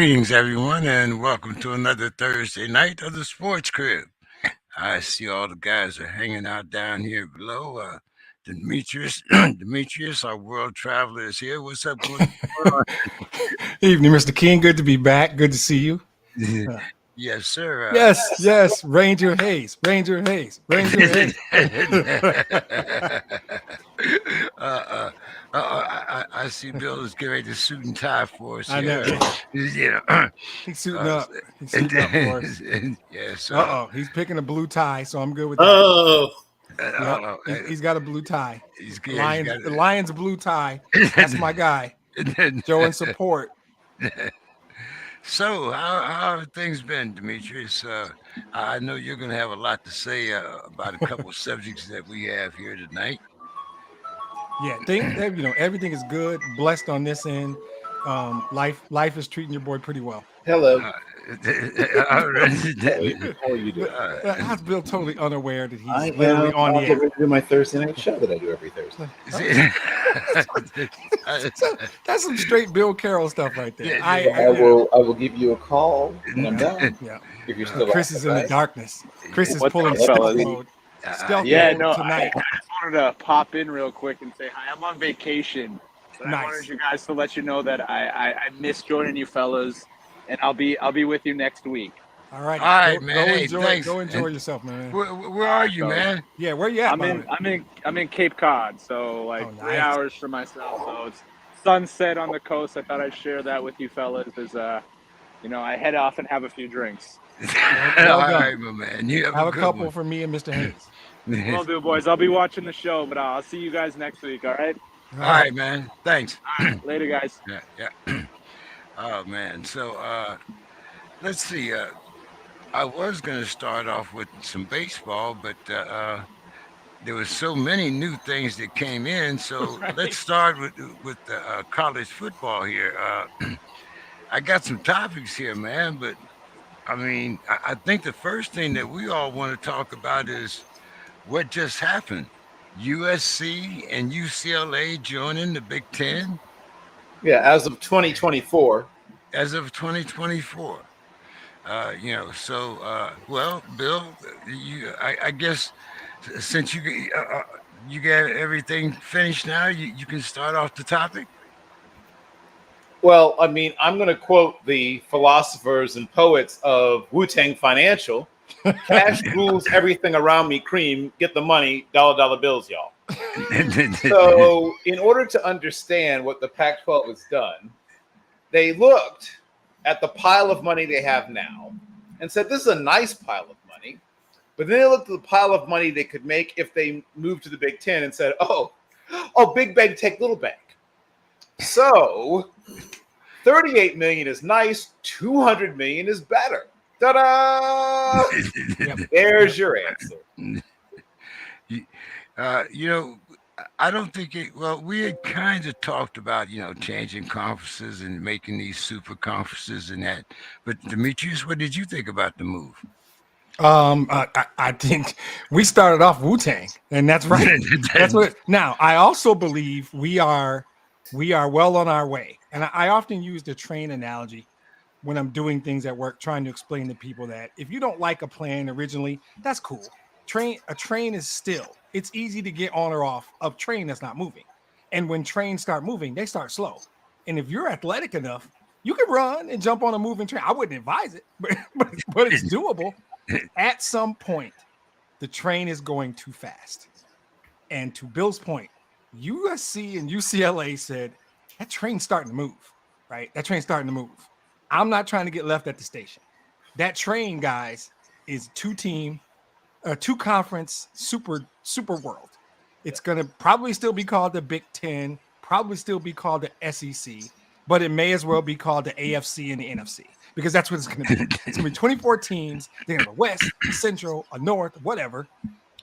Greetings, everyone, and welcome to another Thursday night of the Sports Crib. I see all the guys are hanging out down here below. Demetrius, Demetrius, our world traveler, is here. What's up? What's going Evening, Mr. King. Good to be back. Good to see you. on? Yes, sir. Yes. Ranger Hayes. Ranger Hayes. Ranger Hayes. uh, I see Bill is getting ready to suit and tie for us I know. here. Yeah. Yeah. He's suiting up. He's suiting up for us. Yes. He's picking a blue tie, so I'm good with that. Oh, He's got a blue tie. He's The Lions blue tie. That's my guy. Showing support. So, how have things been, Demetrius? I know you're going to have a lot to say about a couple of subjects that we have here tonight. Yeah, everything is good. Blessed on this end. Life is treating your boy pretty well. hello. How How are you doing? How's Bill totally unaware that I he's literally am on the air? ready to do my Thursday night show that I do every Thursday. That's some straight Bill Carroll stuff right there. Yeah, I will give you a call when I'm done. Yeah. If you're still Chris on, is in the darkness. Chris is What's pulling up, stealth fellas? mode. Stealth Yeah, mode no, tonight. I just wanted to pop in real quick and say hi. I'm on vacation, but Nice. I wanted you guys to let you know that I miss joining you fellas, and I'll be with you next week. All right, All right, go, man. Go Hey, enjoy, thanks. go enjoy yourself, man. where are you, man? Yeah, where you at? I'm in Cape Cod, so like Oh, 3 nice. hours for myself. So it's sunset on the coast. I thought I'd share that with you fellas as I head off and have a few drinks. Well All done. right, my man. You have Have a good couple one. for me and Mr. Hayes. Will do, boys. I'll be watching the show, but I'll see you guys next week. All right. All right, man. Thanks. Later, guys. Yeah. Oh man. So let's see. I was going to start off with some baseball, but there was so many new things that came in. So Right. let's start with college football here. I got some topics here, man. But I mean, I think the first thing that we all want to talk about is what just happened. USC and UCLA joining the Big Ten Yeah, as of 2024. as of 2024. Well, Bill, I guess since you got everything finished now, you can start off the topic. Well, I mean, I'm going to quote the philosophers and poets of Wu-Tang Financial. Cash rules everything around me, cream. Get the money, dollar bills, y'all. So, in order to understand what the Pac-12 has done, they looked at the pile of money they have now and said, this is a nice pile of money. But then they looked at the pile of money they could make if they moved to the Big Ten and said, oh, big bank take little bank. So 38 million is nice, 200 million is better. Ta-da! There's your answer. I don't think it. Well, we had kind of talked about changing conferences and making these super conferences and that. But Demetrius, what did you think about the move? I think we started off Wu-Tang, and that's right. That's what. Now, I also believe we are well on our way, and I often use the train analogy when I'm doing things at work, trying to explain to people that if you don't like a plan originally, that's cool. A train is still. It's easy to get on or off a train that's not moving, and when trains start moving, they start slow. And if you're athletic enough, you can run and jump on a moving train. I wouldn't advise it, but it's doable. At some point, the train is going too fast. And to Bill's point, USC and UCLA said that train's starting to move, right? That train's starting to move. I'm not trying to get left at the station. That train, guys, is two conference super world. It's going to probably still be called the Big Ten, probably still be called the SEC, but it may as well be called the AFC and the NFC because that's what it's going to be. It's going to be 24 teams. They're going to have a West, a Central, a North, whatever.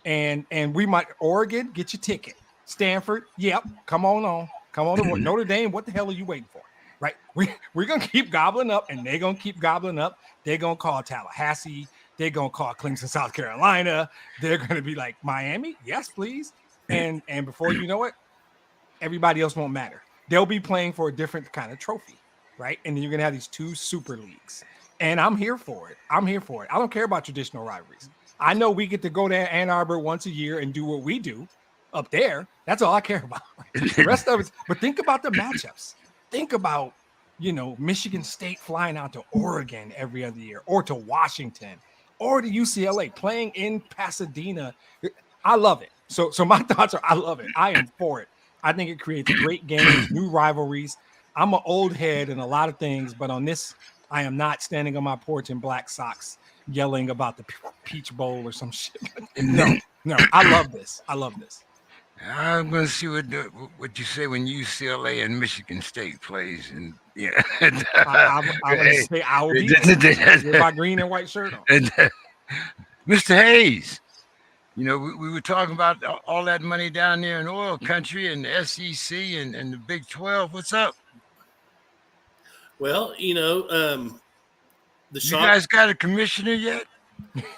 And we might, Oregon, get your ticket. Stanford, yep, come on to Notre Dame. What the hell are you waiting for? Right? We're going to keep gobbling up, and they're going to keep gobbling up. They're going to call Tallahassee. They're going to call Clemson, South Carolina. They're going to be like, Miami? Yes, please. And before you know it, everybody else won't matter. They'll be playing for a different kind of trophy. right? And then you're gonna have these two super leagues. And I'm here for it. I'm here for it. I don't care about traditional rivalries. I know we get to go to Ann Arbor once a year and do what we do up there. That's all I care about. The rest of it, but think about the matchups. Think about, Michigan State flying out to Oregon every other year, or to Washington, or to UCLA, playing in Pasadena. I love it. So my thoughts are, I love it. I am for it. I think it creates great games, new rivalries. I'm an old head in a lot of things, but on this, I am not standing on my porch in black socks yelling about the Peach Bowl or some shit. No, I love this. I love this. I'm going to see what you say when UCLA and Michigan State plays, and I'm going to say I will be there with my green and white shirt on. Mr. Hayes, we were talking about all that money down there in oil country and the SEC and the Big 12. What's up? Well, the you guys got a commissioner yet?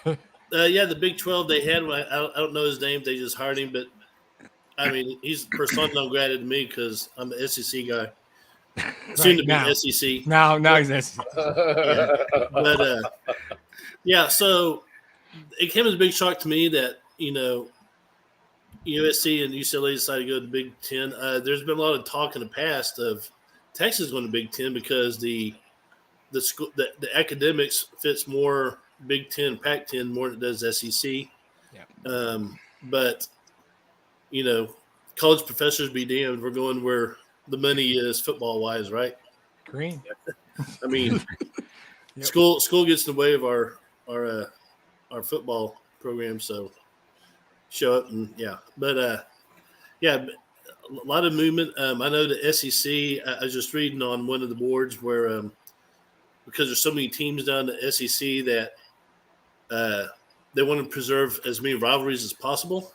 Yeah, the Big 12 they had. I don't know his name. They just hired him, but I mean, he's persona non grata to me because I'm an SEC guy. Soon to be SEC. Now he's SEC. Yeah. But yeah, so it came as a big shock to me that USC and UCLA decided to go to the Big Ten. There's been a lot of talk in the past of Texas going to Big Ten because the academics fits more Big Ten, Pac-10 more than it does SEC. Yeah. But college professors be damned. We're going where the money is football wise, right? Green. I mean, yep. School gets in the way of our football program, so show up and But a lot of movement. I know the SEC. I was just reading on one of the boards where because there's so many teams down in the SEC that they want to preserve as many rivalries as possible,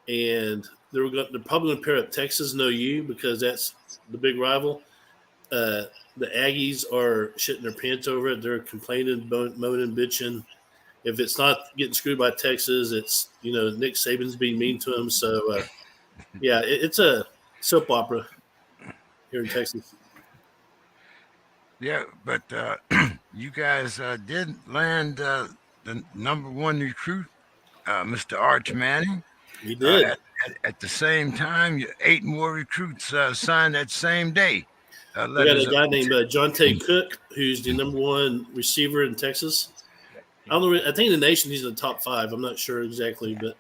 and they're probably going to pair up Texas and OU because that's the big rival. The Aggies are shitting their pants over it. They're complaining, moaning, bitching. If it's not getting screwed by Texas, it's Nick Saban's being mean to him. So it's a soap opera here in Texas. Yeah, but you guys did land the number one recruit, Mr. Arch Manning. He did. At the same time, 8 more recruits signed that same day. We got a guy named Jonte Cook, who's the number one receiver in Texas. I don't know. I think in the nation he's in the top 5. I'm not sure exactly, but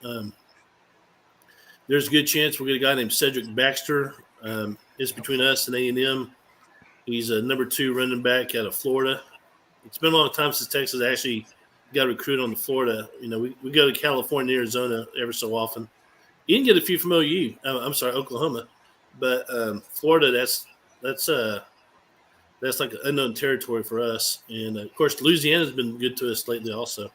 there's a good chance we'll get a guy named Cedric Baxter. It's between us and A&M. He's a number 2 running back out of Florida. It's been a long time since Texas actually got recruited on the Florida. We go to California, Arizona every so often. You can get a few from OU. I'm sorry, Oklahoma, but Florida. That's like an unknown territory for us. And of course, Louisiana's been good to us lately, also.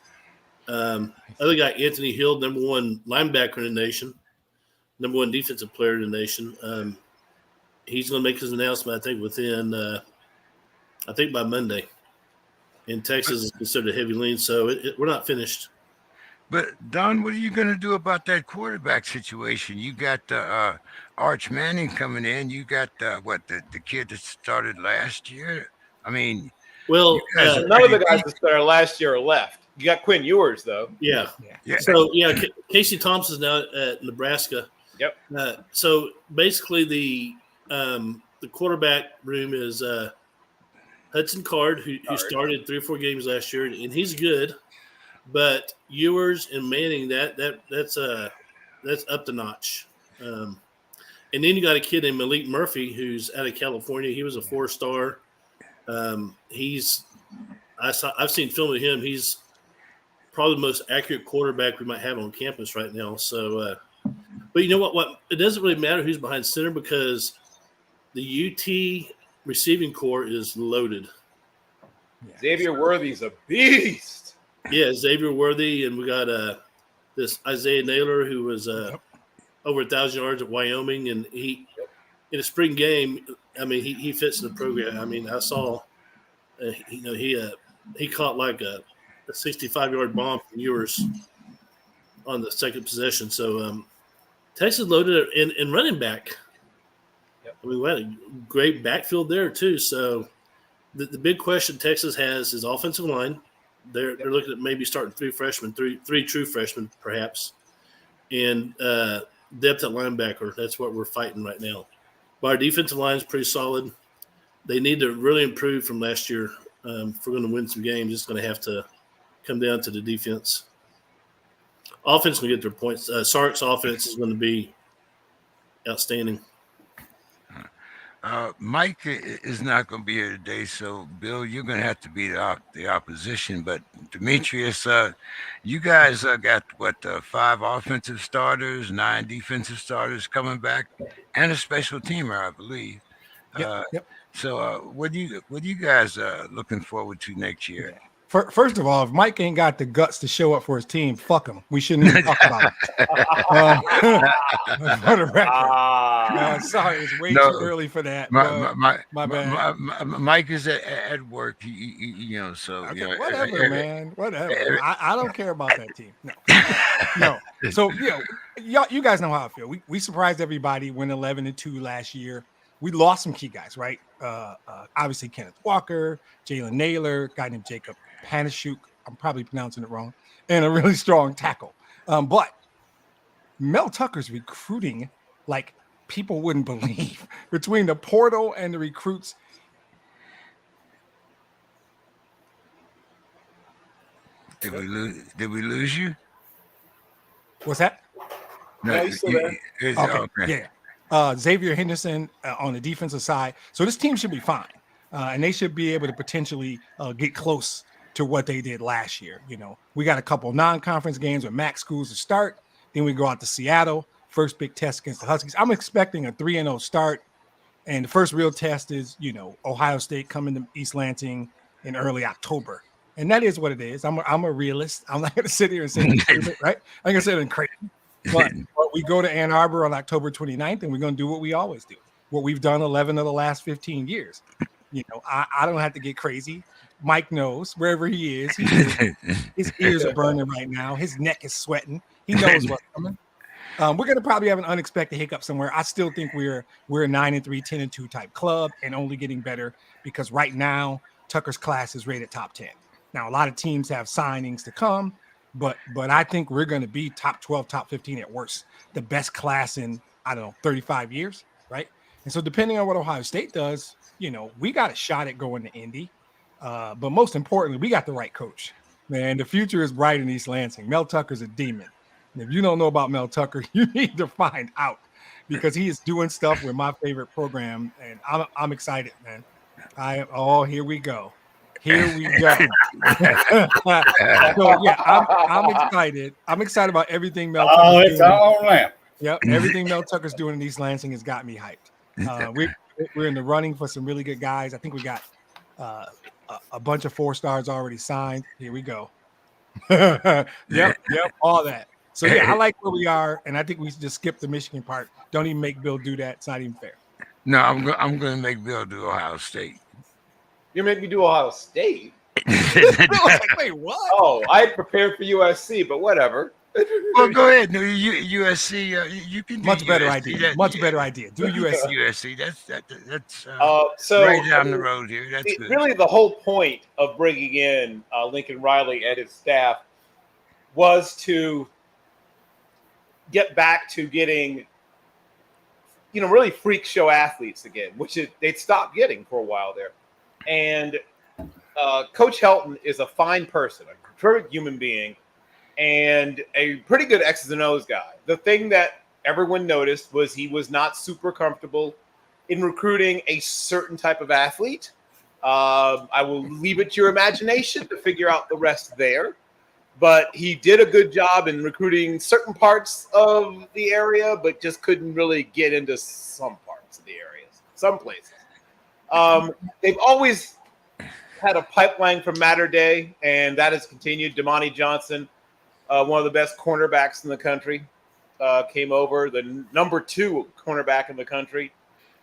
Other guy, Anthony Hill, number 1 linebacker in the nation, number 1 defensive player in the nation. He's going to make his announcement, I think, within, by Monday. And Texas is considered a heavy lean, so we're not finished. But, Don, what are you going to do about that quarterback situation? You got Arch Manning coming in. You got, the kid that started last year? I mean, well, none of the guys that started last year are left. You got Quinn Ewers, though. Yeah. So, Casey Thompson's now at Nebraska. Yep. So, basically, the quarterback room is Hudson Card, who started 3 or 4 games last year, and he's good. But Ewers and Manning, that's up the notch. And then you got a kid named Malik Murphy who's out of California. He was a 4-star. I've seen film of him. He's probably the most accurate quarterback we might have on campus right now. So, but you know what? What it doesn't really matter who's behind center because the UT receiving corps is loaded. Yeah. Xavier Worthy's a beast. Yeah, Xavier Worthy, and we got this Isaiah Naylor who was over 1,000 yards at Wyoming, and he in a spring game. I mean, he fits in the program. I mean, I saw, he caught like a 65-yard bomb from Ewers on the second possession. So Texas loaded in running back. Yep. We had a great backfield there too. So the big question Texas has is offensive line. They're looking at maybe starting three true freshmen perhaps, and depth at linebacker. That's what we're fighting right now. But our defensive line is pretty solid. They need to really improve from last year. If we're going to win some games, it's going to have to come down to the defense. Offense will get their points. Sark's offense is going to be outstanding. Mike is not going to be here today, so Bill, you're going to have to be the opposition. But Demetrius, you guys got what 5 offensive starters, 9 defensive starters coming back, and a special teamer, I believe. Yep. So, what do you guys looking forward to next year? Yeah. First of all, if Mike ain't got the guts to show up for his team, fuck him. We shouldn't even talk about it. For the record. Sorry, it's way too early for that. My bad. Mike is at work. So okay, whatever, man. Whatever. I don't care about that team. No. So you guys know how I feel. We surprised everybody, went 11-2 last year. We lost some key guys, right? Obviously Kenneth Walker, Jalen Naylor, a guy named Jacob Panashuk. I'm probably pronouncing it wrong, and a really strong tackle. But Mel Tucker's recruiting like people wouldn't believe between the portal and the recruits. Did we lose you? What's that? No, he's still there. Okay. Yeah. Xavier Henderson on the defensive side. So this team should be fine. And they should be able to potentially get close to what they did last year. We got a couple non-conference games with MAC schools to start. Then we go out to Seattle, first big test against the Huskies. I'm expecting a 3-0 start. And the first real test is, Ohio State coming to East Lansing in early October. And that is what it is. I'm a realist. I'm not going to sit here and say it's crazy, right? I'm going to say it's crazy. But we go to Ann Arbor on October 29th, and we're going to do what we always do, what we've done 11 of the last 15 years. I don't have to get crazy. Mike knows wherever he is. His ears are burning right now. His neck is sweating. He knows what's coming. We're going to probably have an unexpected hiccup somewhere. I still think we're a 9-3, 10-2 type club, and only getting better because right now Tucker's class is rated top 10. Now, a lot of teams have signings to come, but I think we're going to be top 12, top 15 at worst. The best class in, 35 years, right? And so depending on what Ohio State does, we got a shot at going to Indy. But most importantly, we got the right coach. Man, the future is bright in East Lansing. Mel Tucker's a demon. And if you don't know about Mel Tucker, you need to find out because he is doing stuff with my favorite program. And I'm excited, man. Here we go. Here we go. So yeah, I'm excited. I'm excited about everything Mel Tucker's doing. It's all right. Yep, everything Mel Tucker's doing in East Lansing has got me hyped. We're in the running for some really good guys. I think we got a bunch of 4 stars already signed. Here we go. Yep, all that. So yeah, I like where we are, and I think we should just skip the Michigan part. Don't even make Bill do that. It's not even fair. No, I'm going to make Bill do Ohio State. You make me do Ohio State? Wait, what? Oh, I prepared for USC, but whatever. Well, go ahead. No, USC. You can do much better USC. idea. Much better idea. Do USC. USC. That's so right down the road here. That's good. Really, the whole point of bringing in Lincoln Riley and his staff was to get back to getting, really freak show athletes again, which they'd stopped getting for a while there. And Coach Helton is a fine person, a perfect human being, and a pretty good X's and O's guy. The thing that everyone noticed was he was not super comfortable in recruiting a certain type of athlete. I will leave it to your imagination to figure out the rest there. But he did a good job in recruiting certain parts of the area, but just couldn't really get into some parts of the areas, some places. They've always had a pipeline from Mater Day, and that has continued. Damani Johnson, one of the best cornerbacks in the country, came over, the number 2 cornerback in the country.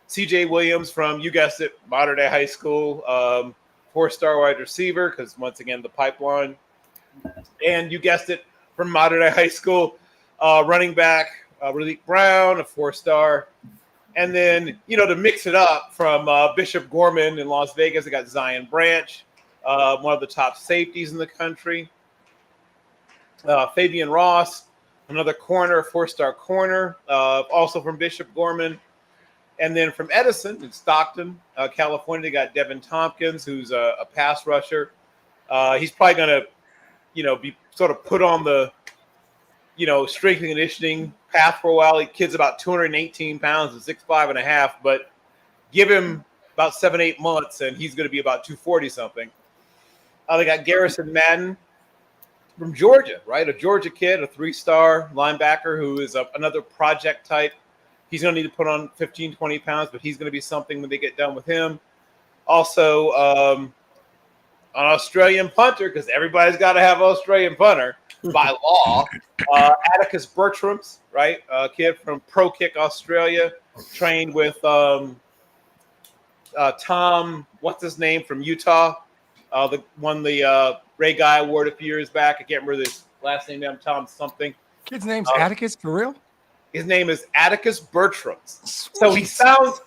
CJ Williams from, you guessed it, Mater Day High School, 4-star wide receiver, because once again, the pipeline. And you guessed it, from Mater Day High School, running back, Raleek Brown, a 4-star. And then, to mix it up from Bishop Gorman in Las Vegas, they got Zion Branch, one of the top safeties in the country. Fabian Ross, another corner, 4-star corner, also from Bishop Gorman. And then from Edison in Stockton, California, they got Devin Tompkins, who's a pass rusher. He's probably going to, be sort of put on the, strength and conditioning path for a while. The kid's about 218 pounds and 6'5.5", but give him about 7-8 months and he's going to be about 240 something. They got Garrison Madden from Georgia, right? A Georgia kid, a 3-star linebacker who is another project type. He's going to need to put on 15, 20 pounds, but he's going to be something when they get done with him. Also, an Australian punter, because everybody's got to have an Australian punter by law. Atticus Bertrams, right? A kid from Pro Kick Australia, trained with Tom, what's his name, from Utah. Won the Ray Guy Award a few years back. I can't remember his last name. Tom something. Kid's name's Atticus, for real? His name is Atticus Bertrams. Sweet. So he sounds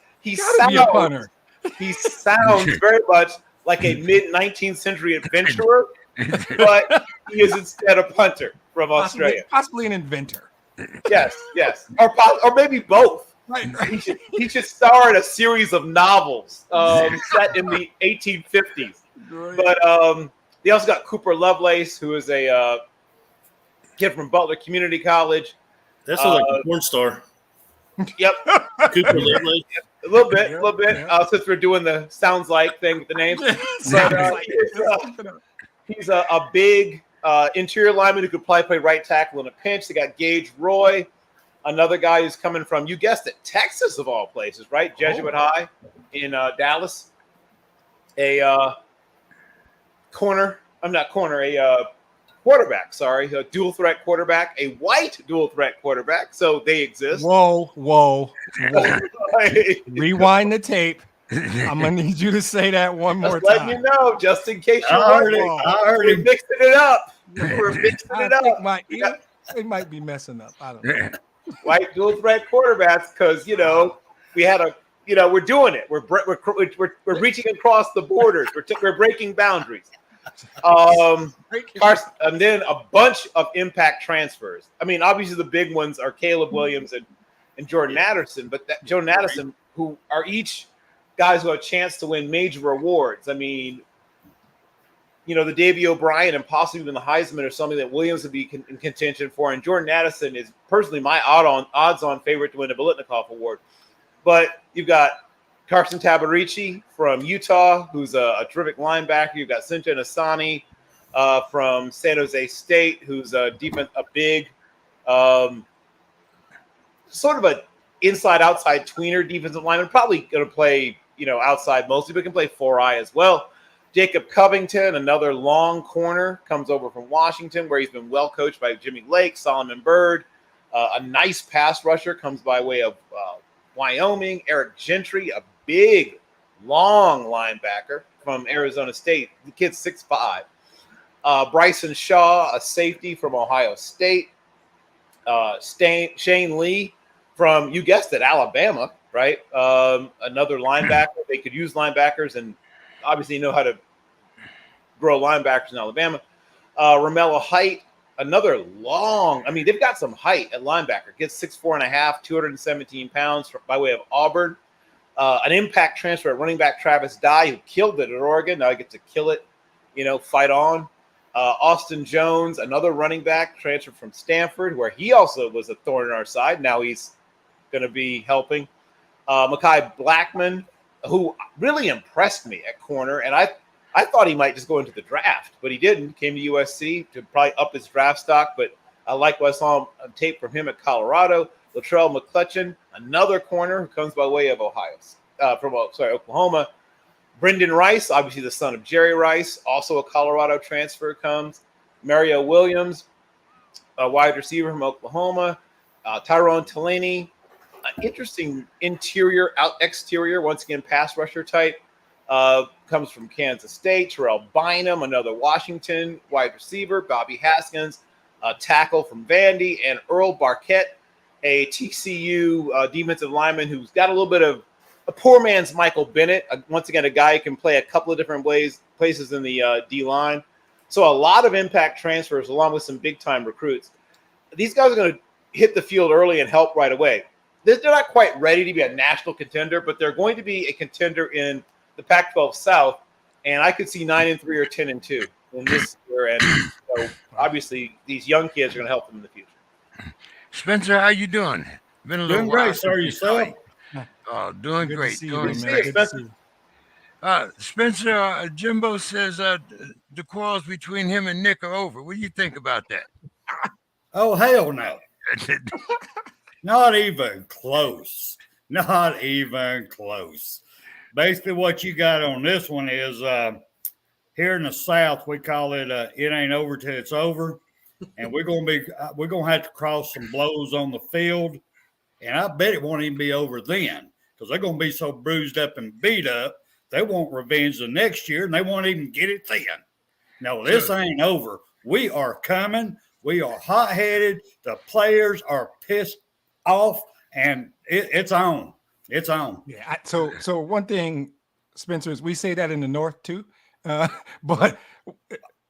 very much like a mid-19th century adventurer, but he is instead a punter from Australia. Possibly an inventor. Yes. Or maybe both. Right. He should star in a series of novels set in the 1850s. Right. But they also got Cooper Lovelace, who is a kid from Butler Community College. That's like a porn star. Yep. Cooper Lovelace. A little bit. Yeah. Since we're doing the sounds like thing with the names. But he's a big interior lineman who could probably play right tackle in a pinch. They got Gage Roy, another guy who's coming from, you guessed it, Texas of all places, right? Jesuit High in Dallas. A quarterback, a dual threat quarterback, a white dual threat quarterback. So they exist. Whoa. Rewind the tape. I'm going to need you to say that one more time. Let you know, just in case you heard it. We're mixing it up. It might be messing up. I don't know. White dual threat quarterbacks, because, we had we're doing it. We're reaching across the borders. We're breaking boundaries. And then a bunch of impact transfers. I mean, obviously the big ones are Caleb Williams and Jordan Addison, but Jordan Addison, who are each guys who have a chance to win major awards. I mean, the Davey O'Brien and possibly even the Heisman are something that Williams would be in contention for, and Jordan Addison is personally my odds-on favorite to win a Biletnikoff Award. But you've got Carson Tabarici from Utah, who's a terrific linebacker. You've got Sinta Nasani from San Jose State, who's a big, sort of a inside-outside tweener defensive lineman. Probably going to play, outside mostly, but can play 4-eye as well. Jacob Covington, another long corner, comes over from Washington, where he's been well coached by Jimmy Lake, Solomon Byrd. A nice pass rusher comes by way of Wyoming. Eric Gentry, a big, long linebacker from Arizona State. The kid's 6'5". Bryson Shaw, a safety from Ohio State. Shane Lee from, you guessed it, Alabama, right? Another linebacker. They could use linebackers and obviously know how to grow linebackers in Alabama. Romello Height, another long, they've got some height at linebacker. Gets 6'4.5", 217 pounds by way of Auburn. An impact transfer at running back Travis Dye, who killed it at Oregon. Now he gets to kill it, fight on. Austin Jones, another running back transferred from Stanford, where he also was a thorn in our side. Now he's going to be helping. Mekhi Blackman, who really impressed me at corner, and I thought he might just go into the draft, but he didn't. Came to USC to probably up his draft stock, but I like what I saw on tape from him at Colorado. Latrell McCutcheon, another corner who comes by way of Oklahoma. Brendan Rice, obviously the son of Jerry Rice, also a Colorado transfer, comes. Mario Williams, a wide receiver from Oklahoma. Tyrone Taleni, interesting exterior, once again, pass rusher type. Comes from Kansas State. Terrell Bynum, another Washington wide receiver. Bobby Haskins, a tackle from Vandy. And Earl Barquette, a TCU defensive lineman who's got a little bit of a poor man's Michael Bennett. Once again, a guy who can play a couple of different places in the D line. So a lot of impact transfers along with some big time recruits. These guys are going to hit the field early and help right away. They're not quite ready to be a national contender, but they're going to be a contender in the Pac-12 South. And I could see 9-3 or 10-2 in this year. And so obviously these young kids are going to help them in the future. Spencer, how you doing? Been a little Doing while. great, sir. Yourself? Oh, doing Good great. to see Doing you, man. great. Good to see you. Spencer, Jimbo says the quarrels between him and Nick are over. What do you think about that? Oh, hell no. Not even close. Not even close. Basically, what you got on this one is here in the South, we call it "it ain't over till it's over," and we're gonna have to cross some blows on the field, and I bet it won't even be over then because they're gonna be so bruised up and beat up they won't revenge the next year, and they won't even get it then. No, this ain't over. We are coming. We are hot-headed. The players are pissed off, and it's on. It's on. Yeah. So one thing, Spencer, is we say that in the North too, but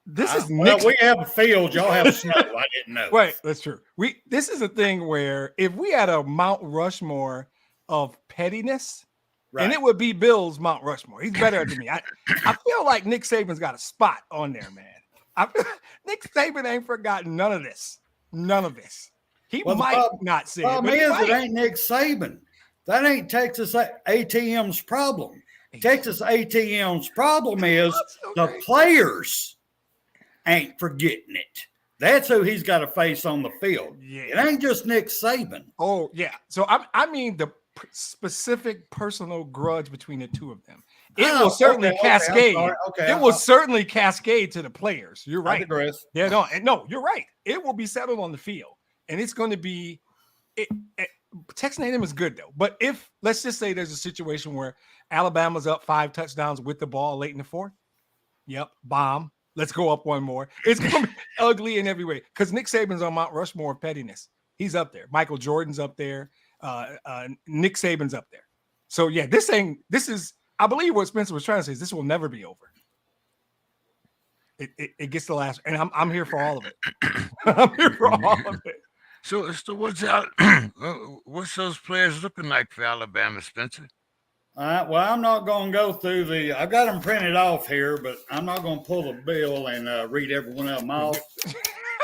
this is well, we have a field. Y'all have snow. I didn't know. Right, that's true. This is a thing where if we had a Mount Rushmore of pettiness, Right. and it would be Bill's Mount Rushmore. He's better than me. I feel like Nick Saban's got a spot on there, man. Nick Saban ain't forgotten none of this. None of this. He might not say it. Problem is, it ain't Nick Saban. That ain't Texas ATM's problem. Texas ATM's problem is the players ain't forgetting it. That's who he's got to face on the field. Yeah. It ain't just Nick Saban. Oh, yeah. So I mean the specific personal grudge between the two of them. It will certainly cascade. It will certainly cascade to the players. You're right. I digress. Yeah, no, you're right. It will be settled on the field, and it's going to be. Texas A&M is good though, but if let's just say there's a situation where Alabama's up 5 touchdowns with the ball late in the fourth, yep, bomb. Let's go up one more. It's going to be ugly in every way because Nick Saban's on Mount Rushmore of pettiness. He's up there. Michael Jordan's up there. Nick Saban's up there. So yeah, this is. I believe what Spencer was trying to say is this will never be over. It gets the last, and I'm here for all of it. I'm here for all of it. So what's out? What's those players looking like for Alabama, Spencer? Well, I'm not going to go through I got them printed off here, but I'm not going to pull the bill and read every one of them off.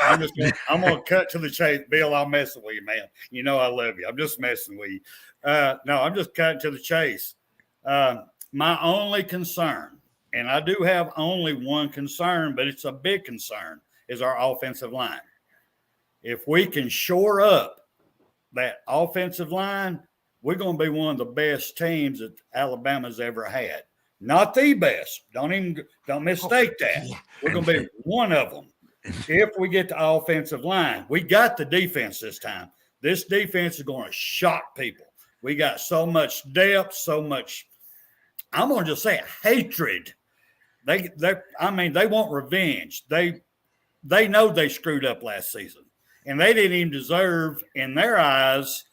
I'm going to cut to the chase. Bill, I'm messing with you, man. You know I love you. I'm just messing with you. No, I'm just cutting to the chase. My only concern, and I do have only one concern, but it's a big concern, is our offensive line. If we can shore up that offensive line, we're going to be one of the best teams that Alabama's ever had. Not the best. Don't mistake that. We're going to be one of them. If we get the offensive line, we got the defense this time. This defense is going to shock people. We got so much depth, so much, I'm going to just say hatred. They want revenge. They know they screwed up last season. And they didn't even deserve, in their eyes,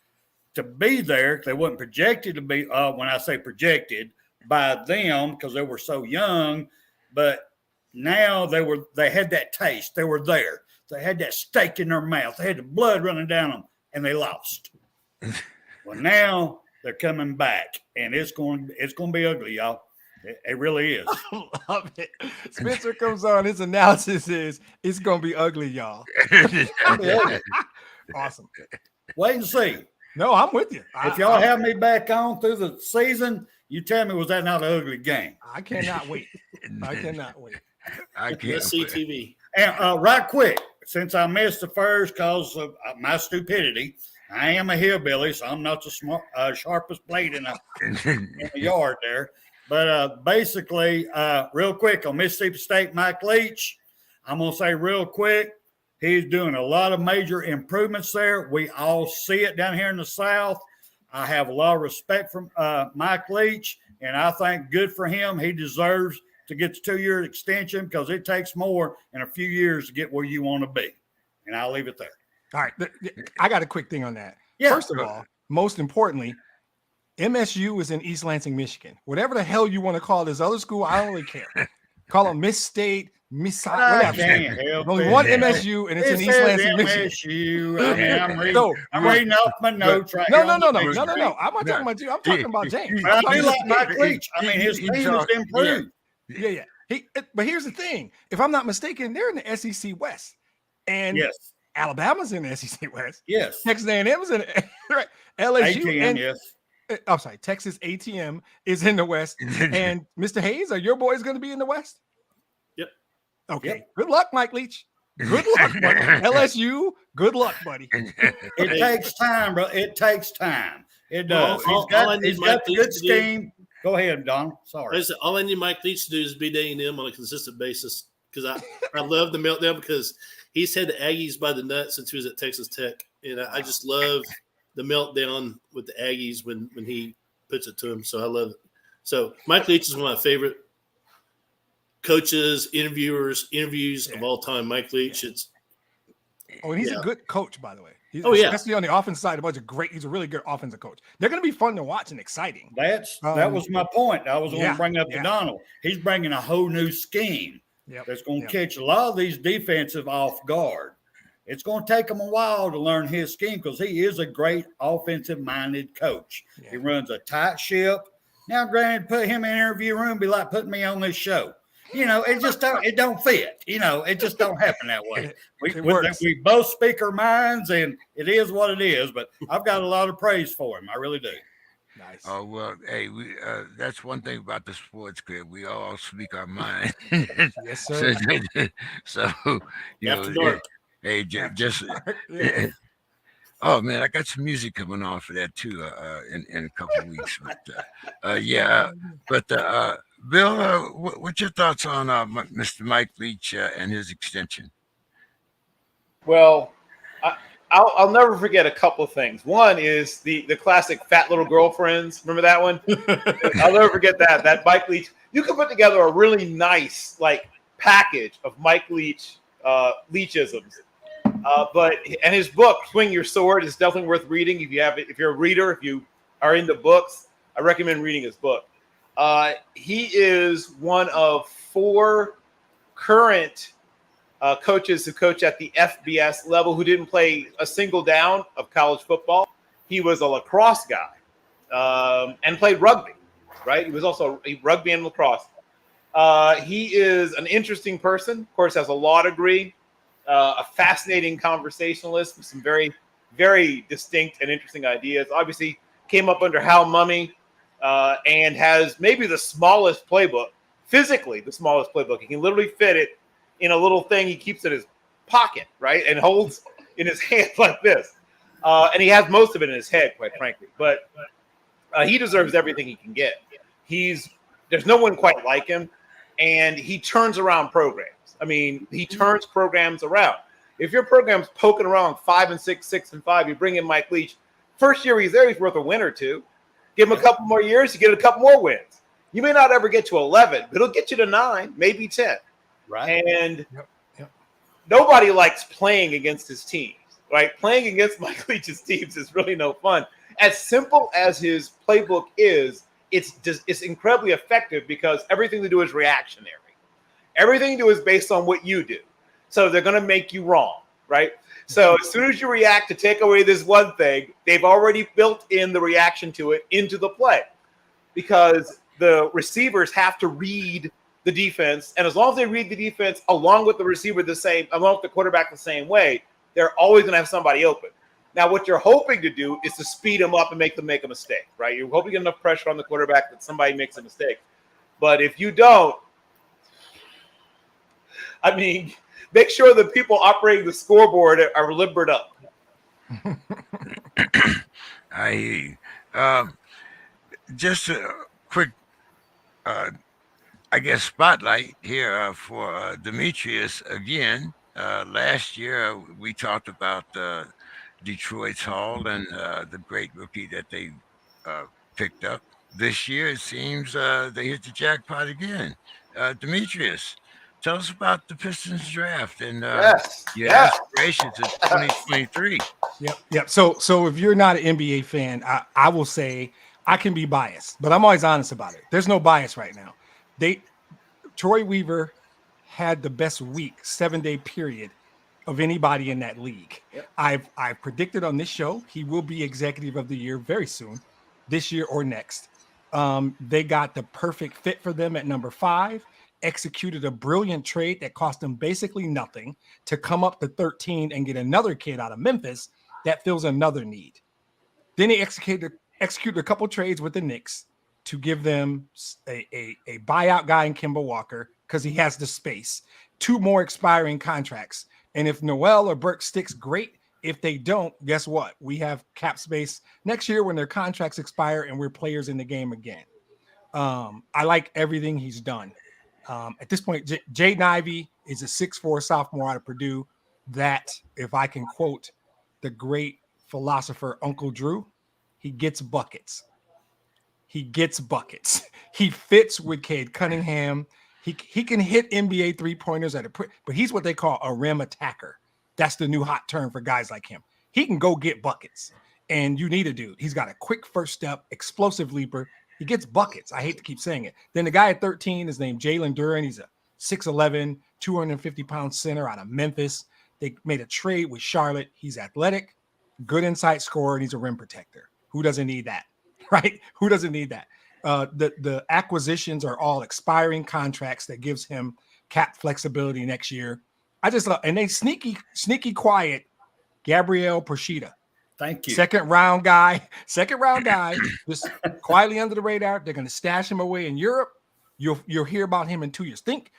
to be there. They wasn't projected to be, when I say projected, by them because they were so young. But now they had that taste. They were there. They had that steak in their mouth. They had the blood running down them, and they lost. Well, now they're coming back, and it's going to be ugly, y'all. It really is. I love it. Spencer comes on. His analysis is it's going to be ugly, y'all. Awesome. Wait and see. No, I'm with you. If y'all have me back on through the season, you tell me, was that not an ugly game? I cannot wait. I cannot wait. I can't. CTV. And right quick, since I missed the first because of my stupidity, I am a hillbilly, so I'm not the sharpest blade in the yard there. But basically, real quick, on Mississippi State, Mike Leach, I'm going to say real quick, he's doing a lot of major improvements there. We all see it down here in the South. I have a lot of respect for Mike Leach, and I think good for him. He deserves to get the 2-year extension because it takes more than a few years to get where you want to be. And I'll leave it there. All right. I got a quick thing on that. First of all, most importantly, MSU is in East Lansing, Michigan. Whatever the hell you want to call this other school, I don't really care. Call them Miss State, Miss I whatever. can't help Only it. one MSU, and it's It in East says Lansing, Michigan. MSU. I mean, I'm So, reading off my notes right no, here. no, on no, the no, big no, no, screen. no. I'm not talking about you. I'm talking about James. But I do like Mike Leach. I mean, his team has improved. Yeah. But here's the thing: if I'm not mistaken, they're in the SEC West, and Yes, Alabama's in the SEC West. yes. Texas A&M's in right. LSU ATM, and yes. I'm sorry, Texas ATM is in the West. And Mr. Hayes, are your boys going to be in the West? Yep. Okay. Yep. Good luck, Mike Leach. Good luck, buddy. LSU, good luck, buddy. It takes time, bro. It takes time. It does. All I need He's Mike got the Leach good to do- scheme. Go ahead, Don. Sorry. Listen, all I need Mike Leach to do is beat A&M on a consistent basis because I love the meltdown because he's had the Aggies by the nuts since he was at Texas Tech, and I just love the meltdown with the Aggies when he puts it to them. So I love it. So Mike Leach is one of my favorite coaches, interviews of all time. Mike Leach, it's and he's a good coach, by the way. Especially on the offense side, he's a really good offensive coach. They're going to be fun to watch and exciting. That was my point. I was going to bring up to Donald. He's bringing a whole new scheme that's going to catch a lot of these defensive off guard. It's going to take him a while to learn his scheme because he is a great offensive-minded coach. Yeah. He runs a tight ship. Now, granted, put him in an interview room be like putting me on this show. It don't fit. It just don't happen that way. We both speak our minds, and it is what it is. But I've got a lot of praise for him. I really do. Nice. Oh well, hey, that's one thing about the sports crib. We all speak our mind. Yes, sir. So after dark. Hey, just. Oh man, I got some music coming on for that too in a couple of weeks. But Bill, what's your thoughts on Mr. Mike Leach and his extension? Well, I'll never forget a couple of things. One is the classic fat little girlfriends. Remember that one? I'll never forget that. That Mike Leach. You can put together a really nice package of Mike Leach Leachisms. And his book, Swing Your Sword, is definitely worth reading. If you're a reader, if you are into books, I recommend reading his book. He is one of 4 current coaches who coach at the FBS level who didn't play a single down of college football. He was a lacrosse guy and played rugby, right? He was also a rugby and lacrosse. He is an interesting person, of course, has a law degree. A fascinating conversationalist with some very, very distinct and interesting ideas. Obviously, came up under Hal Mumme and has maybe the smallest playbook, physically the smallest playbook. He can literally fit it in a little thing he keeps in his pocket, right, and holds in his hand like this. And he has most of it in his head, quite frankly. But he deserves everything he can get. There's no one quite like him, and he turns around programs. I mean, he turns programs around. If your program's poking around 5-6, 6-5, you bring in Mike Leach. First year he's there, he's worth a win or two. Give him a couple more years, you get a couple more wins. You may not ever get to 11, but it'll get you to 9, maybe 10. Right. And nobody likes playing against his teams, right? Playing against Mike Leach's teams is really no fun. As simple as his playbook is, it's incredibly effective because everything they do is reactionary. Everything you do is based on what you do. So they're going to make you wrong, right? So as soon as you react to take away this one thing, they've already built in the reaction to it into the play because the receivers have to read the defense. And as long as they read the defense along with the receiver along with the quarterback the same way, they're always going to have somebody open. Now, what you're hoping to do is to speed them up and make them make a mistake, right? You're hoping to get enough pressure on the quarterback that somebody makes a mistake. But if you don't, I mean, make sure the people operating the scoreboard are limbered up. I hear you. Just a quick, spotlight here for Demetrius again. Last year, we talked about Detroit's Hall and the great rookie that they picked up. This year, it seems they hit the jackpot again. Demetrius, Tell us about the Pistons draft and Yes. your Yes. aspirations in 2023. Yep. So if you're not an NBA fan, I will say I can be biased, but I'm always honest about it. There's no bias right now. Troy Weaver had the best week, 7-day period of anybody in that league. Yep. I've predicted on this show he will be executive of the year very soon, this year or next. They got the perfect fit for them at number 5, executed a brilliant trade that cost them basically nothing to come up to 13 and get another kid out of Memphis that fills another need. Then he executed a couple trades with the Knicks to give them a buyout guy in Kemba Walker because he has the space. 2 more expiring contracts. And if Noel or Burke sticks, great. If they don't, guess what? We have cap space next year when their contracts expire and we're players in the game again. I like everything he's done. At this point, Jaden Ivey is a 6'4" sophomore out of Purdue that, if I can quote the great philosopher Uncle Drew, he gets buckets. He gets buckets. He fits with Cade Cunningham. He can hit NBA 3-pointers but he's what they call a rim attacker. That's the new hot term for guys like him. He can go get buckets, and you need a dude. He's got a quick first step, explosive leaper. He gets buckets. I hate to keep saying it. Then the guy at 13 is named Jalen Duren. He's a 6'11", 250-pound center out of Memphis. They made a trade with Charlotte. He's athletic, good inside scorer, and he's a rim protector. Who doesn't need that, right? Who doesn't need that? The acquisitions are all expiring contracts that gives him cap flexibility next year. I just love, and they sneaky quiet Gabriel Procida. Thank you. Second round guy, just quietly under the radar. They're going to stash him away in Europe. You'll hear about him in 2 years. Think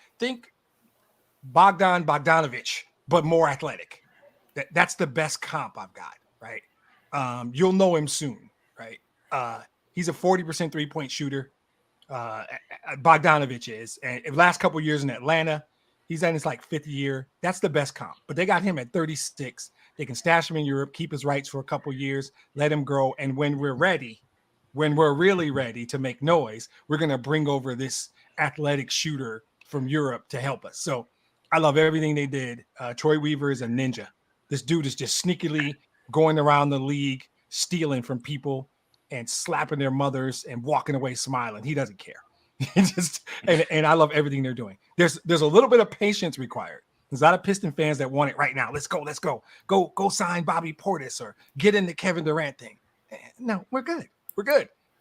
Bogdanovich, but more athletic. That's the best comp I've got, right? You'll know him soon, right? He's a 40% 3-point shooter. Bogdanovich is, and last couple of years in Atlanta, he's in his like 5th year. That's the best comp. But they got him at 36. They can stash him in Europe, keep his rights for a couple of years, let him grow. And when we're really ready to make noise, we're going to bring over this athletic shooter from Europe to help us. So I love everything they did. Troy Weaver is a ninja. This dude is just sneakily going around the league, stealing from people and slapping their mothers and walking away smiling. He doesn't care. And I love everything they're doing. There's a little bit of patience required. There's a lot of Piston fans that want it right now. Let's go. Go sign Bobby Portis or get in the Kevin Durant thing. No, we're good.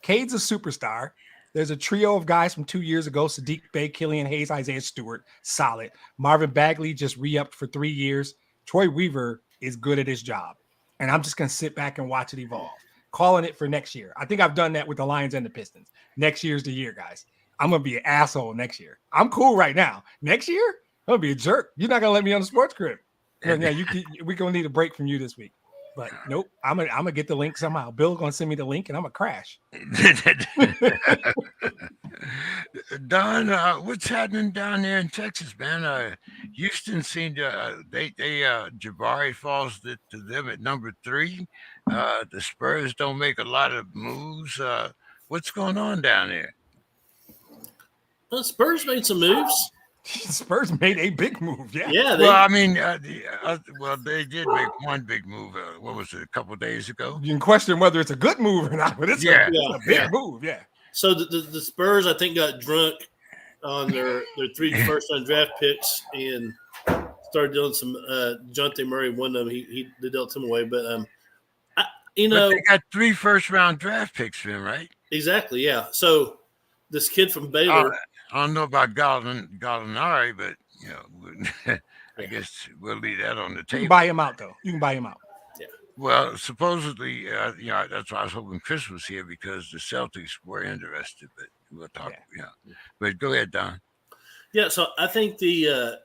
Cade's a superstar. There's a trio of guys from 2 years ago: Sadiq Bey, Killian Hayes, Isaiah Stewart, solid. Marvin Bagley just re-upped for 3 years. Troy Weaver is good at his job. And I'm just going to sit back and watch it evolve. Calling it for next year. I think I've done that with the Lions and the Pistons. Next year's the year, guys. I'm going to be an asshole next year. I'm cool right now. Next year, I'm going to be a jerk. You're not going to let me on the sports crib. Yeah, we're going to need a break from you this week. But nope, I'm gonna get the link somehow. Bill's going to send me the link, and I'm going to crash. Don, what's happening down there in Texas, man? Houston seemed Jabari falls to them at number 3. The Spurs don't make a lot of moves. What's going on down there? Well, Spurs made some moves. Spurs made a big move. Yeah. Well, I mean, they did make one big move. What was it, a couple of days ago? You can question whether it's a good move or not, but it's a big move. Yeah. So the Spurs, I think, got drunk on their 3 first-round draft picks and started doing some. Jonte Murray, one of them, they dealt him away. But but they got 3 first-round draft picks for him, right? Exactly. Yeah. So this kid from Baylor. I don't know about Gallinari, but I guess we'll leave that on the table. You can buy him out, though. You can buy him out. Yeah. Well, supposedly, that's why I was hoping Chris was here, because the Celtics were interested. But we'll talk. Yeah. But go ahead, Don. Yeah. So I think the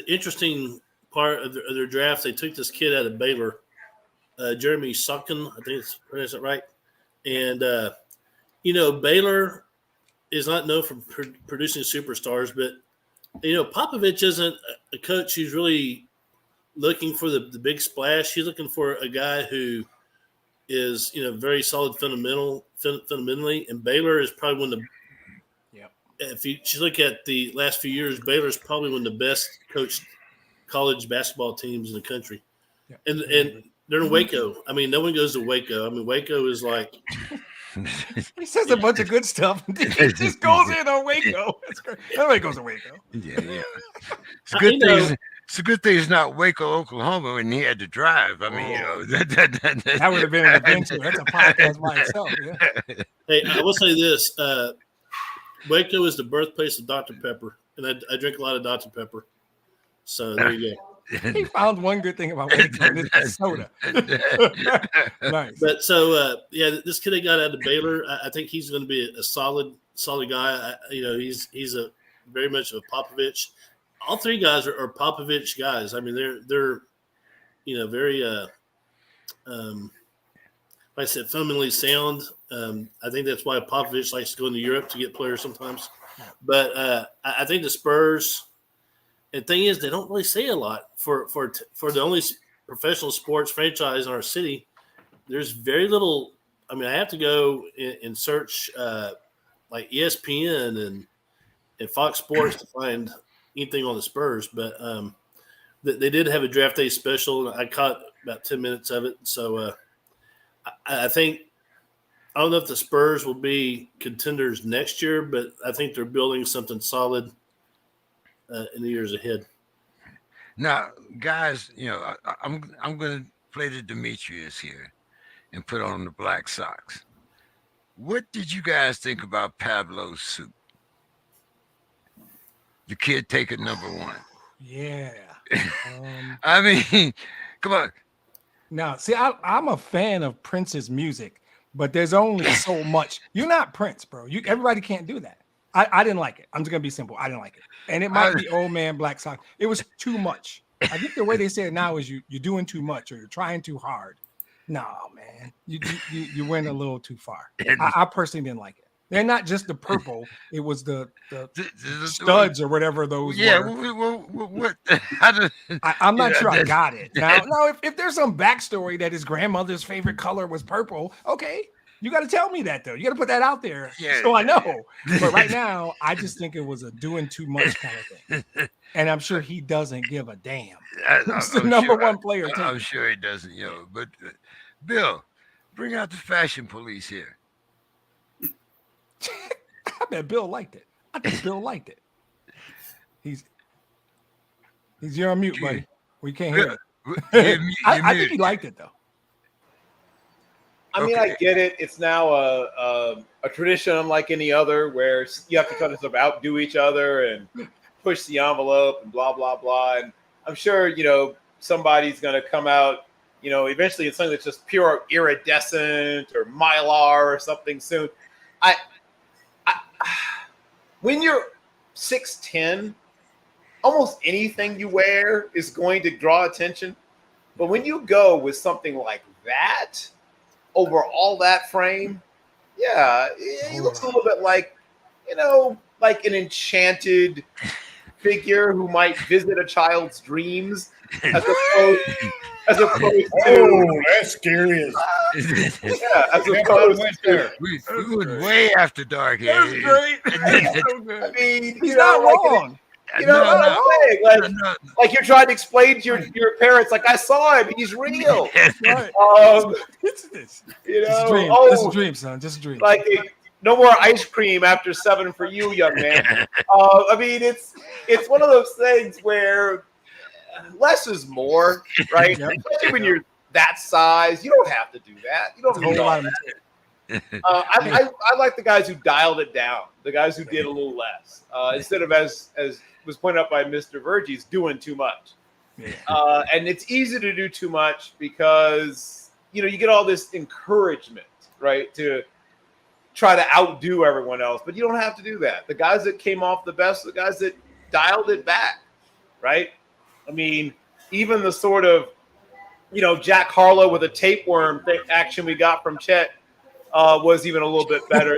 interesting part of their draft, they took this kid out of Baylor, Jeremy Sochan, I think it's pronounced it right, and Baylor is not known for producing superstars, but Popovich isn't a coach who's really looking for the big splash. He's looking for a guy who is very solid fundamentally, and Baylor is probably one of the if you look at the last few years, Baylor's probably one of the best coached college basketball teams in the country. Yeah. And they're in Waco. I mean, no one goes to Waco. I mean, Waco is like He says a bunch of good stuff. He just goes in on Waco. That's great. Nobody goes to Waco. Yeah. It's a good thing. It's a good thing it's not Waco, Oklahoma, when he had to drive. I mean, that would have been an adventure. That's a podcast by itself. Yeah. Hey, I will say this: Waco is the birthplace of Dr. Pepper, and I drink a lot of Dr. Pepper. So there you go. He found one good thing about Waco, and it's soda. Nice. But so this kid that got out of Baylor, I think he's going to be a solid guy. He's a very much of a Popovich. All three guys are Popovich guys. I mean, they're very like I said, fundamentally sound. I think that's why Popovich likes to go into Europe to get players sometimes. But I think the Spurs. And the thing is, they don't really say a lot for the only professional sports franchise in our city. There's very little. I mean, I have to go and search like ESPN and Fox Sports to find anything on the Spurs. But they did have a draft day special, and I caught about 10 minutes of it. So I think I don't know if the Spurs will be contenders next year, but I think they're building something solid in the years ahead. Now, guys, I'm going to play the Demetrius here and put on the Black Sox. What did you guys think about Pablo's suit? The kid taking number one. Yeah. I mean, come on. Now, see, I'm a fan of Prince's music, but there's only so much. You're not Prince, bro. Everybody can't do that. I didn't like it. I'm just going to be simple. I didn't like it. And it might be old man Black Sox. It was too much. I think the way they say it now is you're doing too much or you're trying too hard. No, man. You went a little too far. I personally didn't like it. They're not just the purple. It was the studs or whatever those were. What? I'm not sure I got it. Now, no, if there's some backstory that his grandmother's favorite color was purple, okay. You got to tell me that, though. You got to put that out there so I know. But right now, I just think it was a doing too much kind of thing. And I'm sure he doesn't give a damn. He's the number one player. I'm sure he doesn't, But, Bill, bring out the fashion police here. I bet Bill liked it. I think Bill liked it. You're on mute, buddy. We can't hear it. I think he liked it, though. I mean, I get it. It's now a tradition unlike any other where you have to kind of outdo each other and push the envelope and blah, blah, blah. And I'm sure, somebody's going to come out, eventually in something that's just pure iridescent or mylar or something soon. When you're 6'10", almost anything you wear is going to draw attention. But when you go with something like that, over all that frame, he looks a little bit like, like an enchanted figure who might visit a child's dreams, as opposed to that's scary. As opposed to we went way after dark here. That's great. So good. I mean, he's not wrong. Like you're trying to explain to your parents, like I saw him, he's real. Right. This is a dream. This is a dream, son. Just a dream. Like no more ice cream after 7 for you, young man. I mean, it's one of those things where less is more, right? Yep. Especially when you're that size, you don't have to do that. You don't need all that. I like the guys who dialed it down, the guys who did a little less, instead of as was pointed out by Mr. Verges, doing too much. And it's easy to do too much because, you get all this encouragement, right, to try to outdo everyone else. But you don't have to do that. The guys that came off the best, the guys that dialed it back, right? I mean, even the sort of, Jack Harlow with a tapeworm action we got from Chet was even a little bit better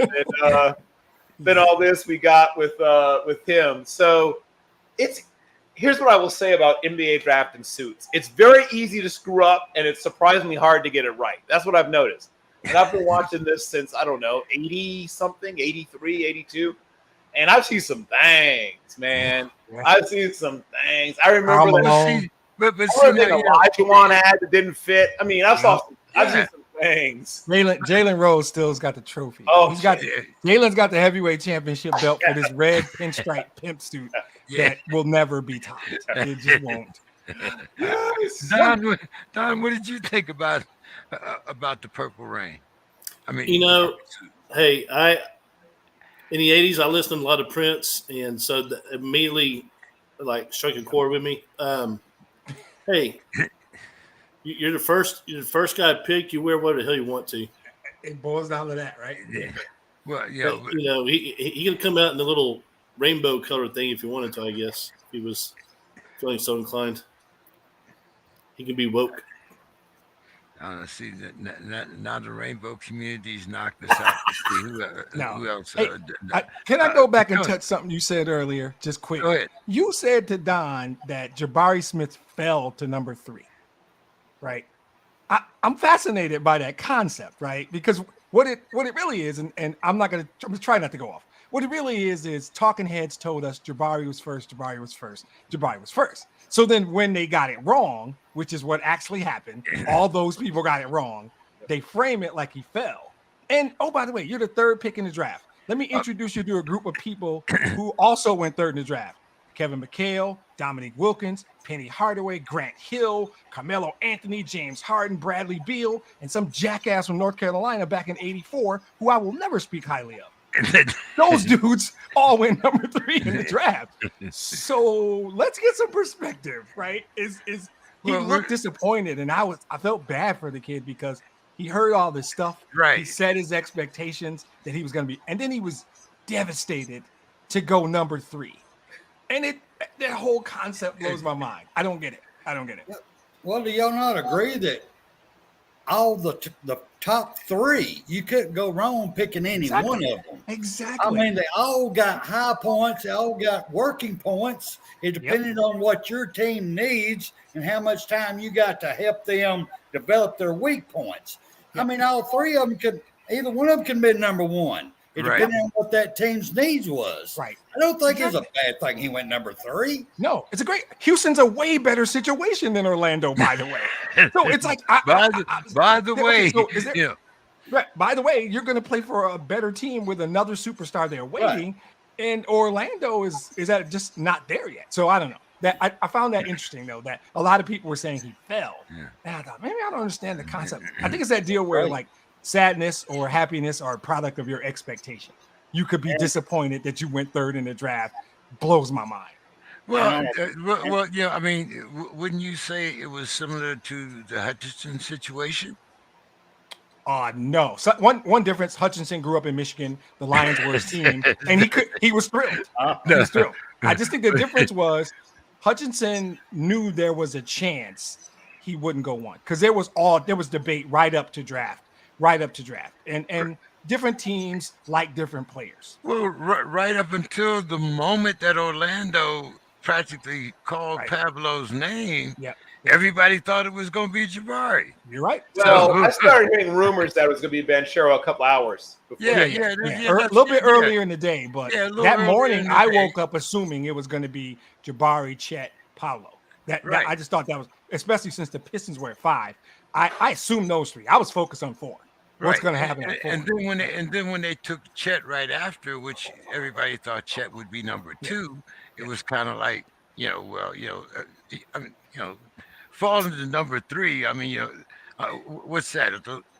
than all this we got with him. So here's what I will say about NBA draft and suits. It's very easy to screw up, and it's surprisingly hard to get it right. That's what I've noticed. And I've been watching this since, I don't know, 80-something, 83, 82. and I've seen some things, man. Yeah. I've seen some things. I remember Karl that. Malone. But I see remember now, the Olajuwon ad that didn't fit. I mean, I've Yeah. seen some things. Jalen Rose still's got the trophy. Oh, He's got Jalen's got the heavyweight championship belt for this red pinstripe pimp suit that will never be topped. It just won't. Don, what did you think about the Purple Rain? I mean, hey, in the '80s I listened to a lot of Prince, and so immediately like struck a chord with me. Hey, you're the first guy picked. You wear what the hell you want to. It boils down to that, right? Yeah. Well, he could come out in the little rainbow color thing if he wanted to. I guess if he was feeling so inclined, he can be woke. See, now the rainbow community's knocked us out to see who else. Hey, can I go back and touch something you said earlier, just quick? Go ahead. You said to Don that Jabari Smith fell to number 3, right? I'm fascinated by that concept, right? Because what it really is, and I'm trying not to go off. What it really is talking heads told us Jabari was first. So then when they got it wrong, which is what actually happened, all those people got it wrong. They frame it like he fell. And oh, by the way, you're the 3rd pick in the draft. Let me introduce you to a group of people who also went 3rd in the draft. Kevin McHale, Dominique Wilkins, Penny Hardaway, Grant Hill, Carmelo Anthony, James Harden, Bradley Beal, and some jackass from North Carolina back in '84 who I will never speak highly of. Those dudes all went number 3 in the draft. So let's get some perspective, right? He looked disappointed, and I felt bad for the kid because he heard all this stuff. Right. He set his expectations that he was going to be, and then he was devastated to go number 3. And that whole concept blows my mind. I don't get it. Well, do y'all not agree that all the top 3, you couldn't go wrong picking any one of them? Exactly. I mean, they all got high points. They all got working points. It depended on what your team needs and how much time you got to help them develop their weak points. I mean, all 3 of them either one of them can be number 1. It depended on what that team's needs was. Right. I don't think it's a bad thing he went number 3. No, it's Houston's a way better situation than Orlando, by the way. So it's like, by the way, by the way, you're going to play for a better team with another superstar there waiting, and Orlando is just not there yet. So I don't know. That I found that interesting though, that a lot of people were saying he fell. Yeah. And I thought maybe I don't understand the concept. I think it's that deal where like sadness or happiness are a product of your expectation. You could be disappointed that you went 3rd in the draft. Blows my mind. Well, I mean, wouldn't you say it was similar to the Hutchinson situation? No. So one difference: Hutchinson grew up in Michigan. The Lions were his team, and he was thrilled. He was thrilled. I just think the difference was Hutchinson knew there was a chance he wouldn't go 1 because there was debate right up to draft, and different teams like different players. Well, right up until the moment that Orlando practically called Pablo's name, everybody thought it was going to be Jabari. You're right. Well, I started hearing rumors that it was going to be Banchero a couple hours before. A little bit earlier in the day, but that morning I woke up assuming it was going to be Jabari, Chet, Paolo. That I just thought that was, especially since the Pistons were at 5. I assumed those 3. I was focused on 4. What's going to happen? And then when they took Chet right after, which everybody thought Chet would be number 2, it was kind of like, falling to number 3. I mean, what's that?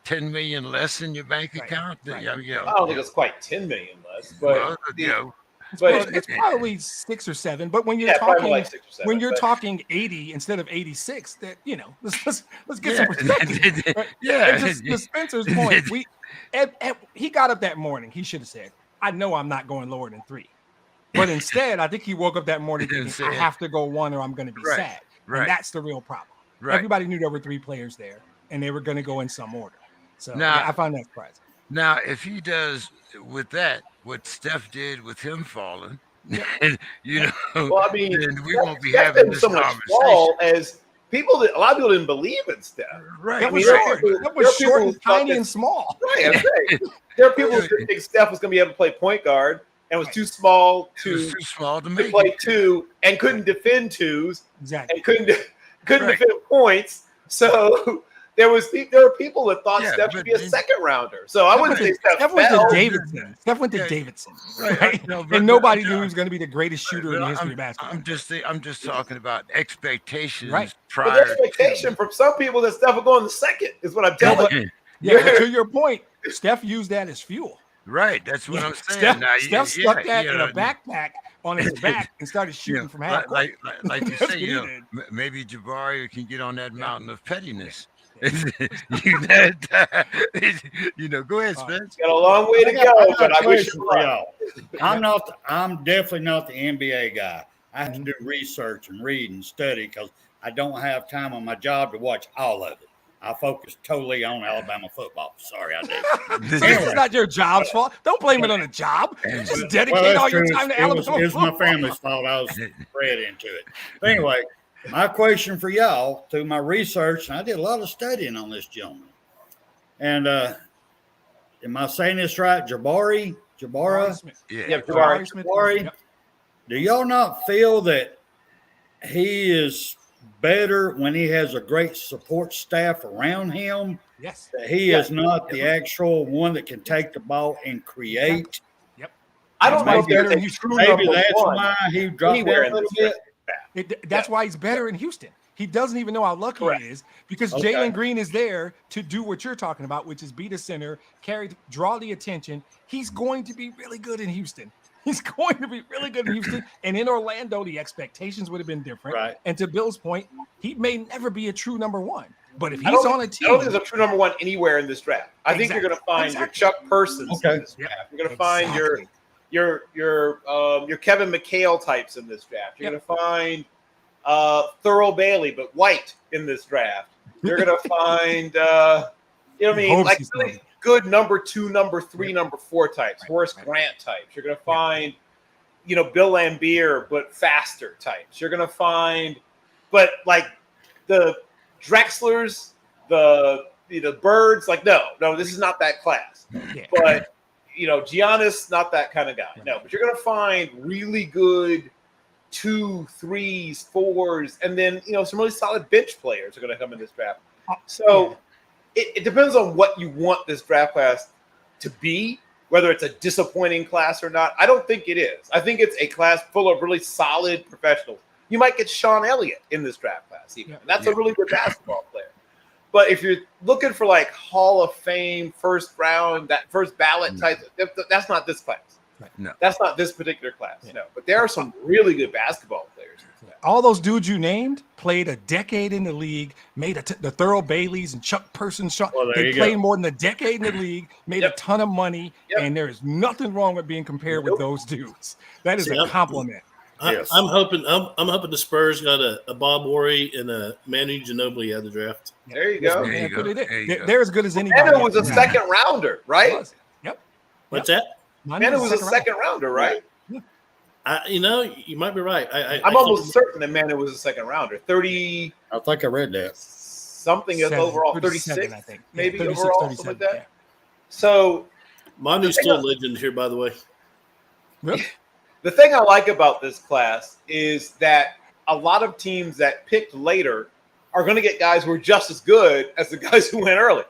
10 million less in your bank account? I don't think it's quite 10 million less, but it's probably 6 or 7. But when you're talking like 6 or 7, when you're talking 80 instead of 86, that let's get some perspective. Right? And to Spencer's point, he got up that morning. He should have said, "I know I'm not going lower than 3." But instead, I think he woke up that morning thinking, "I have to go 1 or I'm going to be sad." And that's the real problem. Everybody knew there were 3 players there, and they were going to go in some order. So I found that surprising. Now, if he does with that what Steph did with him falling, well, I mean, we won't be having this conversation. As a lot of people didn't believe in Steph. Right. That was short and tiny and small. Right. There are people who didn't think Steph was going to be able to play point guard, and was too small It was to too small to make play it. two and couldn't defend twos Exactly. and couldn't Right. defend points. So there were people that thought Yeah, Steph should but be a then- second rounder. So I wouldn't say Steph Steph went to fell. Davidson. Steph went to Yeah, Davidson, right, right? no, but- And nobody but- knew he was going to be the greatest shooter in the history of basketball. I'm just talking about expectations Right. But the prior expectation from some people that Steph will go in the second is what I'm telling you. to. Yeah, but to your point, Steph used that as fuel. Right, that's what Yeah, I'm saying. Steph, Now, Steph stuck that in know, a backpack on his back and started you know, shooting from half court. like you That's say, what he you know, did. maybe Jabari can get on that mountain of pettiness. Yeah. You know, go ahead, Spence. Got a long way to I got go, but a I wish question you for luck. y'all. I'm definitely not the NBA guy. I have to do research and read and study because I don't have time on my job to watch all of it. I focus totally on Alabama football. Sorry, I did. So this is not your job's fault. Don't blame it on the job. Just dedicate that's all your true. time to It was Alabama my football. family's fault. I was bred into it. But anyway, my question for y'all through my research, and I did a lot of studying on this gentleman. And am I saying this right? Jabari? Jabara? Smith. Yeah, Jabari Smith. Jabari? Yep. Do y'all not feel that he is better when he has a great support staff around him? Yes. That he is not the actual one that can take the ball and create. I don't know if Maybe there's a true Maybe number that's one why he dropped anywhere down a in little this bit. That's why he's better in Houston. He doesn't even know how lucky Correct. he is because Okay. Jalen Green is there to do what you're talking about, which is be the center, draw the attention. He's going to be really good in Houston. He's going to be really good in Houston. And in Orlando, the expectations would have been different. Right. And to Bill's point, he may never be a true number one. But if I he's don't on a I don't team, think there's a true number one anywhere in this draft. I think you're going to find your Chuck Persons Okay. in this draft. You're going to find your Kevin McHale types in this draft. You're going to find Thurl Bailey, but white in this draft. You're going to find, you know what I mean, like really good number 2, number 3, number 4 types, Horace Grant types. You're going to find, you know, Bill Laimbeer, but faster types. You're going to find, but like the Drexlers, the Birds, like no, this is not that class. Yeah. But you know, Giannis, not that kind of guy. No, but you're gonna find really good 2, 3s, 4s, and then you know some really solid bench players are gonna come in this draft. So it depends on what you want this draft class to be, whether it's a disappointing class or not. I don't think it is. I think it's a class full of really solid professionals. You might get Sean Elliott in this draft class, even. And that's a really good basketball player. But if you're looking for like Hall of Fame, first round, that first ballot type, that's not this class. No. That's not this particular class. No. But there are some really good basketball players. all those dudes you named played a decade in the league, made the Thurl Baileys and Chuck Person. They played more than a decade in the league, made a ton of money, and there is nothing wrong with being compared with those dudes. That is a compliment. I'm hoping the Spurs got a Bob Horry and a Manu Ginobili at the draft. There you go. They're as good as anybody. Manu was a second rounder, right? Yep. What's that? Manu was a second rounder, right? You might be right. I'm almost certain that Manu was a second rounder. 30. I think I read that. Something overall, 36, I think. maybe 36, overall, 37, something like that. yeah. So Manu's still a legend here, by the way. Really? The thing I like about this class is that a lot of teams that picked later are going to get guys who are just as good as the guys who went early.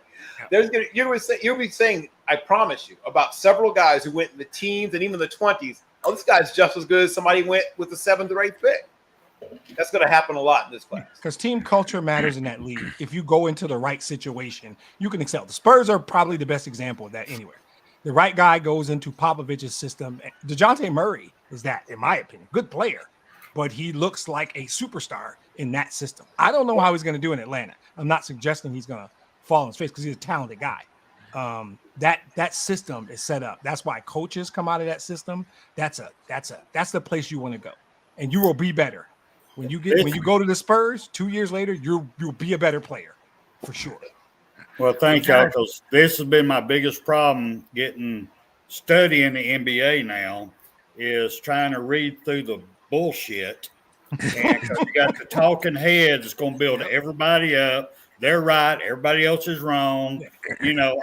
You'll be saying, I promise you, about several guys who went in the teens and even the 20s. Oh, this guy's just as good as somebody who went with the 7th or 8th pick. That's going to happen a lot in this class. Because team culture matters in that league. If you go into the right situation, you can excel. The Spurs are probably the best example of that anywhere. The right guy goes into Popovich's system. DeJounte Murray is that, in my opinion. Good player, but he looks like a superstar in that system. I don't know how he's going to do in Atlanta. I'm not suggesting he's going to fall on his face because he's a talented guy. That system is set up. That's why coaches come out of that system. That's the place you want to go, and you will be better when you go to the Spurs 2 years later. You'll be a better player for sure. Well, thank y'all, because this has been my biggest problem studying the NBA now is trying to read through the bullshit. And 'cause you got the talking heads that's going to build everybody up. They're right. Everybody else is wrong.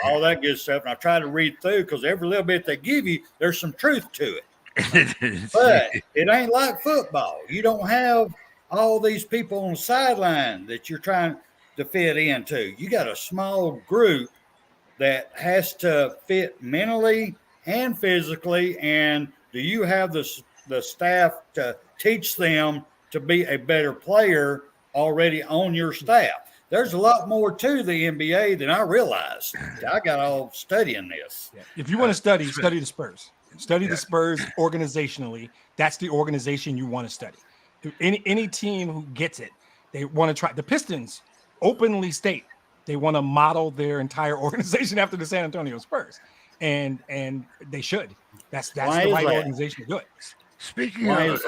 All that good stuff. And I try to read through because every little bit they give you, there's some truth to it. But it ain't like football. You don't have all these people on the sideline that you're trying to fit into. You got a small group that has to fit mentally and physically. And do you have the staff to teach them to be a better player already on your staff? There's a lot more to the NBA than I realized. I got all studying this. Yeah. If you want to study the Spurs. Study the Spurs organizationally. That's the organization you want to study. Any team who gets it, they want to try. The Pistons openly state they want to model their entire organization after the San Antonio Spurs, and they should. That's the right organization to do it. Speaking of,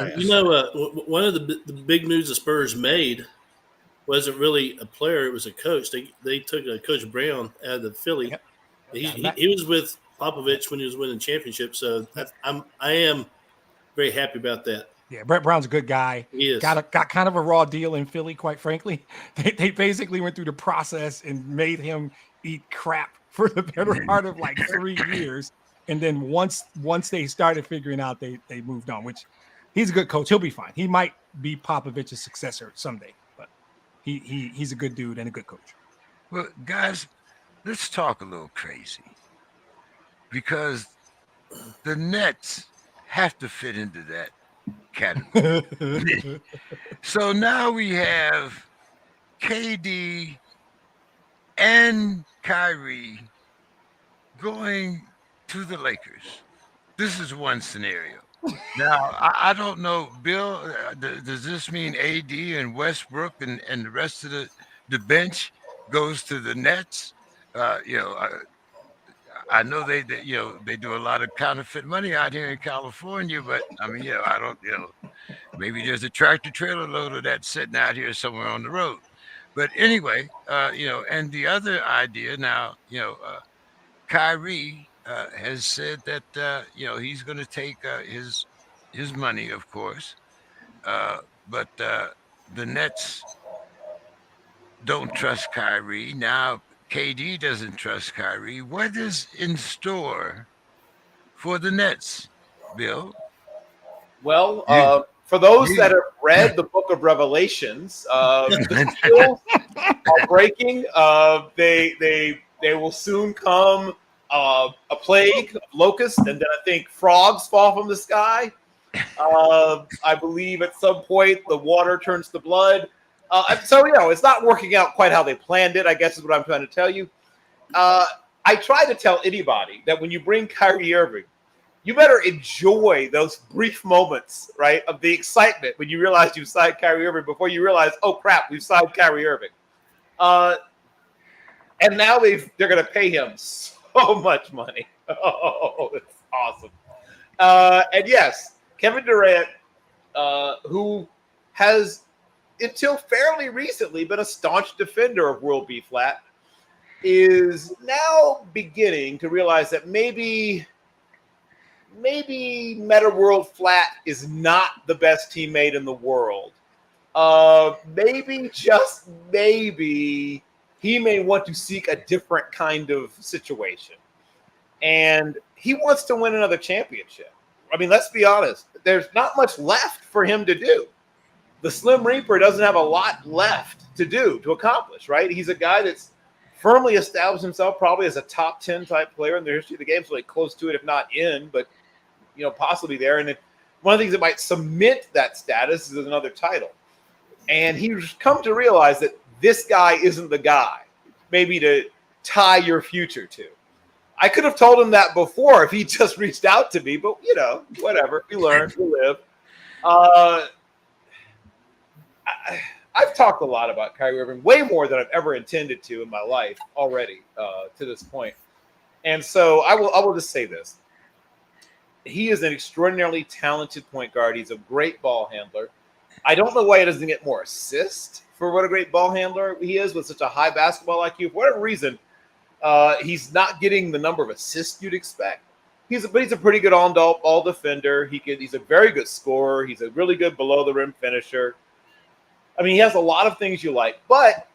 one of the big moves the Spurs made wasn't really a player; it was a coach. They took Coach Brown out of the Philly. Yep. He was with Popovich when he was winning championships. So I am very happy about that. Yeah, Brett Brown's a good guy. He is. Got kind of a raw deal in Philly, quite frankly. They basically went through the process and made him eat crap for the better part of like 3 years. And then once they started figuring out, they moved on, which he's a good coach. He'll be fine. He might be Popovich's successor someday, but he's a good dude and a good coach. Well, guys, let's talk a little crazy. Because the Nets have to fit into that category. So now we have KD and Kyrie going to the Lakers. This is one scenario. Now, I don't know, Bill, does this mean AD and Westbrook and the rest of the bench goes to the Nets? I know they do a lot of counterfeit money out here in California, but I mean, I don't, maybe there's a tractor trailer load of that sitting out here somewhere on the road. But anyway, and the other idea now, Kyrie has said that he's going to take his money, of course, but the Nets don't trust Kyrie now. KD doesn't trust Kyrie. What is in store for the Nets, Bill? Well, for those that have read the book of Revelations, the seals are breaking. They will soon come a plague of locusts, and then I think frogs fall from the sky. I believe at some point the water turns to blood. So, it's not working out quite how they planned it, I guess is what I'm trying to tell you. I try to tell anybody that when you bring Kyrie Irving, you better enjoy those brief moments, right, of the excitement when you realize you've signed Kyrie Irving before you realize, oh, crap, we've signed Kyrie Irving. And now they're going to pay him so much money. Oh, it's awesome. And yes, Kevin Durant, who has until fairly recently been a staunch defender of World B Flat, is now beginning to realize that maybe Meta World Flat is not the best teammate in the world. Maybe, just maybe, he may want to seek a different kind of situation. And he wants to win another championship. I mean, let's be honest. There's not much left for him to do. The Slim Reaper doesn't have a lot left to accomplish, right? He's a guy that's firmly established himself probably as a top 10 type player in the history of the game, so like close to it, if not in, but possibly there. And then one of the things that might cement that status is another title. And he's come to realize that this guy isn't the guy, maybe to tie your future to. I could have told him that before if he just reached out to me, but whatever. We learn, we live. I've talked a lot about Kyrie Irving, way more than I've ever intended to in my life already to this point. And so I will just say this. He is an extraordinarily talented point guard. He's a great ball handler. I don't know why he doesn't get more assists for what a great ball handler he is with such a high basketball IQ. For whatever reason, he's not getting the number of assists you'd expect. But he's a pretty good all defender. He's a very good scorer. He's a really good below the rim finisher. I mean, he has a lot of things you like, but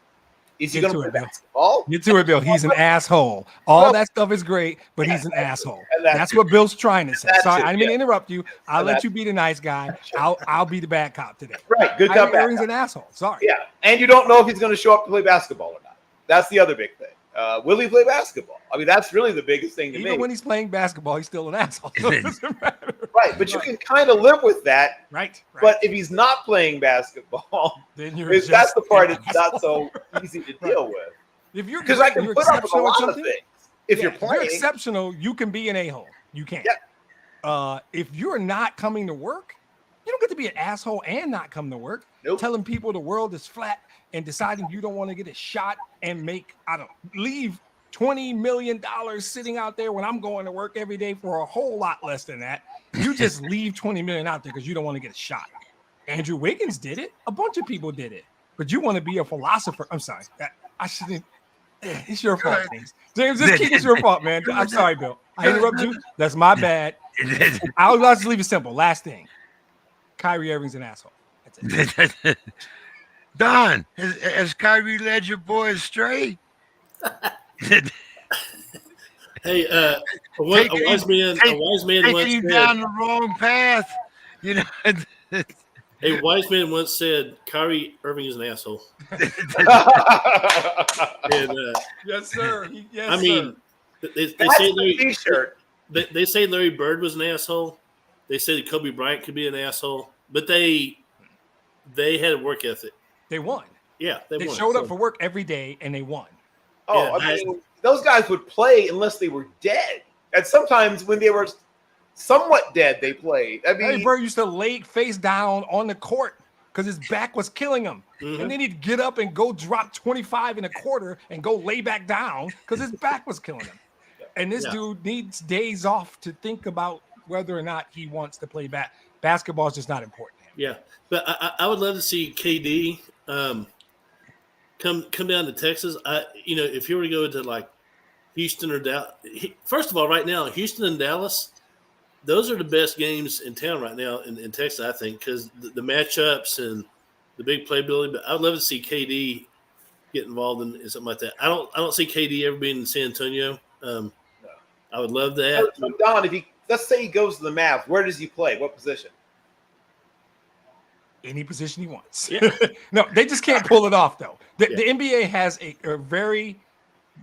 Is he Get going to to it, play Bill. basketball? Get to it, Bill. He's an asshole. All Well, that stuff is great, but yeah, he's an asshole. and that That's too. what Bill's trying to say. that Sorry, too, I didn't mean to yeah. interrupt you. I'll And let that- you be the nice guy. I'll be the bad cop today. Right, good Kyrie cop, bad Irving's cop. an asshole. Sorry. Yeah, and you don't know if he's going to show up to play basketball or not. That's the other big thing. Will he play basketball? I mean, that's really the biggest thing to Even me. when he's playing basketball, he's still an asshole. So it doesn't matter. Right, but you can kind of live with that. Right. But if he's not playing basketball, then you're that's just the part an that's not asshole. so easy to deal with. If you're Because I great, can you're put up with a exceptional at lot of something. things. If you're If playing, you're exceptional, you can be an a-hole. You can. If you're not coming to work, you don't get to be an asshole and not come to work. Nope. Telling people the world is flat and deciding you don't want to get a shot and leave $20 million sitting out there when I'm going to work every day for a whole lot less than that. You just leave $20 million out there because you don't want to get a shot. Andrew Wiggins did it. A bunch of people did it. But you want to be a philosopher. I'm sorry. I shouldn't. It's your fault, James. James, this kid is your fault, man. I'm sorry, Bill. I interrupt you. That's my bad. I'll just leave it simple. Last thing. Kyrie Irving's an asshole. That's it. Don, has Kyrie led your boy astray? Hey, a wise man once taking you said, down the wrong path. You know. a wise man once said, Kyrie Irving is an asshole. And, Yes, sir. Yes, I mean, they that's say the Larry, T-shirt. they say Larry Bird was an asshole. They say that Kobe Bryant could be an asshole, but they had a work ethic. They won. Yeah, They won. showed up for work every day and they won. Oh, Yeah, I mean, those guys would play unless they were dead. And sometimes when they were somewhat dead, they played. I Larry mean, Bird used to lay face down on the court because his back was killing him. Mhm. And then he'd get up and go drop 25 and a quarter and go lay back down because his back was killing him. And this dude needs days off to think about whether or not he wants to play basketball. Is just not important to him. Yeah, but I would love to see KD come down to Texas. If you were to go to like Houston or Dallas, first of all, right now Houston and Dallas, those are the best games in town right now in Texas, I think, because the matchups and the big playability. But I'd love to see KD get involved in something like that. I don't see KD ever being in San Antonio. I would love that. so Don, let's say he goes to the Mavs, where does he play? What position? Any position he wants. Yeah. No, they just can't pull it off, though. The NBA has a very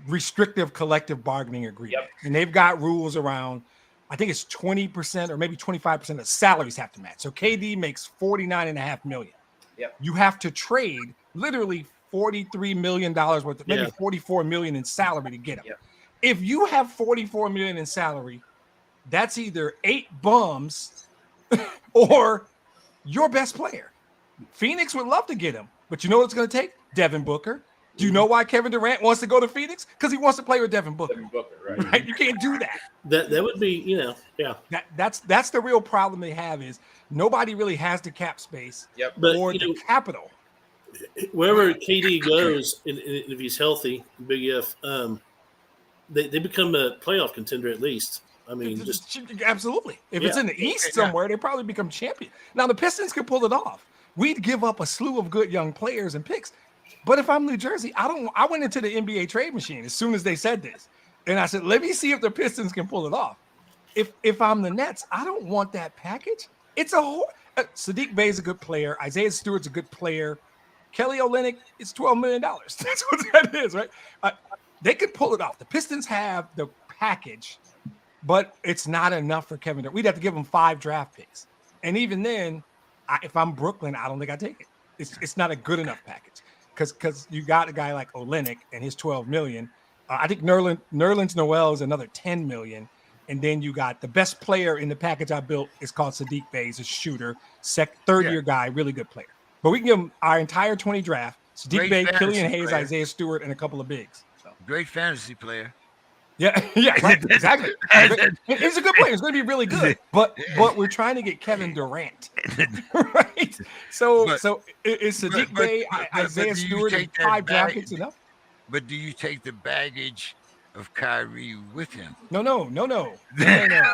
restrictive collective bargaining agreement. Yep. And they've got rules around, I think it's 20% or maybe 25% of salaries have to match. So KD makes $49.5 million. Yep. You have to trade literally $43 million worth of, maybe $44 million in salary to get him. Yep. If you have $44 million in salary, that's either 8 bums or your best player. Phoenix would love to get him, but you know what it's going to take? Devin Booker. Do you know why Kevin Durant wants to go to Phoenix? Because he wants to play with Devin Booker. Devin Booker, right? Right? You can't do that. That would be, yeah. That's the real problem they have is nobody really has the cap space But or the capital. wherever KD goes, and if he's healthy, big if, they become a playoff contender at least. I mean, just Absolutely. If it's in the East somewhere, they probably become champion. Now the Pistons could pull it off. We'd give up a slew of good young players and picks. But if I'm New Jersey, I went into the NBA trade machine as soon as they said this. And I said, let me see if the Pistons can pull it off. If I'm the Nets, I don't want that package. It's a whole Sadiq Bey is a good player. Isaiah Stewart's a good player. Kelly Olynyk is $12 million. That's what that is, right? They could pull it off. The Pistons have the package, but it's not enough for Kevin Durant. We'd have to give him 5 draft picks. And even then, if I'm Brooklyn, I don't think I take it. It's not a good enough package because you got a guy like Olynyk and his $12 million. I think Nerlens Noel is another $10 million. And then you got the best player in the package I built is called Sadiq Bey. He's a shooter, third-year guy, really good player. But we can give him our entire 20 draft. Sadiq Bey, Killian Hayes, player. Isaiah Stewart, and a couple of bigs. So. Great fantasy player. Yeah, right, exactly. He's a good player. He's going to be really good. But we're trying to get Kevin Durant, right? So is Sadiq Bey, Isaiah Stewart, and 5 draft picks enough? But do you take the baggage of Kyrie with him? No.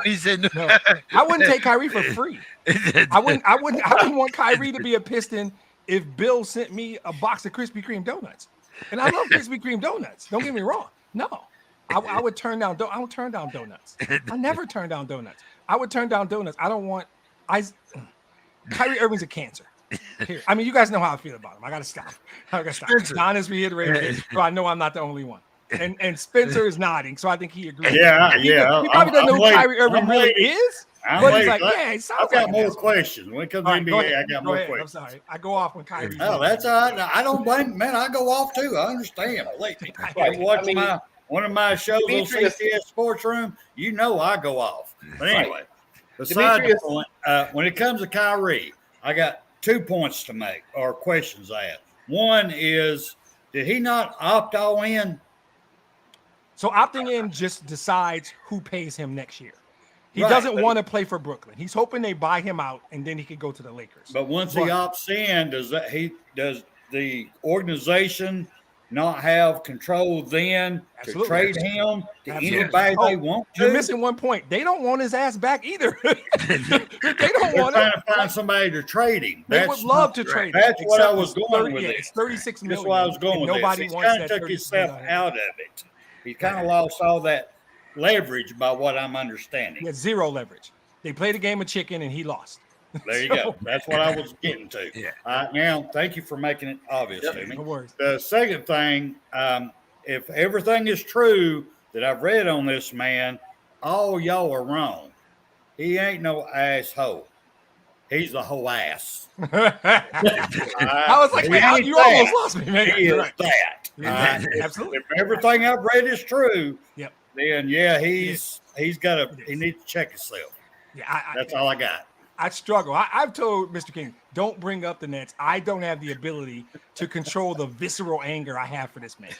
He said no. I wouldn't take Kyrie for free. I wouldn't want Kyrie to be a Piston if Bill sent me a box of Krispy Kreme donuts. And I love Krispy Kreme donuts. Don't get me wrong. No, I would turn down. I would turn down donuts. I never turn down donuts. I would turn down donuts. I don't want. Kyrie Irving's a cancer. Here. I mean, you guys know how I feel about him. I gotta stop. Don is reiterating, so I know I'm not the only one. And Spencer is nodding, so I think he agrees. Yeah. He probably doesn't know who Kyrie Irving really is. But he's like, yeah, it sounds I've got like more questions. When it comes to NBA, I got more questions. I'm sorry. I go off when Kyrie. Oh, that's all right. I don't blame, man. I go off too. I understand. Right. Watch one of my shows on CCS Sports Room. You know I go off. But anyway, besides the point, when it comes to Kyrie, I got 2 points to make or questions I have. One is, did he not opt all in? So opting in just decides who pays him next year. He doesn't want to play for Brooklyn. He's hoping they buy him out and then he could go to the Lakers. But once he opts in, does the organization not have control then to trade him to anybody they want to? You're missing one point. They don't want his ass back either. They don't want trying to find somebody to trade him. They would love to trade him. That's what I was going with. It's 36 million. That's what I was going with. Nobody He wants kind that. of took himself out of it. He kind of lost all that leverage by what I'm understanding. He had zero leverage. They played a game of chicken and he lost. There you go. That's what I was getting to. Yeah. Now, thank you for making it obvious to me. No worries. The second thing, if everything is true that I've read on this man, all y'all are wrong. He ain't no asshole. He's a whole ass. I was like, man, you almost lost me, man. He is that. Absolutely. If everything I've read is true, yep. Then he needs to check himself. Yeah, that's all I got. I struggle. I've told Mr. King, don't bring up the Nets. I don't have the ability to control the visceral anger I have for this man.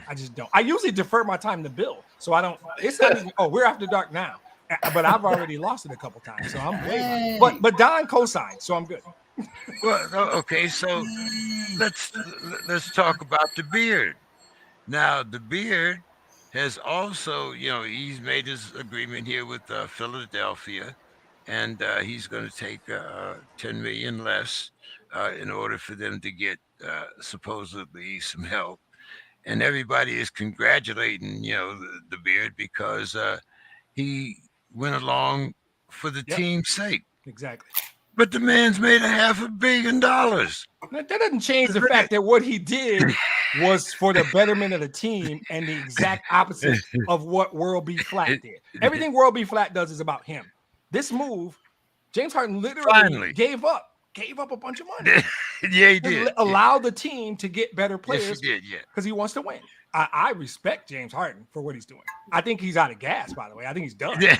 I just don't. I usually defer my time to Bill, so I don't. It's not even. Oh, we're after dark now, but I've already lost it a couple times, so I'm way. But Don co-signed, so I'm good. Well, okay, so let's talk about the beard. Now, the beard has also, he's made his agreement here with Philadelphia, and he's going to take $10 million less in order for them to get supposedly some help. And everybody is congratulating, the beard because he went along for the team's sake. Exactly. But the man's made $500 million. That doesn't change the fact that what he did was for the betterment of the team and the exact opposite of what World B. Flat did. Everything World B. Flat does is about him. This move, James Harden literally gave up a bunch of money. Yeah, he did. Allow the team to get better players. Yes, he did, yeah. Because he wants to win. I respect James Harden for what he's doing. I think he's out of gas, by the way. I think he's done. Yeah.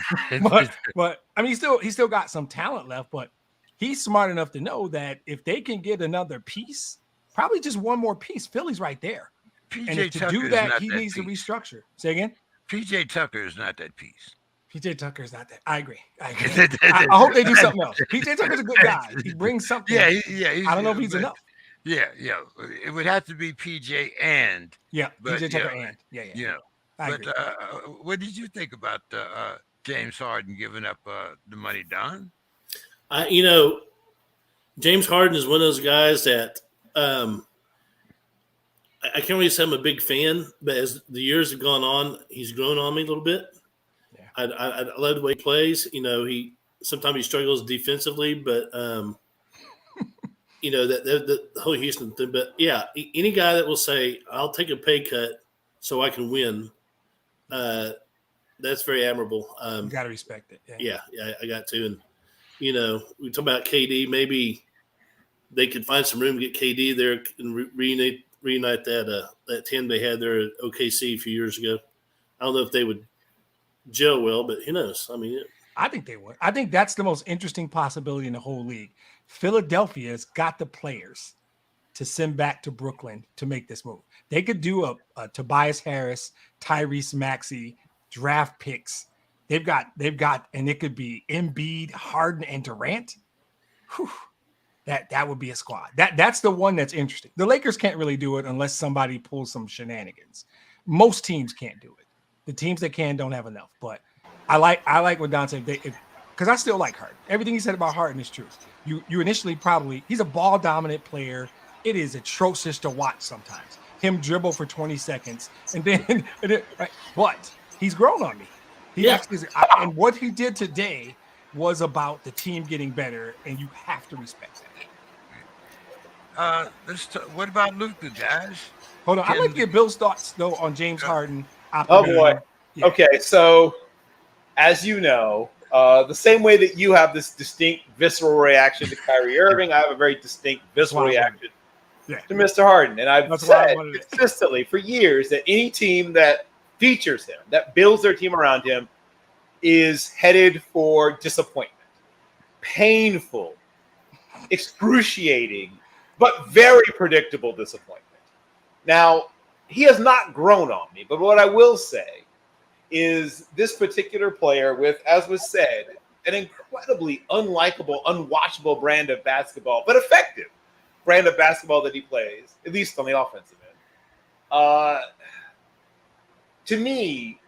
but I mean, he's still got some talent left, but he's smart enough to know that if they can get another piece, probably just one more piece, Philly's right there. And to do that, he needs to restructure. Say again? PJ Tucker is not that piece. PJ Tucker is not that. I agree. I hope they do something else. PJ Tucker's a good guy. He brings something. Yeah. I don't know if he's enough. Yeah. It would have to be PJ and. Yeah, PJ Tucker and. Yeah. But what did you think about James Harden giving up the money, Don? James Harden is one of those guys that I can't really say I'm a big fan, but as the years have gone on, he's grown on me a little bit. Yeah. I love the way he plays. Sometimes he struggles defensively, but the whole Houston thing. But yeah, any guy that will say I'll take a pay cut so I can win, that's very admirable. You got to respect it. Yeah, I got to. And we talk about KD. Maybe they could find some room to get KD there and reunite that team they had there at OKC a few years ago. I don't know if they would gel well, but who knows? I mean, I think they would. I think that's the most interesting possibility in the whole league. Philadelphia's got the players to send back to Brooklyn to make this move. They could do a Tobias Harris, Tyrese Maxey, draft picks. They've got, and it could be Embiid, Harden, and Durant. Whew. That would be a squad. That's the one that's interesting. The Lakers can't really do it unless somebody pulls some shenanigans. Most teams can't do it. The teams that can don't have enough. But I like what Don said. Because I still like Harden. Everything he said about Harden is true. You initially he's a ball dominant player. It is atrocious to watch sometimes. him dribble for 20 seconds. And then, right, but he's grown on me. He actually is, and what he did today was about the team getting better, and you have to respect that. What about Luka, guys? Hold on. I'd like to get Bill's thoughts, though, on James Harden. Oh, boy. Yeah. Okay, so as you know, the same way that you have this distinct visceral reaction to Kyrie Irving, I have a very distinct visceral reaction to Mr. Harden. And I've said consistently for years that any team that features him, that builds their team around him, is headed for disappointment. Painful, excruciating, but very predictable disappointment. Now, he has not grown on me, but what I will say is this particular player with, as was said, an incredibly unlikable, unwatchable brand of basketball, but effective brand of basketball that he plays, at least on the offensive end. To me,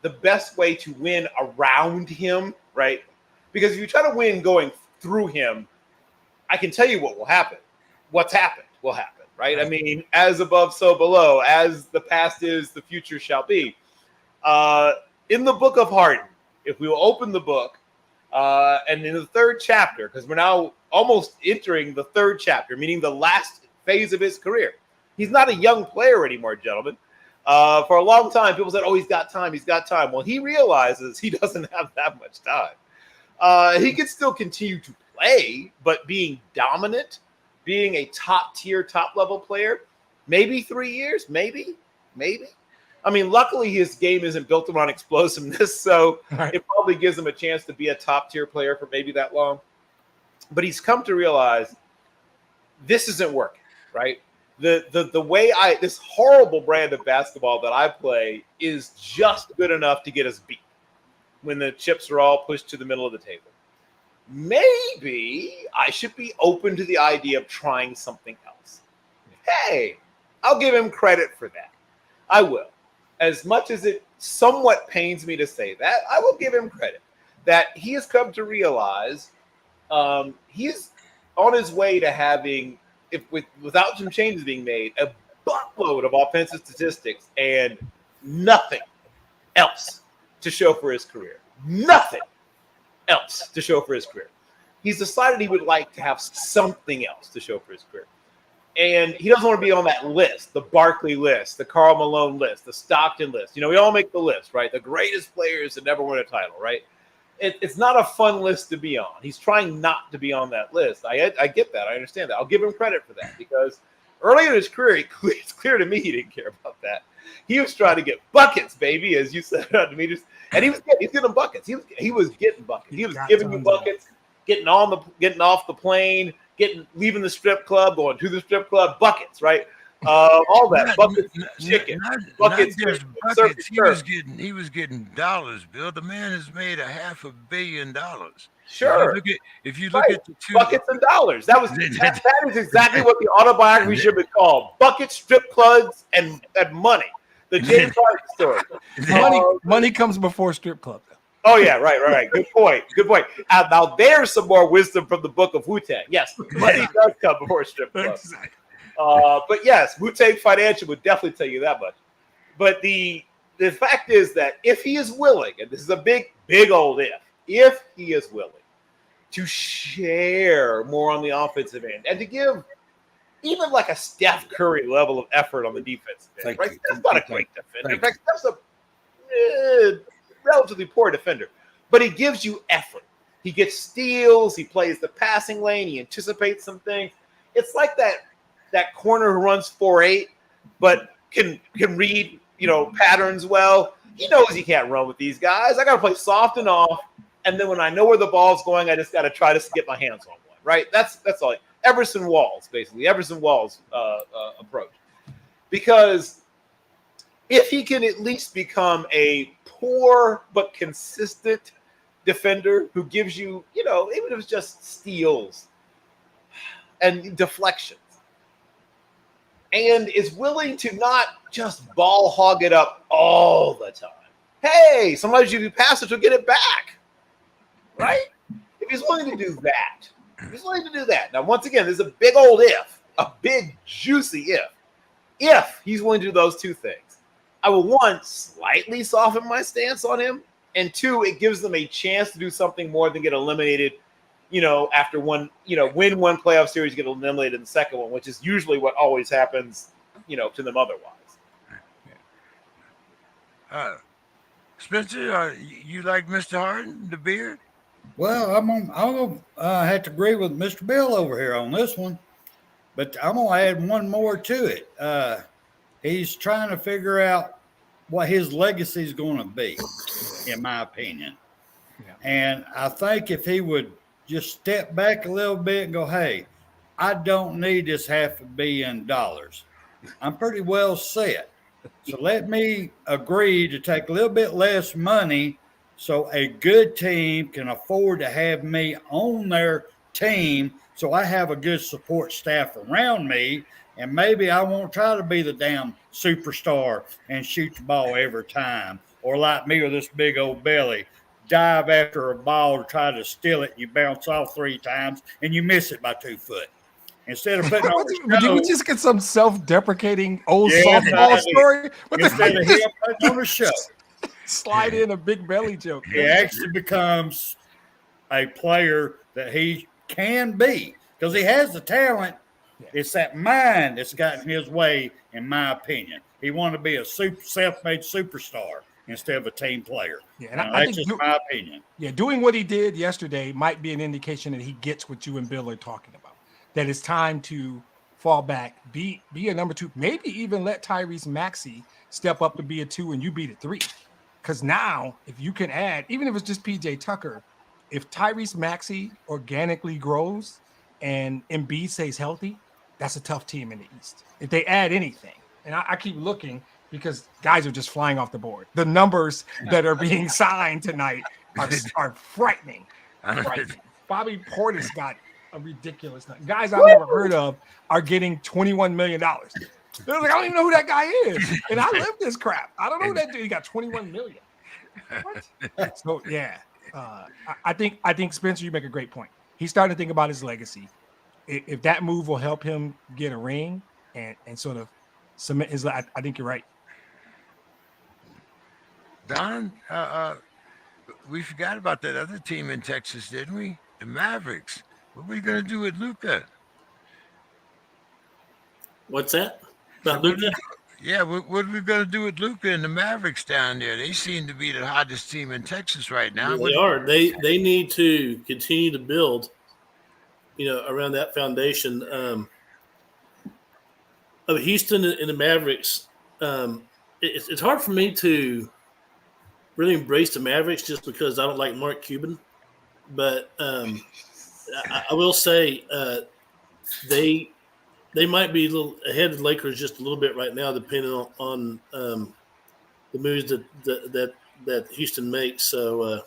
the best way to win around him, right? Because if you try to win going through him, I can tell you what will happen. What's happened will happen, right? I mean, as above, so below. As the past is, the future shall be. In the book of Harden, if we will open the book, and in the third chapter, because we're now almost entering the third chapter, meaning the last phase of his career. He's not a young player anymore, gentlemen. For a long time, people said, oh, he's got time. Well, he realizes he doesn't have that much time. He can still continue to play, but being dominant, being a top-tier, top-level player, maybe 3 years, maybe. I mean, luckily his game isn't built around explosiveness, so it probably gives him a chance to be a top-tier player for maybe that long. But he's come to realize this isn't working, right? The way this horrible brand of basketball that I play is just good enough to get us beat when the chips are all pushed to the middle of the table. Maybe I should be open to the idea of trying something else. Hey, I'll give him credit for that. I will. As much as it somewhat pains me to say that, I will give him credit that he has come to realize he's on his way to having, without some changes being made, a buttload of offensive statistics and nothing else to show for his career. Nothing else to show for his career. He's decided he would like to have something else to show for his career. And he doesn't want to be on that list, the Barkley list, the Karl Malone list, the Stockton list. You know, we all make the list, right? The greatest players that never win a title, right? It's not a fun list to be on. He's trying not to be on that list. I get that. I understand that. I'll give him credit for that because early in his career, it's clear to me he didn't care about that. He was trying to get buckets, baby, as you said to me. And he's getting buckets. He was getting buckets. He was giving you buckets, getting off the plane, leaving the strip club, going to the strip club, buckets, right? All that buckets, chicken, buckets. He was getting dollars, Bill. The man has made $500 million. Sure. If you look at the two buckets and dollars, that is exactly what the autobiography should be called: buckets, strip clubs, and money. The James Harden story. Money comes before strip club. Oh yeah, right. Good point. Now there's some more wisdom from the book of Wu-Tang. Yes, money does come before strip club. Exactly. But yes, Wu-Tang Financial would definitely tell you that much. But the fact is that if he is willing, and this is a big old if he is willing to share more on the offensive end and to give even like a Steph Curry level of effort on the defensive end, right? That's not a great defender. In fact, that's a relatively poor defender. But he gives you effort. He gets steals. He plays the passing lane. He anticipates some things. It's like that corner who runs 4.8, but can read, patterns well. He knows he can't run with these guys. I got to play soft and off. And then when I know where the ball's going, I just got to try to get my hands on one, right? That's all. Everson Walls, basically. Everson Walls approach. Because if he can at least become a poor but consistent defender who gives you, even if it's just steals and deflections, and is willing to not just ball hog it up all the time. Hey, sometimes you pass it to get it back, right? If he's willing to do that, Now, once again, there's a big old if, a big juicy if. if he's willing to do those two things, I will, one, slightly soften my stance on him, and two, it gives them a chance to do something more than get eliminated, after one, win one playoff series, get eliminated in the second one, which is usually what always happens, to them otherwise. Spencer, you like Mr. Harden, the beard? Well, I'll have to agree with Mr. Bill over here on this one, but I'm gonna add one more to it. He's trying to figure out what his legacy is going to be, in my opinion. Yeah. And I think if he would just step back a little bit and go, hey, I don't need this $500 million. I'm pretty well set. So let me agree to take a little bit less money so a good team can afford to have me on their team so I have a good support staff around me. And maybe I won't try to be the damn superstar and shoot the ball every time, or like me with this big old belly, dive after a ball to try to steal it and you bounce off 3 times and you miss it by 2 foot. Instead of putting on a Did we show, just get some self-deprecating old softball story? What instead of him putting on a show, slide in a big belly joke. he actually becomes a player that he can be because he has the talent. Yeah. It's that mind that's gotten his way, in my opinion. He wanted to be a self-made superstar instead of a team player. Yeah, and that's just my opinion. Yeah, doing what he did yesterday might be an indication that he gets what you and Bill are talking about. That it's time to fall back, be a number 2, maybe even let Tyrese Maxey step up to be a 2 and you be the 3. Because now, if you can add, even if it's just PJ Tucker, if Tyrese Maxey organically grows and Embiid stays healthy, that's a tough team in the East. If they add anything, and I keep looking because guys are just flying off the board. The numbers that are being signed tonight are frightening. Bobby Portis got a ridiculous number. Guys I've never heard of are getting $21 million. They're like, I don't even know who that guy is. And I live this crap. I don't know who that dude. He got 21 million. What? So yeah. I think Spencer, you make a great point. He's starting to think about his legacy. If that move will help him get a ring and sort of cement his, I think you're right. Don, we forgot about that other team in Texas, didn't we? The Mavericks. What are we going to do with Luka? What's that? About Luka? Yeah, what are we going to do with Luka and the Mavericks down there? They seem to be the hottest team in Texas right now. They are. They need to continue to build, around that foundation. Of Houston and the Mavericks, it's hard for me to really embrace the Mavericks just because I don't like Mark Cuban. But I will say they might be a little ahead of the Lakers just a little bit right now, depending on the moves that Houston makes. So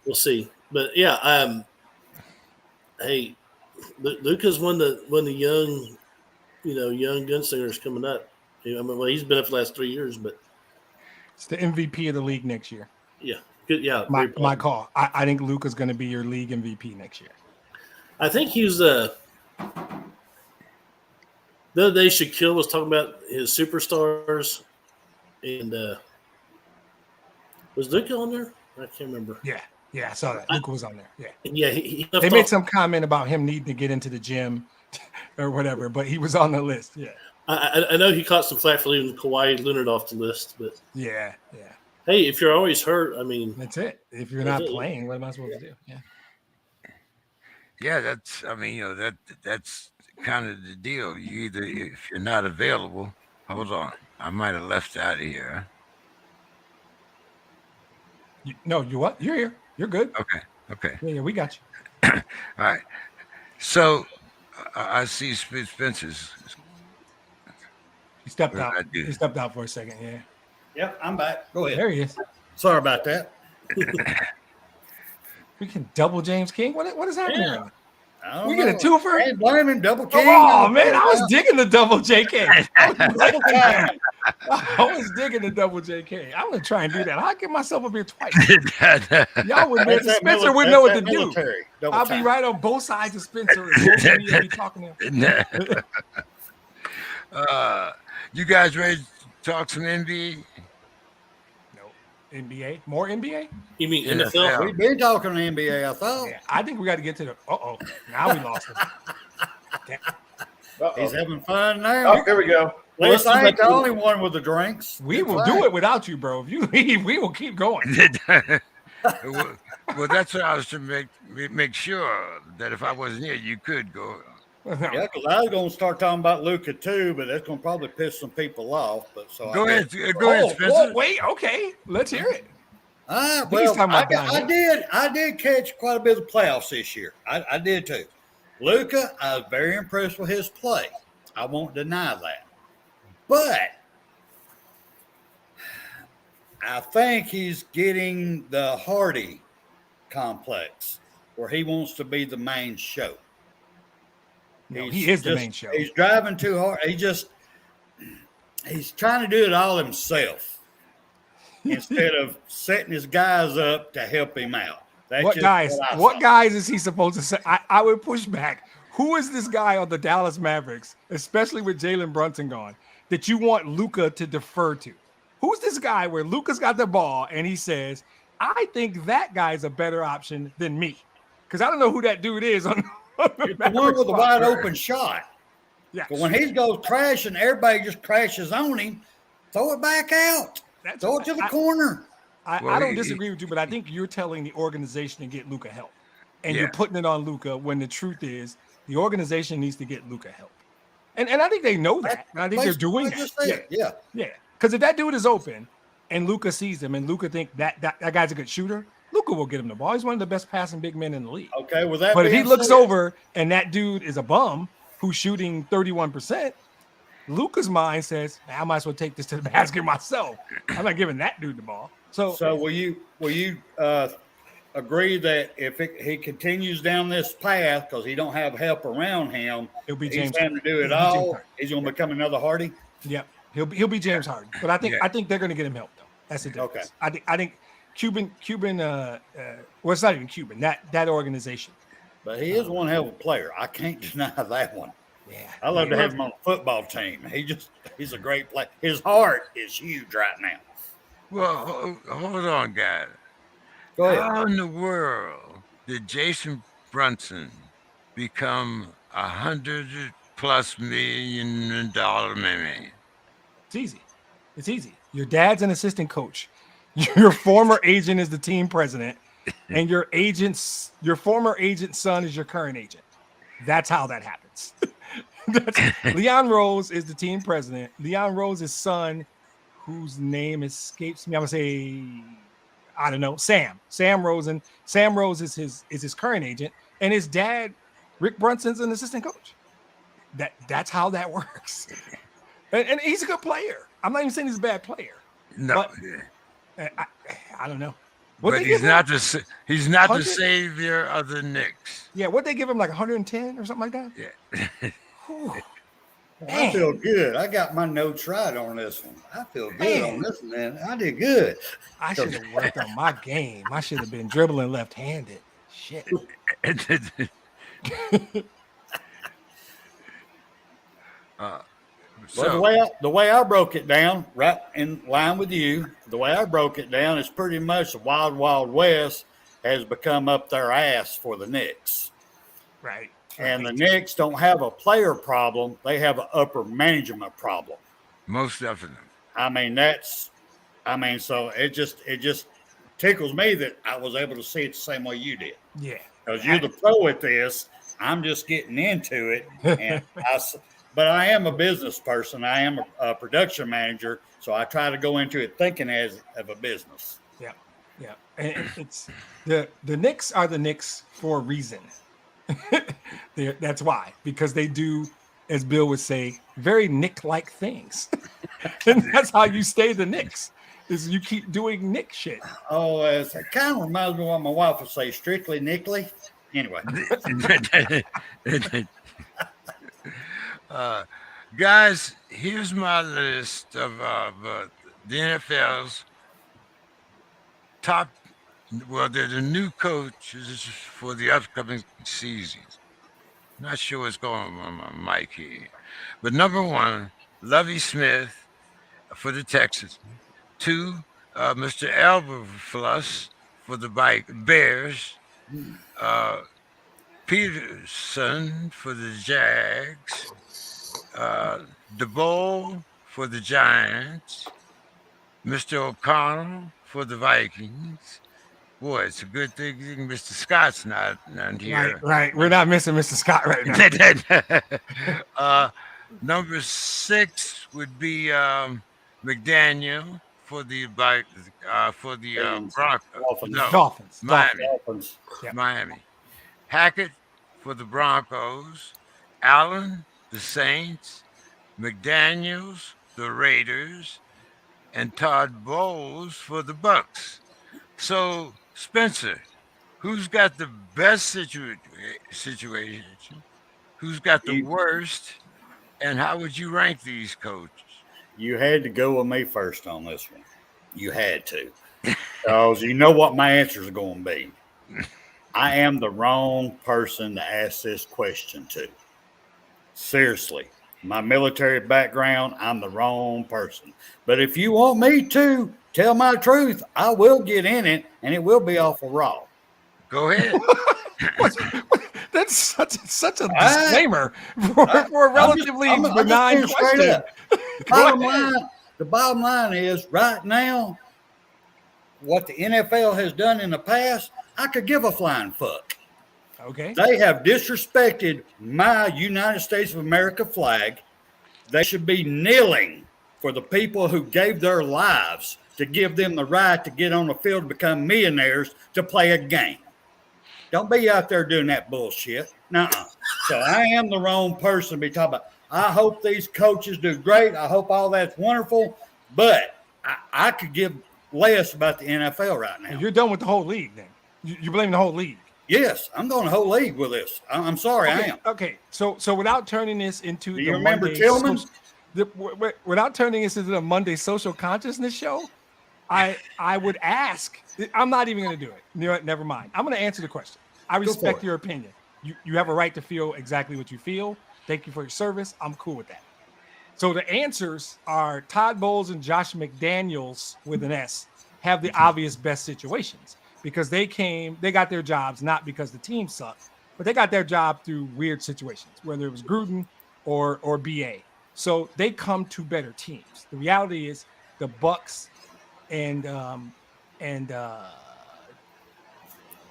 we'll see. But yeah, hey, Luka's one of the young, young gunslingers coming up. He's been up for the last 3 years, but it's the MVP of the league next year. Yeah, good. Yeah, my call. I think Luka's going to be your league MVP next year. I think he's the other day Shaquille was talking about his superstars, and was Luka on there? I can't remember. Yeah, I saw that. Luka was on there. Yeah, they made some comment about him needing to get into the gym or whatever, but he was on the list. Yeah, I know he caught some flack for leaving Kawhi Leonard off the list, but yeah. Hey, if you're always hurt, that's it. If you're not playing, what am I supposed to do? Yeah, that's that's kind of the deal. You either, if you're not available, hold on, I might have left out of here. No, you what? You're here. You're good. Okay. Yeah, we got you. All right. So I see Spencer's. He stepped out. He stepped out for a second. Yeah. Yep, I'm back. Go ahead. There he is. Sorry about that. We can double James King. What is happening right now? We know. get a twofer? I ain't blaming double King. Oh, man, I was digging the double JK. I was digging the double JK. I'm going to try and do that. I'll get myself up here twice. Y'all would know. Spencer wouldn't know what to do. I'll be right on both sides of Spencer. And both of you will be talking to him. You guys ready to talk some NBA? No. NBA? More NBA? You mean NFL? NFL. We've been talking NBA, I thought. Yeah. I think we got to get to the. Now we lost him. He's Uh-oh. having fun now. Oh, here we go. Well, let's I see ain't the what- only one with the drinks. We Good will fight. do it without you, bro. If you leave, we will keep going. Well, that's what I was to make sure that if I wasn't here, you could go. Yeah, because I was going to start talking about Luca too, but that's going to probably piss some people off. But so Go I ahead, guess- go ahead, Spencer. Wait, okay. Let's hear it. Ah, He's well, talking about I did catch quite a bit of the playoffs this year. I did too. Luca, I was very impressed with his play. I won't deny that. But I think he's getting the Hardy complex where he wants to be the main show. No, he is the main show. He's driving too hard. He's trying to do it all himself instead of setting his guys up to help him out. That's What just guys? I What saw. guys is he supposed to say? I would push back. Who is this guy on the Dallas Mavericks, especially with Jalen Brunson gone, that you want Luka to defer to? Who's this guy where Luka's got the ball and he says, "I think that guy's a better option than me," because I don't know who that dude is on the The one Mavericks with the roster. wide open shot. Yeah, But when he goes crashing, everybody just crashes on him. Throw it back out. That's- Throw it to the corner. I Well, don't he- disagree with you, but I think you're telling the organization to get Luka help, and Yeah. you're putting it on Luka when the truth is the organization needs to get Luka help, and I think they know that, and I think they're Basically doing what I that. just said. Yeah. Yeah, because if that dude is open and Luka sees him, and Luka think that guy's a good shooter, Luka will get him the ball. He's one of the best passing big men in the league. Okay. With that, But if he being looks said, over and that dude is a bum who's shooting 31%, Luka's mind says, I might as well take this to the basket myself. I'm not giving that dude the ball. So will you agree that if he continues down this path because he don't have help around him, It'll be he's James having to do it It'll be James all. Harden. He's going to become another Hardy. Yep, he'll be James Harden. But I think they're going to get him help though. That's the difference. Okay. I think Cuban. Well, it's not even Cuban. That organization. But he is one hell of a player. I can't deny that one. Yeah, I love to have him on a football team. He's a great player. His heart is huge right now. Well, hold on, guys. Go ahead. How in the world did Jason Brunson become $100+ million man? It's easy. It's easy. Your dad's an assistant coach. Your former agent is the team president, and your former agent's son is your current agent. That's how that happens. Leon Rose is the team president. Leon Rose's son, whose name escapes me, I'm gonna say, I don't know, Sam Rosen. Sam Rose is his current agent, and his dad, Rick Brunson's an assistant coach. That's how that works. And he's a good player. I'm not even saying he's a bad player. No, But I don't know. but he's not the he's not the 100? savior of the Knicks. Yeah, what they give him, like 110 or something like that? Yeah. Whew. I feel good. I got my notes right on this one. I feel good on this one, man. I did good. I should have worked on my game. I should have been dribbling left-handed. Shit. So, Well, the way I broke it down, right in line with you, the way I broke it down is pretty much the Wild Wild West has become up their ass for the Knicks. Right. And the Knicks don't have a player problem. They have an upper management problem. most definitely. So it just tickles me that I was able to see it the same way you did. Yeah. Because you're the pro at this. I'm just getting into it. But I am a business person. I am a production manager. So I try to go into it thinking as of a business. Yeah. Yeah. And it's the Knicks are the Knicks for a reason. That's why, because they do, as Bill would say, very Nick-like things. And that's how you stay the Knicks, is you keep doing Nick shit. Oh, it kind of reminds me of what my wife would say, strictly Nickly. Anyway. Guys, here's my list of the NFL's top. Well, they're the new coaches for the upcoming season. Not sure what's going on my mic here, but number one, Lovie Smith for the Texans. 2, Mr. Elberfluss for the Bears. Uh, Peterson for the Jags. DeBoll for the Giants. Mr. O'Connell for the Vikings. Boy, it's a good thing Mr. Scott's not here. Right. We're not missing Mr. Scott right now. Number 6 would be McDaniel for the Dolphins. No, Dolphins. Miami. Dolphins. Yep. Miami. Hackett for the Broncos. Allen, the Saints. McDaniels, the Raiders, and Todd Bowles for the Bucks. So, Spencer, who's got the best situation? Who's got the worst? And how would you rank these coaches? You had to go with me first on this one. You had to. Because you know what my answer is going to be. I am the wrong person to ask this question to. Seriously. My military background, I'm the wrong person. But if you want me to tell my truth, I will get in it, and it will be awful raw. Go ahead. That's such a disclaimer for a relatively benign question. The bottom line is, right now, what the NFL has done in the past, I could give a flying fuck. Okay. They have disrespected my United States of America flag. They should be kneeling for the people who gave their lives to give them the right to get on the field to become millionaires to play a game. Don't be out there doing that bullshit. Nuh-uh. So I am the wrong person to be talking about. I hope these coaches do great. I hope all that's wonderful. But I could give less about the NFL right now. You're done with the whole league then. You blame the whole league. Yes, I'm going the whole league with this. I'm sorry, Okay, I am. Okay, so without turning this into Do you remember Tillman? Without turning this into the Monday social consciousness show, I would ask. I'm not even going to do it. You know what? Never mind. I'm going to answer the question. I respect your opinion. You have a right to feel exactly what you feel. Thank you for your service. I'm cool with that. So the answers are Todd Bowles and Josh McDaniels with an S have the obvious best situations. Because they got their jobs not because the team sucked, but they got their job through weird situations, whether it was Gruden or BA. So they come to better teams. The reality is the Bucks and the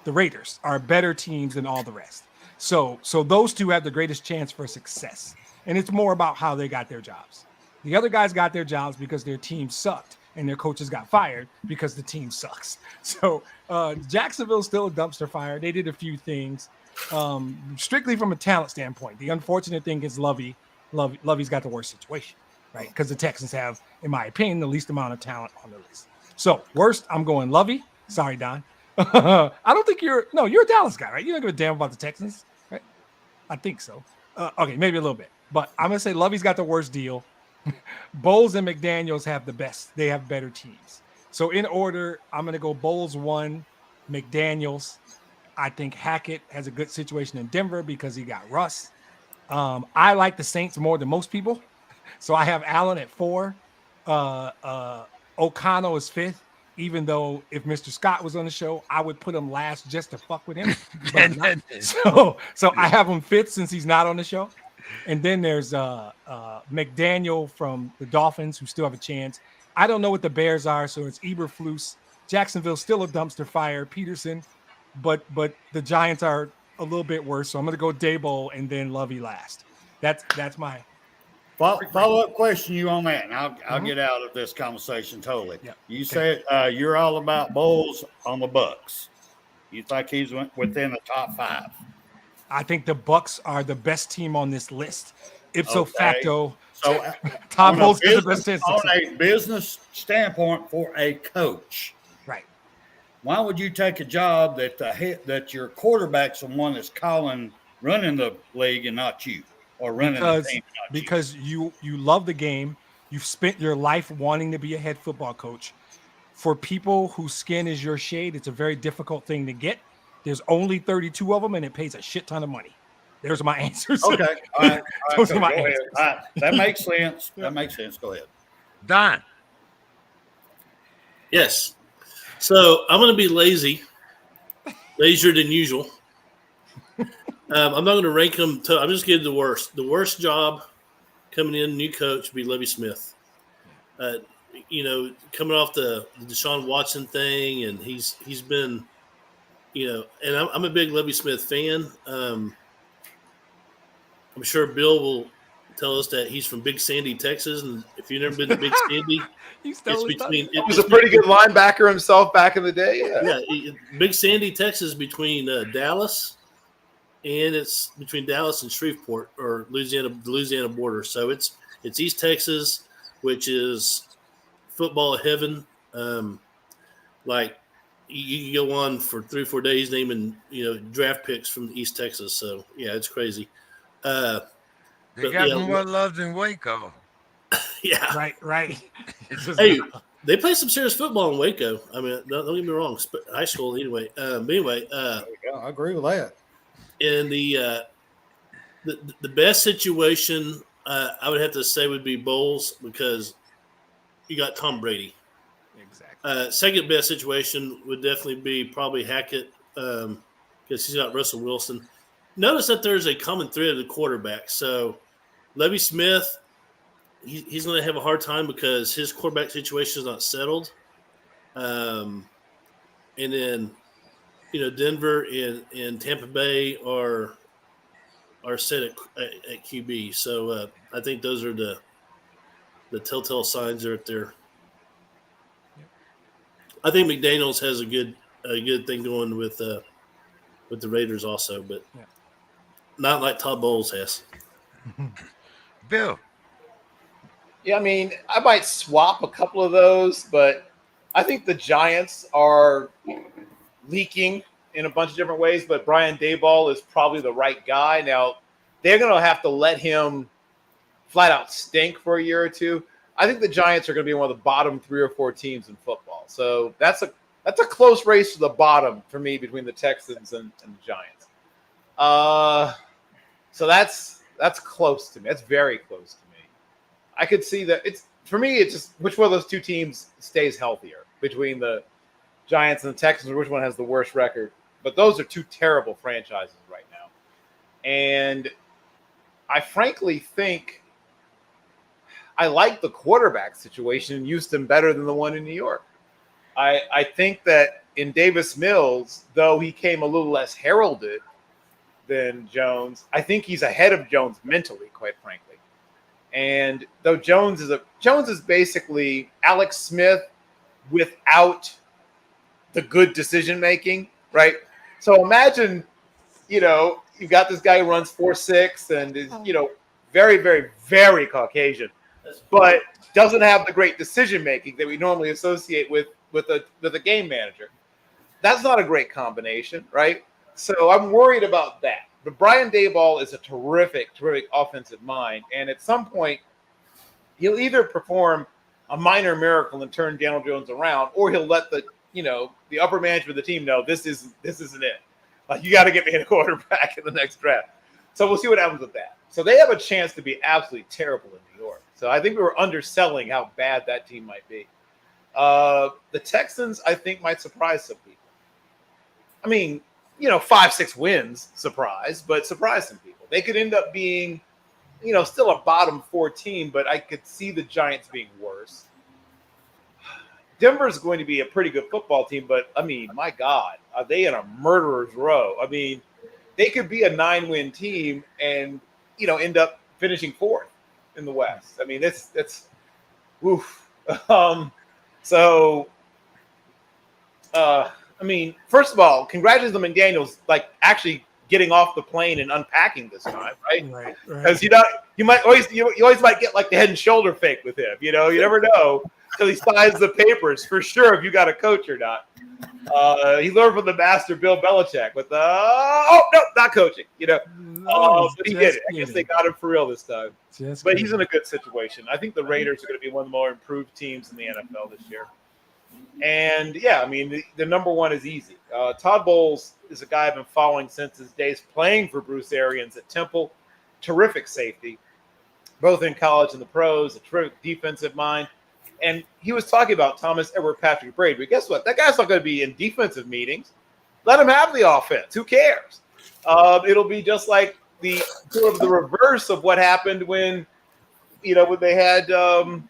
Raiders are better teams than all the rest. So those two have the greatest chance for success. And it's more about how they got their jobs. The other guys got their jobs because their team sucked. And their coaches got fired because the team sucks. So Jacksonville's still a dumpster fire. They did a few things strictly from a talent standpoint. The unfortunate thing is Lovey's got the worst situation, right? Because the Texans have, in my opinion, the least amount of talent on the list. So worst, I'm going Lovey. Sorry, Don. I don't think you're a Dallas guy, right? You don't give a damn about the Texans, right? I think so. Okay, maybe a little bit. But I'm going to say Lovey's got the worst deal. Bowles and McDaniels have the best. They have better teams. So in order, I'm going to go Bowles 1, McDaniels. I think Hackett has a good situation in Denver because he got Russ. I like the Saints more than most people. So I have Allen at 4. O'Connell is 5th, even though if Mr. Scott was on the show, I would put him last just to fuck with him. So I have him 5th since he's not on the show. And then there's McDaniel from the Dolphins, who still have a chance. I don't know what the Bears are, so it's Eberflus. Jacksonville's still a dumpster fire. Peterson, but the Giants are a little bit worse. So I'm going to go Daboll and then Lovey last. That's my follow-up question you on that, and I'll get out of this conversation totally. Yep. You said you're all about Bowles on the Bucks. You think he's within the top 5? I think the Bucks are the best team on this list. Ipso facto. So Todd Bowles is the best on a business standpoint for a coach. Right. Why would you take a job that your quarterback's the one that's running the league and not you, or running the team? Because you love the game. You've spent your life wanting to be a head football coach. For people whose skin is your shade, it's a very difficult thing to get. There's only 32 of them, and it pays a shit ton of money. There's my answers. Okay. All right. Those Cool. are my Go ahead. answers. All right. That makes sense. That makes sense. Go ahead. Don. Yes. So I'm going to be lazier than usual. I'm not going to rank them. I'm just getting the worst. The worst job coming in, new coach, would be Levy Smith. Coming off the Deshaun Watson thing, and he's been, and I'm a big Levy Smith fan. I'm sure Bill will tell us that he's from Big Sandy, Texas, and if you've never been to Big Sandy, it's between. He was a pretty good linebacker himself back in the day. Yeah, Big Sandy, Texas, between Dallas, and it's between Dallas and Shreveport, or the Louisiana border. So it's East Texas, which is football heaven. Like you can go on for 3 or 4 days naming draft picks from East Texas. So yeah, it's crazy. They got more love than Waco. Yeah, right. Hey, they play some serious football in Waco. I mean, don't get me wrong, high school anyway. But anyway, I agree with that. And the best situation I would have to say would be Bowles, because you got Tom Brady. Exactly. Second best situation would definitely be probably Hackett, because he's got Russell Wilson. Notice that there's a common thread of the quarterback. So Levy Smith, he's going to have a hard time because his quarterback situation is not settled. And then, Denver and Tampa Bay are set at QB. So I think those are the telltale signs right there. I think McDaniels has a good thing going with the Raiders also, but not like Todd Bowles has. Bill. Yeah, I mean, I might swap a couple of those, but I think the Giants are leaking in a bunch of different ways, but Brian Daboll is probably the right guy. Now, they're going to have to let him flat out stink for a year or two. I think the Giants are going to be one of the bottom 3 or 4 teams in football. So that's a close race to the bottom for me between the Texans and the Giants. So that's close to me. That's very close to me. I could see that it's just which one of those 2 teams stays healthier between the Giants and the Texans, or which one has the worst record. But those are 2 terrible franchises right now. And I frankly think I like the quarterback situation in Houston better than the one in New York. I think that in Davis Mills, though he came a little less heralded than Jones, I think he's ahead of Jones mentally, quite frankly. And though Jones is basically Alex Smith without the good decision making, right? So imagine, you've got this guy who runs 4.6 and is, very, very, very Caucasian, but doesn't have the great decision making that we normally associate with a game manager. That's not a great combination, right? So I'm worried about that. But Brian Daboll is a terrific, terrific offensive mind, and at some point, he'll either perform a minor miracle and turn Daniel Jones around, or he'll let the upper management of the team know this isn't it. Like, you got to get me a quarterback in the next draft. So we'll see what happens with that. So they have a chance to be absolutely terrible in New York. So I think we were underselling how bad that team might be. The Texans, I think, might surprise some people. I mean, 5-6 wins, surprise some people. They could end up being, still a bottom 4 team, but I could see the Giants being worse. Denver's going to be a pretty good football team, but, I mean, my God, are they in a murderer's row? I mean, they could be a 9-win team and, end up finishing 4th in the West. I mean, that's woof. I mean, first of all, congratulations to McDaniels, like actually getting off the plane and unpacking this time, right? Right. Because you always might get like the head and shoulder fake with him. You never know until he signs the papers for sure if you got a coach or not. He learned from the master Bill Belichick with not coaching. But he did it. I guess they got him for real this time. But he's in a good situation. I think the Raiders are going to be one of the more improved teams in the NFL this year. And yeah, I mean, the number one is easy. Todd Bowles is a guy I've been following since his days playing for Bruce Arians at Temple. Terrific safety, both in college and the pros, a terrific defensive mind. And he was talking about Thomas Edward Patrick Brady. But guess what? That guy's not going to be in defensive meetings. Let him have the offense. Who cares? It'll be just like the sort of the reverse of what happened when they had sort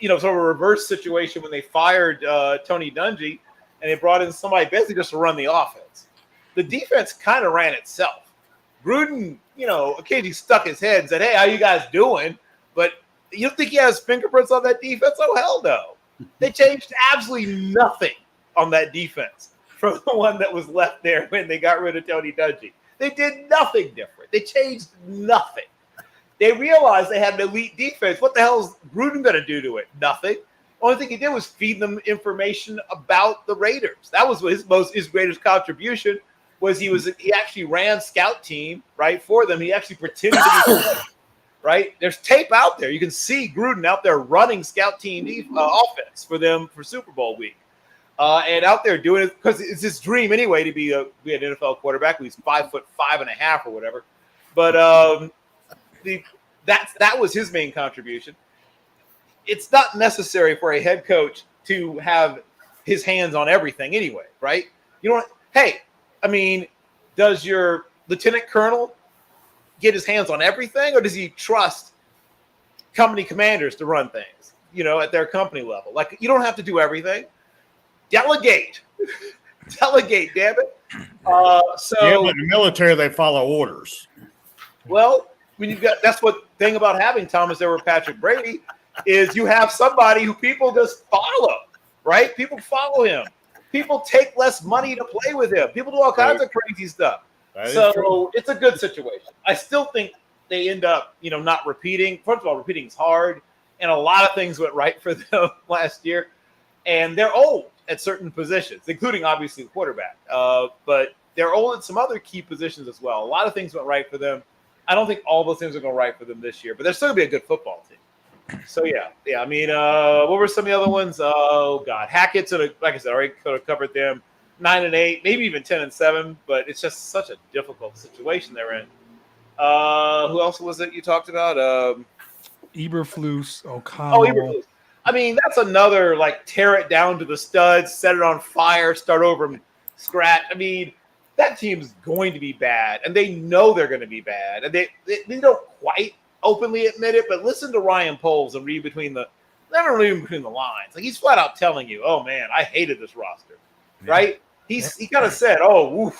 of a reverse situation when they fired Tony Dungy and they brought in somebody basically just to run the offense. The defense kind of ran itself. Gruden, occasionally stuck his head and said, "Hey, how you guys doing?" But you don't think he has fingerprints on that defense? Oh, hell no. They changed absolutely nothing on that defense from the one that was left there when they got rid of Tony Dungy. They did nothing different. They changed nothing. They realized they had an elite defense. What the hell is Gruden going to do to it? Nothing. Only thing he did was feed them information about the Raiders. That was his greatest contribution. He actually ran scout team right for them. He actually pretended to be good, right. There's tape out there. You can see Gruden out there running scout team offense for them for Super Bowl week, and out there doing it because it's his dream anyway to be an NFL quarterback. He's 5'5.5" or whatever, but that was his main contribution. It's not necessary for a head coach to have his hands on everything anyway, right? Does your lieutenant colonel get his hands on everything, or does he trust company commanders to run things, at their company level? Like, you don't have to do everything. Delegate. Delegate, damn it. But in the military, they follow orders. Well, that's what thing about having Thomas Edward Patrick Brady is you have somebody who people just follow, right? People follow him. People take less money to play with him. People do all kinds of crazy stuff. So it's a good situation. I still think they end up, not repeating. First of all, repeating is hard, and a lot of things went right for them last year. And they're old at certain positions, including obviously the quarterback. But they're old at some other key positions as well. A lot of things went right for them. I don't think all those things are going right for them this year, but they're still going to be a good football team. So, yeah. What were some of the other ones? Oh, God. Hackett's, like I said, already could have covered them. 9-8, maybe even 10-7, but it's just such a difficult situation they're in. Who else was it you talked about? Eberflus, O'Connell. Oh, Eberflus. That's another, tear it down to the studs, set it on fire, start over from scratch. That team's going to be bad, and they know they're going to be bad. And they don't quite openly admit it, but listen to Ryan Poles and read between the lines. Like, he's flat out telling you, "Oh man, I hated this roster," right? He kind of said, "Oh,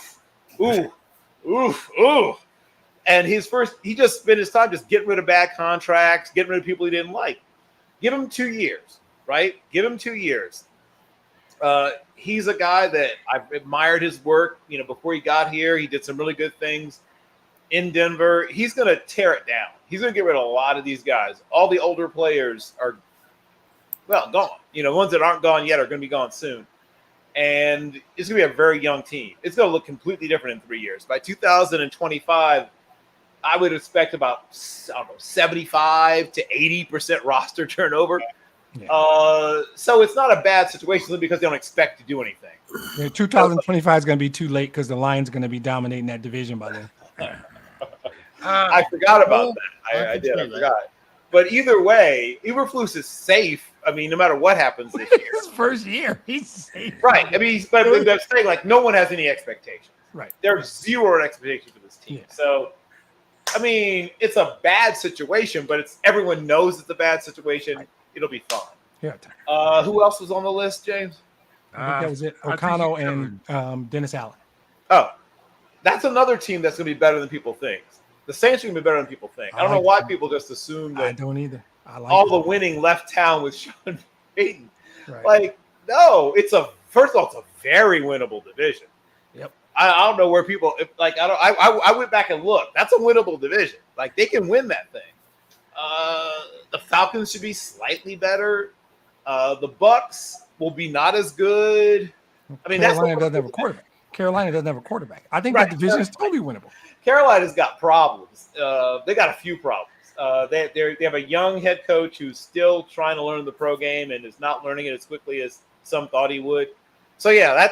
oof," and he just spent his time just getting rid of bad contracts, getting rid of people he didn't like. Give him 2 years, right? Give him 2 years. He's a guy that I've admired his work. Before he got here, he did some really good things in Denver. He's going to tear it down. He's going to get rid of a lot of these guys. All the older players are, gone. The ones that aren't gone yet are going to be gone soon. And it's going to be a very young team. It's going to look completely different in 3 years. By 2025, I would expect about 75 to 80% roster turnover. Yeah. So it's not a bad situation because they don't expect to do anything. Yeah, 2025 is going to be too late because the Lions are going to be dominating that division by then. I forgot about that. I did. I forgot. But either way, Eberflus is safe. No matter what happens this year. His first year, he's safe. Right. But I'm saying, no one has any expectations. Right. There's zero expectation for this team. Yeah. So, it's a bad situation, but everyone knows it's a bad situation. Right. It'll be fun. Yeah. Who else was on the list, James? I think that was it. O'Connell and Dennis Allen. Oh, that's another team that's going to be better than people think. The Saints are going to be better than people think. I don't know why people just assume that. I don't either. The winning left town with Sean Payton. Right. No, first of all, it's a very winnable division. Yep. I don't know where people I went back and looked. That's a winnable division. They can win that thing. The Falcons should be slightly better. The Bucks will be not as good. Carolina doesn't have a quarterback. Carolina doesn't have a quarterback. I think that division is totally winnable. Carolina's got problems. They got a few problems. They have a young head coach who's still trying to learn the pro game and is not learning it as quickly as some thought he would. So yeah,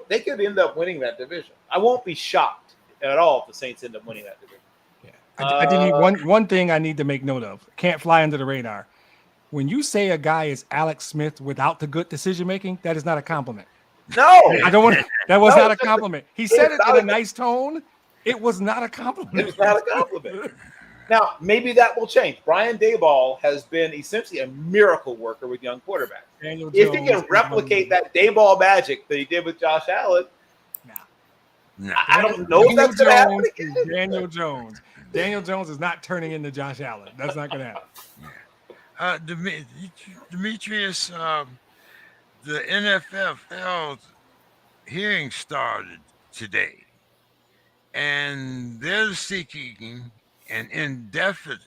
they could end up winning that division. I won't be shocked at all if the Saints end up winning that division. Yeah, I did need one thing I need to make note of. Can't fly under the radar. When you say a guy is Alex Smith without the good decision making, that is not a compliment. No, I don't want. That was No, not a compliment. He said it in a nice tone. It was not a compliment. It was not a compliment. Now, maybe that will change. Brian Daboll has been essentially a miracle worker with young quarterbacks. If he can replicate that Daboll magic that he did with Josh Allen, I don't know if that's going to happen again. Daniel Jones. Daniel Jones is not turning into Josh Allen. That's not going to happen. Demetrius, the NFL hearing started today, and they're seeking an indefinite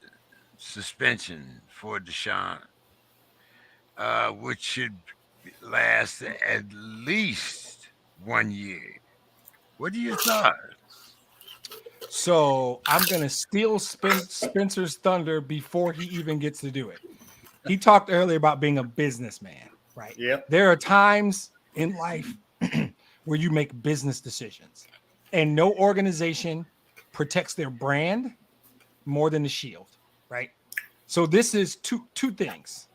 suspension for Deshaun, which should last at least 1 year. What are your thoughts? So I'm going to steal Spencer's thunder before he even gets to do it. He talked earlier about being a businessman, right? Yep. There are times in life where you make business decisions, and no organization protects their brand more than the Shield, right? So this is two things.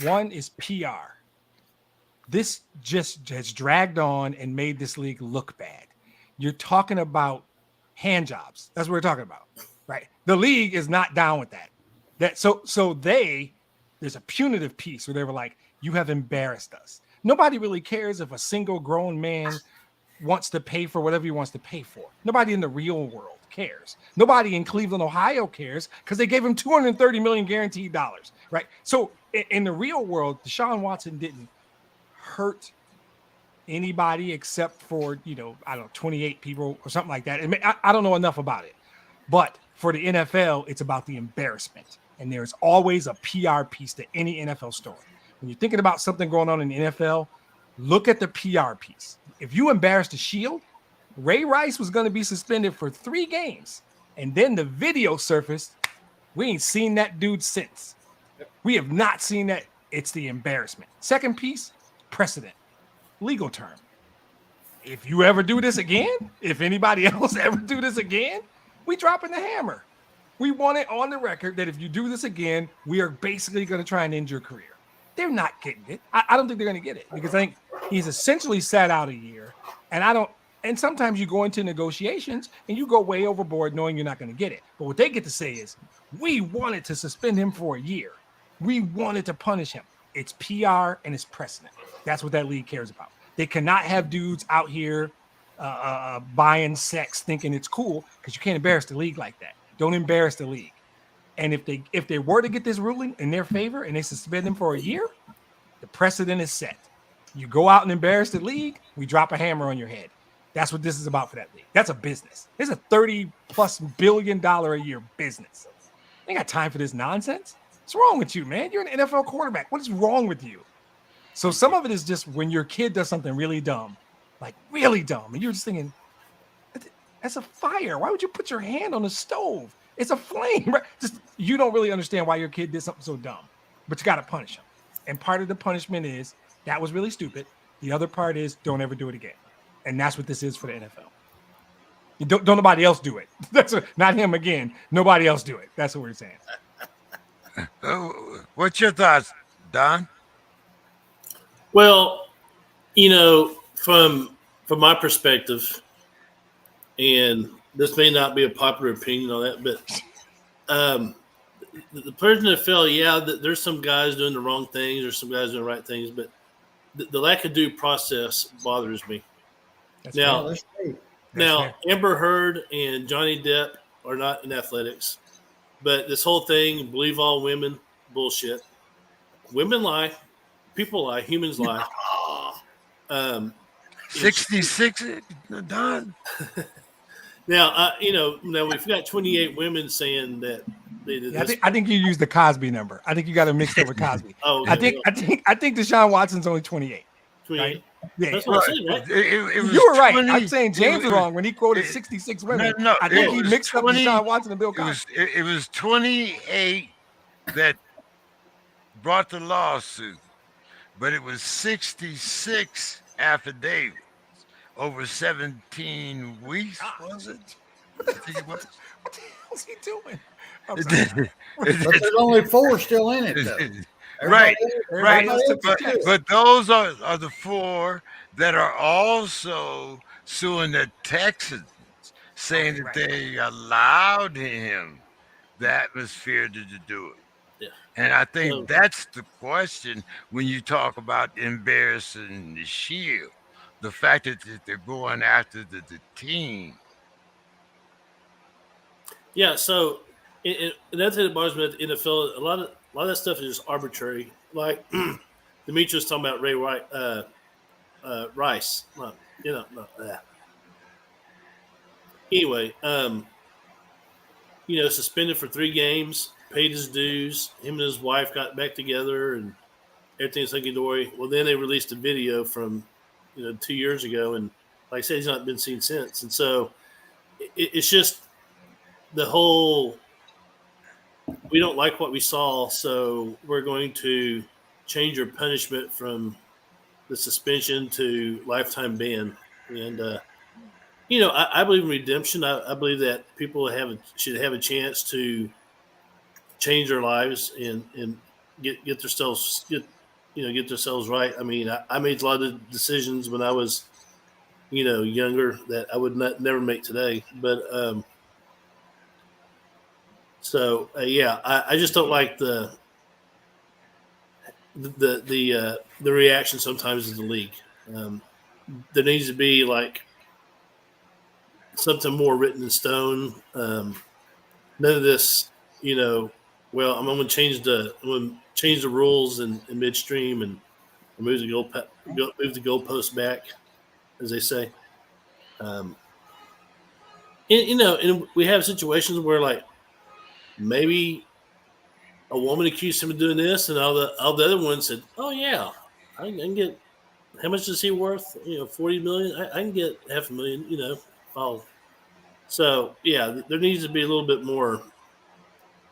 One is PR. This just has dragged on and made this league look bad. You're talking about hand jobs. That's what we're talking about, right? The league is not down with that. So there's a punitive piece where they were like, you have embarrassed us. Nobody really cares if a single grown man wants to pay for whatever he wants to pay for. Nobody in the real world cares. Nobody in Cleveland, Ohio cares because they gave him $230 million guaranteed dollars, right? So in the real world, Deshaun Watson didn't hurt anybody except for, 28 people or something like that. I don't know enough about it, but for the NFL, it's about the embarrassment. And there's always a PR piece to any NFL story. When you're thinking about something going on in the NFL, look at the PR piece. If you embarrass the Shield, Ray Rice was going to be suspended for 3 games. And then the video surfaced. We ain't seen that dude since. We have not seen that. It's the embarrassment. Second piece, precedent. Legal term. If you ever do this again, if anybody else ever do this again, we dropping the hammer. We want it on the record that if you do this again, we are basically going to try and end your career. They're not getting it. I don't think they're going to get it because I think he's essentially sat out a year. And sometimes you go into negotiations and you go way overboard knowing you're not going to get it. But what they get to say is, we wanted to suspend him for a year. We wanted to punish him. It's PR and it's precedent. That's what that league cares about. They cannot have dudes out here buying sex thinking it's cool because you can't embarrass the league like that. Don't embarrass the league. And if they were to get this ruling in their favor and they suspend them for a year, the precedent is set. You go out and embarrass the league, we drop a hammer on your head. That's what this is about for that league. That's a business. It's a $30+ billion a year business. I ain't got time for this nonsense. What's wrong with you, man? You're an NFL quarterback. What is wrong with you? So some of it is just when your kid does something really dumb, like really dumb, and you're just thinking, that's a fire. Why would you put your hand on the stove? It's a flame. Right? Just you don't really understand why your kid did something so dumb, but you got to punish him. And part of the punishment is that was really stupid. The other part is don't ever do it again. And that's what this is for the NFL. Don't nobody else do it. Not him again. Nobody else do it. That's what we're saying. What's your thoughts, Don? Well, from my perspective, and this may not be a popular opinion on that, but the person that fell, there's some guys doing the wrong things, there's some guys doing the right things, but the lack of due process bothers me. That's Now, Amber Heard and Johnny Depp are not in athletics, but this whole thing, believe all women, bullshit. Women lie, people lie, humans lie. 66, Don. Now, now we've got 28 women saying that they did this. I think you used the Cosby number. I think you got it mixed up with Cosby. Oh, I think Deshaun Watson's only 28. 28. Right? Yeah, That's what I said, right? It was you were right. 20 I'm saying James was it wrong when he quoted it- 66 no, women. no, I think it he was mixed up 20. Deshaun Watson and Bill It Cosby. was 28 that brought the lawsuit, but it was 66 affidavits over 17 weeks. Was it? I think it was. What the hell's he doing? I'm sorry. But there's only 4 still in it, though. Right, right. Everybody else took the But, test. but those are the 4 that are also suing the Texans, saying Okay, that right. they allowed him the atmosphere to do it. Yeah. And I think So, that's the question when you talk about embarrassing the Shield. The fact that they're going after the team. yeah, so that's it. Bothers me at the NFL. A lot of that stuff is just arbitrary. Like Demetrius was talking about Ray White, Rice. Anyway, suspended for 3 games, paid his dues. Him and his wife got back together, and everything's hunky dory. Well, then they released a video from 2 years ago, and like I said, he's not been seen since. And so it's just the whole. We don't like what we saw, so we're going to change your punishment from the suspension to lifetime ban. And I believe in redemption. I believe that people should have a chance to change their lives and get themselves right. I mean, I made a lot of decisions when I was younger that I would never make today. But I just don't like the reaction sometimes of the league. There needs to be like something more written in stone. None of this, well, I'm going to change the rules in midstream and move the goalpost back, as they say. And we have situations where like maybe a woman accused him of doing this, and all the other ones said, "Oh yeah, I can get. How much is he worth? $40 million. I can get $500,000. So yeah, there needs to be a little bit more.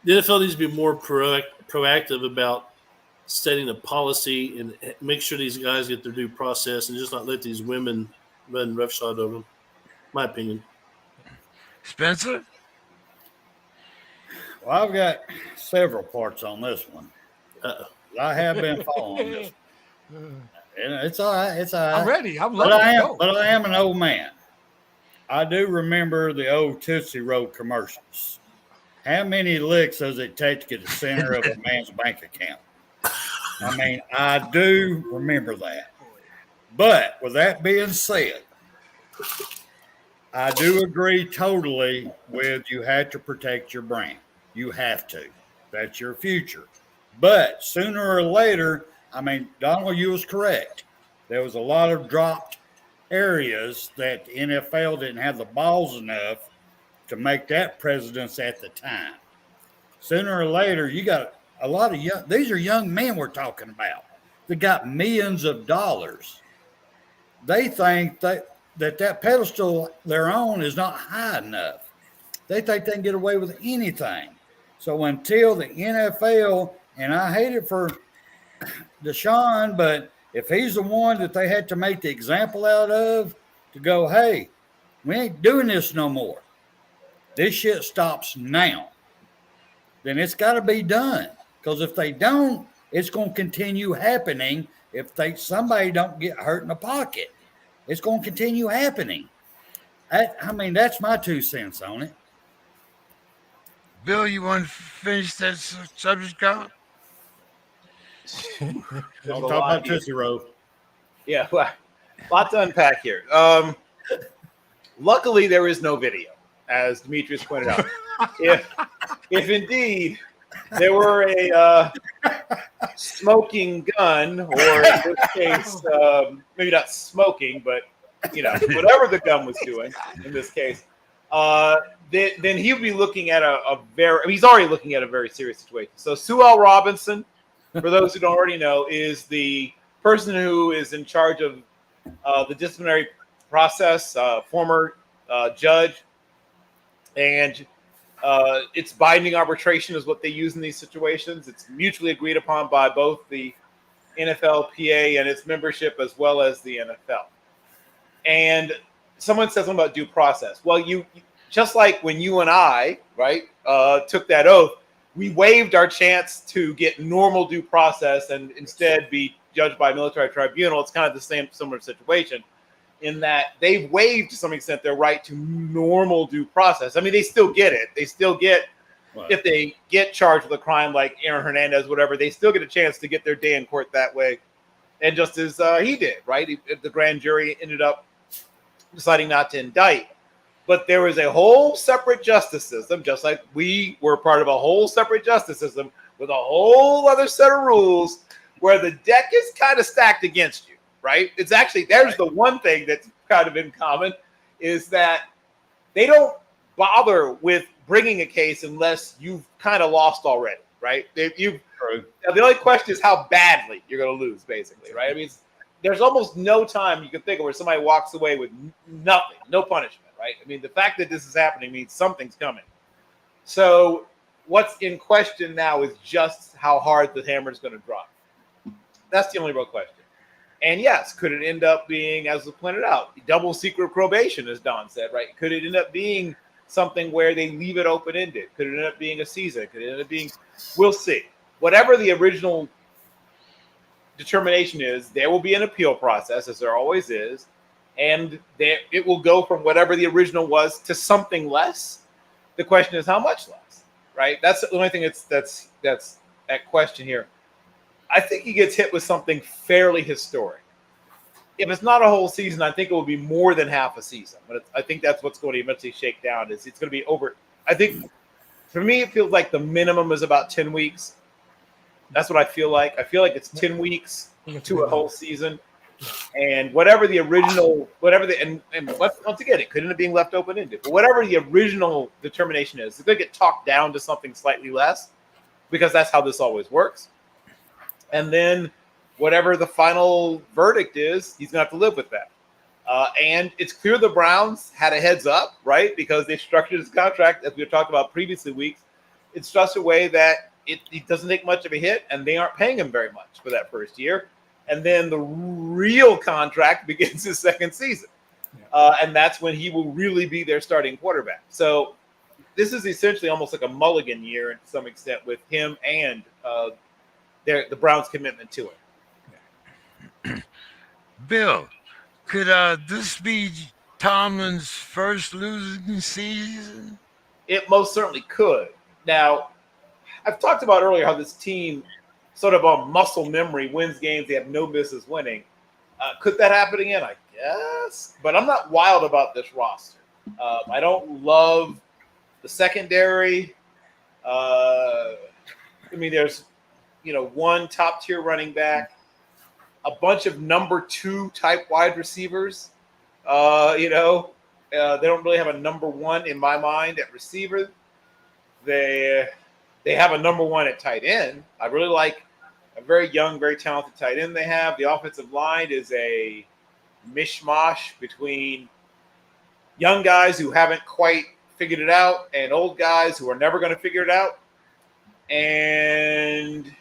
The NFL needs to be more proactive about setting a policy and make sure these guys get their due process, and just not let these women run roughshod over them. My opinion. Spencer? Well, I've got several parts on this one. Uh-oh. I have been following this. And it's all right. It's all right. I'm ready. I'm But ready. I am an old man. I do remember the old Tootsie Roll commercials. How many licks does it take to get the center of a man's bank account? I mean, I do remember that. But with that being said, I do agree totally with you have to protect your brand. You have to. That's your future. But sooner or later, I mean, Donald, you was correct. There was a lot of dropped areas that the NFL didn't have the balls enough to make that precedence at the time. Sooner or later, you got a lot of these are young men we're talking about. They got millions of dollars. They think that pedestal they're on is not high enough. They think they can get away with anything. So until the NFL, and I hate it for Deshaun, but if he's the one that they had to make the example out of to go, hey, we ain't doing this no more. This shit stops now. Then it's got to be done. Because if they don't, it's going to continue happening. If somebody don't get hurt in the pocket, it's going to continue happening. I mean, that's my 2 cents on it. Bill, you want to finish that subject, Colin? Don't talk about Tootsie Roll. Yeah, well, a lot to unpack here. Luckily, there is no video, as Demetrius pointed out. If indeed there were a smoking gun, or in this case, maybe not smoking, but whatever the gun was doing in this case, then he would be looking at he's already looking at a very serious situation. So Sue L. Robinson, for those who don't already know, is the person who is in charge of the disciplinary process, former judge, and it's binding arbitration is what they use in these situations. It's mutually agreed upon by both the NFLPA and its membership as well as the NFL. And someone says something about due process. Well, you just like when you and I, right, took that oath, we waived our chance to get normal due process and instead be judged by a military tribunal. It's kind of the same similar situation in that they've waived to some extent their right to normal due process. I mean, they still get it. They still get, right. If they get charged with a crime like Aaron Hernandez, whatever, they still get a chance to get their day in court that way. And just as he did, right? The grand jury ended up deciding not to indict. But there was a whole separate justice system, just like we were part of a whole separate justice system with a whole other set of rules where the deck is kind of stacked against you, right? It's actually, there's the one thing that's kind of in common is that they don't bother with bringing a case unless you've kind of lost already, right? The only question is how badly you're going to lose, basically, right? I mean, there's almost no time you can think of where somebody walks away with nothing, no punishment. Right? I mean, the fact that this is happening means something's coming. So what's in question now is just how hard the hammer is going to drop. That's the only real question. And yes, could it end up being, as was pointed out, double secret probation, as Don said, right? Could it end up being something where they leave it open-ended? Could it end up being a season? Could it end up being, we'll see. Whatever the original determination is, there will be an appeal process, as there always is. And it will go from whatever the original was to something less. The question is how much less, right? That's the only thing that's at question here. I think he gets hit with something fairly historic. If it's not a whole season, I think it will be more than half a season. But I think that's what's going to eventually shake down. It's going to be over. I think for me, it feels like the minimum is about 10 weeks. That's what I feel like. I feel like it's 10 weeks to a whole season. And whatever the original, and once again, it could end up being left open-ended. But whatever the original determination is, it's going to get talked down to something slightly less because that's how this always works. And then whatever the final verdict is, he's going to have to live with that. And it's clear the Browns had a heads up, right? Because they structured his contract, as we talked about previously weeks, it's such a way that it doesn't take much of a hit, and they aren't paying him very much for that first year. And then the real contract begins his second season. And that's when he will really be their starting quarterback. So this is essentially almost like a mulligan year to some extent with him and the Browns' commitment to it. Bill, could this be Tomlin's first losing season? It most certainly could. Now, I've talked about earlier how this team sort of on muscle memory wins games they have no business winning. Could that happen again? I guess. But I'm not wild about this roster. I don't love the secondary. I mean, there's, one top-tier running back, a bunch of number 2 type wide receivers. They don't really have a number 1 in my mind at receiver. They have a number 1 at tight end. I really like a very young, very talented tight end they have. The offensive line is a mishmash between young guys who haven't quite figured it out and old guys who are never going to figure it out. And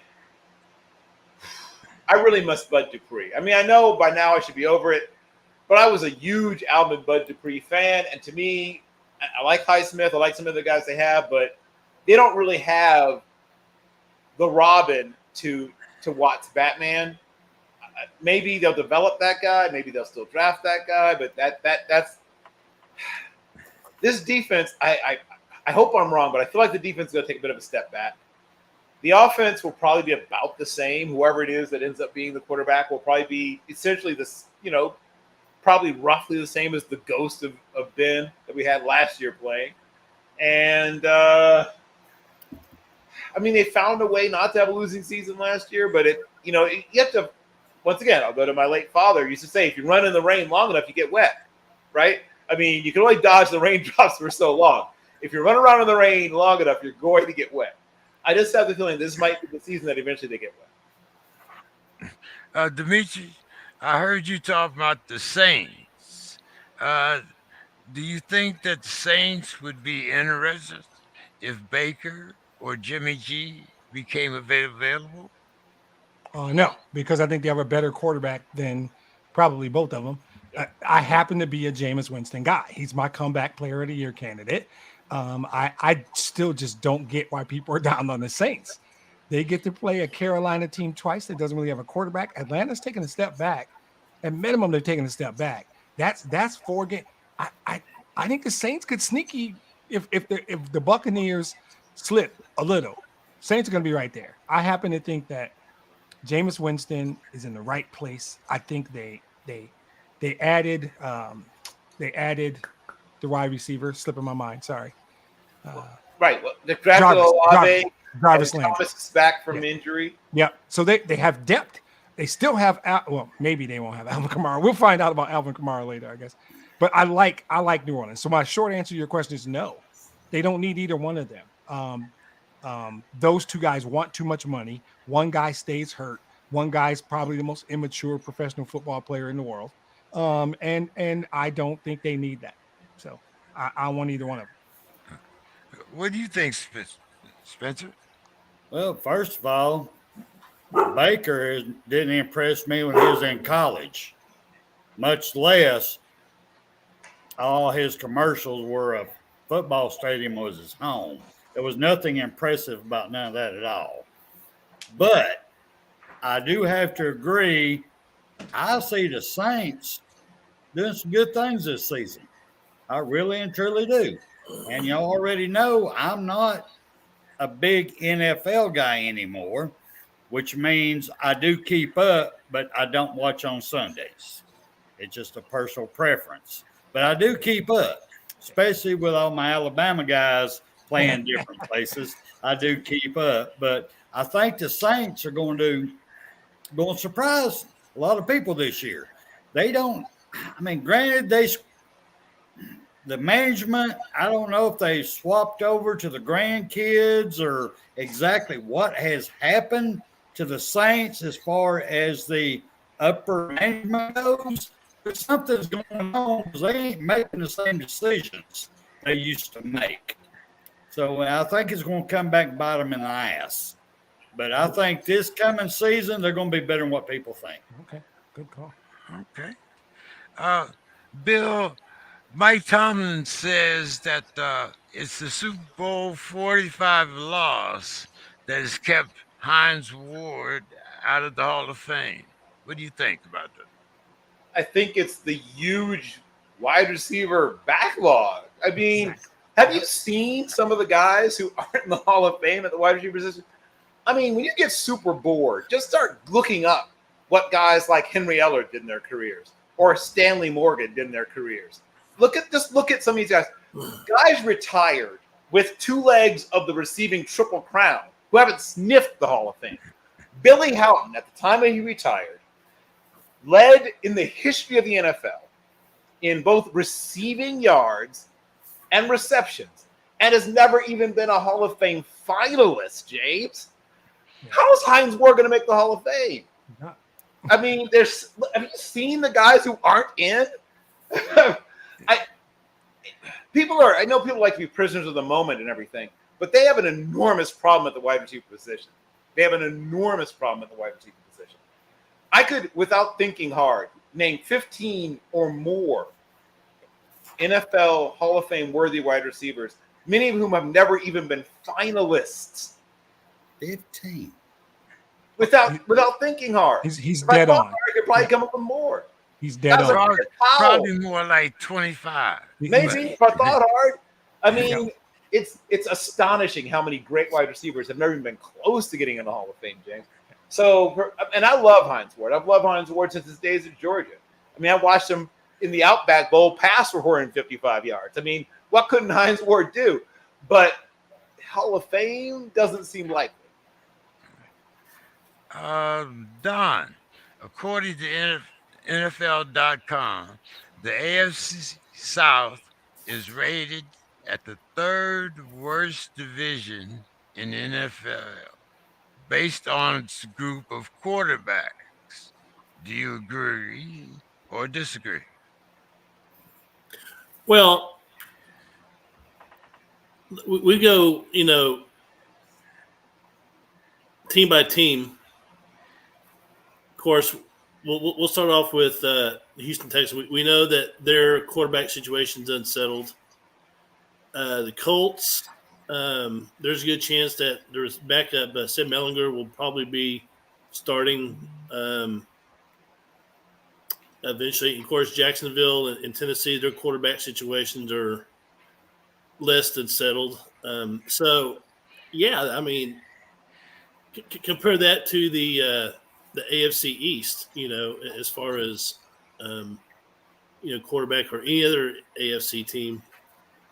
I really miss Bud Dupree. I mean, I know by now I should be over it, but I was a huge Alvin Bud Dupree fan. And to me, I like Highsmith. I like some of the guys they have, but they don't really have the Robin to Watt's Batman. Maybe they'll develop that guy. Maybe they'll still draft that guy. But that's this defense. I hope I'm wrong, but I feel like the defense is going to take a bit of a step back. The offense will probably be about the same. Whoever it is that ends up being the quarterback will probably be essentially this, probably roughly the same as the ghost of Ben that we had last year playing. And they found a way not to have a losing season last year, but you have to, once again, I'll go to my late father. He used to say, if you run in the rain long enough, you get wet, right? I mean, you can only dodge the raindrops for so long. If you run around in the rain long enough, you're going to get wet. I just have the feeling this might be the season that eventually they get wet. Dimitri, I heard you talk about the Saints. Uh, do you think that the Saints would be interested if Baker or Jimmy G became available? No, because I think they have a better quarterback than probably both of them. I happen to be a Jameis Winston guy. He's my comeback player of the year candidate. I still just don't get why people are down on the Saints. They get to play a Carolina team twice that doesn't really have a quarterback. Atlanta's taking a step back. At minimum, they're taking a step back. That's 4 games. I think the Saints could sneaky if the Buccaneers slip a little. Saints are going to be right there. I happen to think that Jameis Winston is in the right place. I think they added the wide receiver. Slipping my mind. Sorry. Right. Well, they drafted Jarvis, Olave, Jarvis and Landry. Thomas is back from Yeah. injury. Yeah. So they have depth. They still have well, maybe they won't have Alvin Kamara. We'll find out about Alvin Kamara later, I guess. But I like New Orleans. So my short answer to your question is no. They don't need either one of them. Those two guys want too much money. One guy stays hurt. One guy's probably the most immature professional football player in the world. And I don't think they need that. So I want either one of them. What do you think, Spencer? Well, first of all, Baker didn't impress me when he was in college, much less all his commercials were a football stadium was his home. There was nothing impressive about none of that at all. But I do have to agree. I see the Saints doing some good things this season. I really and truly do. And you already know I'm not a big NFL guy anymore, which means I do keep up, but I don't watch on Sundays. It's just a personal preference. But I do keep up, especially with all my Alabama guys playing different places. I do keep up. But I think the Saints are going to surprise a lot of people this year. They don't, I mean, granted, the management, I don't know if they swapped over to the grandkids or exactly what has happened to the Saints as far as the upper management goes. But something's going on because they ain't making the same decisions they used to make. So I think it's going to come back and bite them in the ass. But I think this coming season, they're going to be better than what people think. Okay. Good call. Okay. Uh, Bill, Mike Tomlin says that it's the Super Bowl 45 loss that has kept Hines Ward out of the Hall of Fame. What do you think about that? I think it's the huge wide receiver backlog. I mean, have you seen some of the guys who aren't in the Hall of Fame at the wide receiver position? I mean, when you get super bored, just start looking up what guys like Henry Eller did in their careers or Stanley Morgan did in their careers. Look at some of these guys. Guys retired with 2 legs of the receiving triple crown who haven't sniffed the Hall of Fame. Billy Houghton, at the time that he retired, led in the history of the NFL in both receiving yards and receptions, and has never even been a Hall of Fame finalist, James. How is Hines Ward going to make the Hall of Fame? I mean, have you seen the guys who aren't in? I know people like to be prisoners of the moment and everything, but they have an enormous problem at the wide receiver position. They have an enormous problem at the wide receiver position. I could, without thinking hard, name 15 or more NFL Hall of Fame worthy wide receivers, many of whom have never even been finalists. 15. Without thinking hard. He's dead on. I could probably come up with more. He's dead on. Probably more like 25. Maybe if I thought hard. I mean, it's astonishing how many great wide receivers have never even been close to getting in the Hall of Fame, James. So, and I love Hines Ward. I've loved Hines Ward since his days at Georgia. I mean, I watched him in the Outback Bowl pass for 455 yards. I mean, what couldn't Hines Ward do? But Hall of Fame doesn't seem likely. Don, according to NFL.com, the AFC South is rated at the 3rd worst division in NFL based on its group of quarterbacks. Do you agree or disagree? Well, we go, team by team. Of course, we'll start off with Houston Texans. We know that their quarterback situation is unsettled. The Colts, there's a good chance that there's backup. Sid Mellinger will probably be starting eventually. Of course, Jacksonville and Tennessee, their quarterback situations are less than settled. Yeah, I mean, compare that to the AFC East. As far as quarterback or any other AFC team.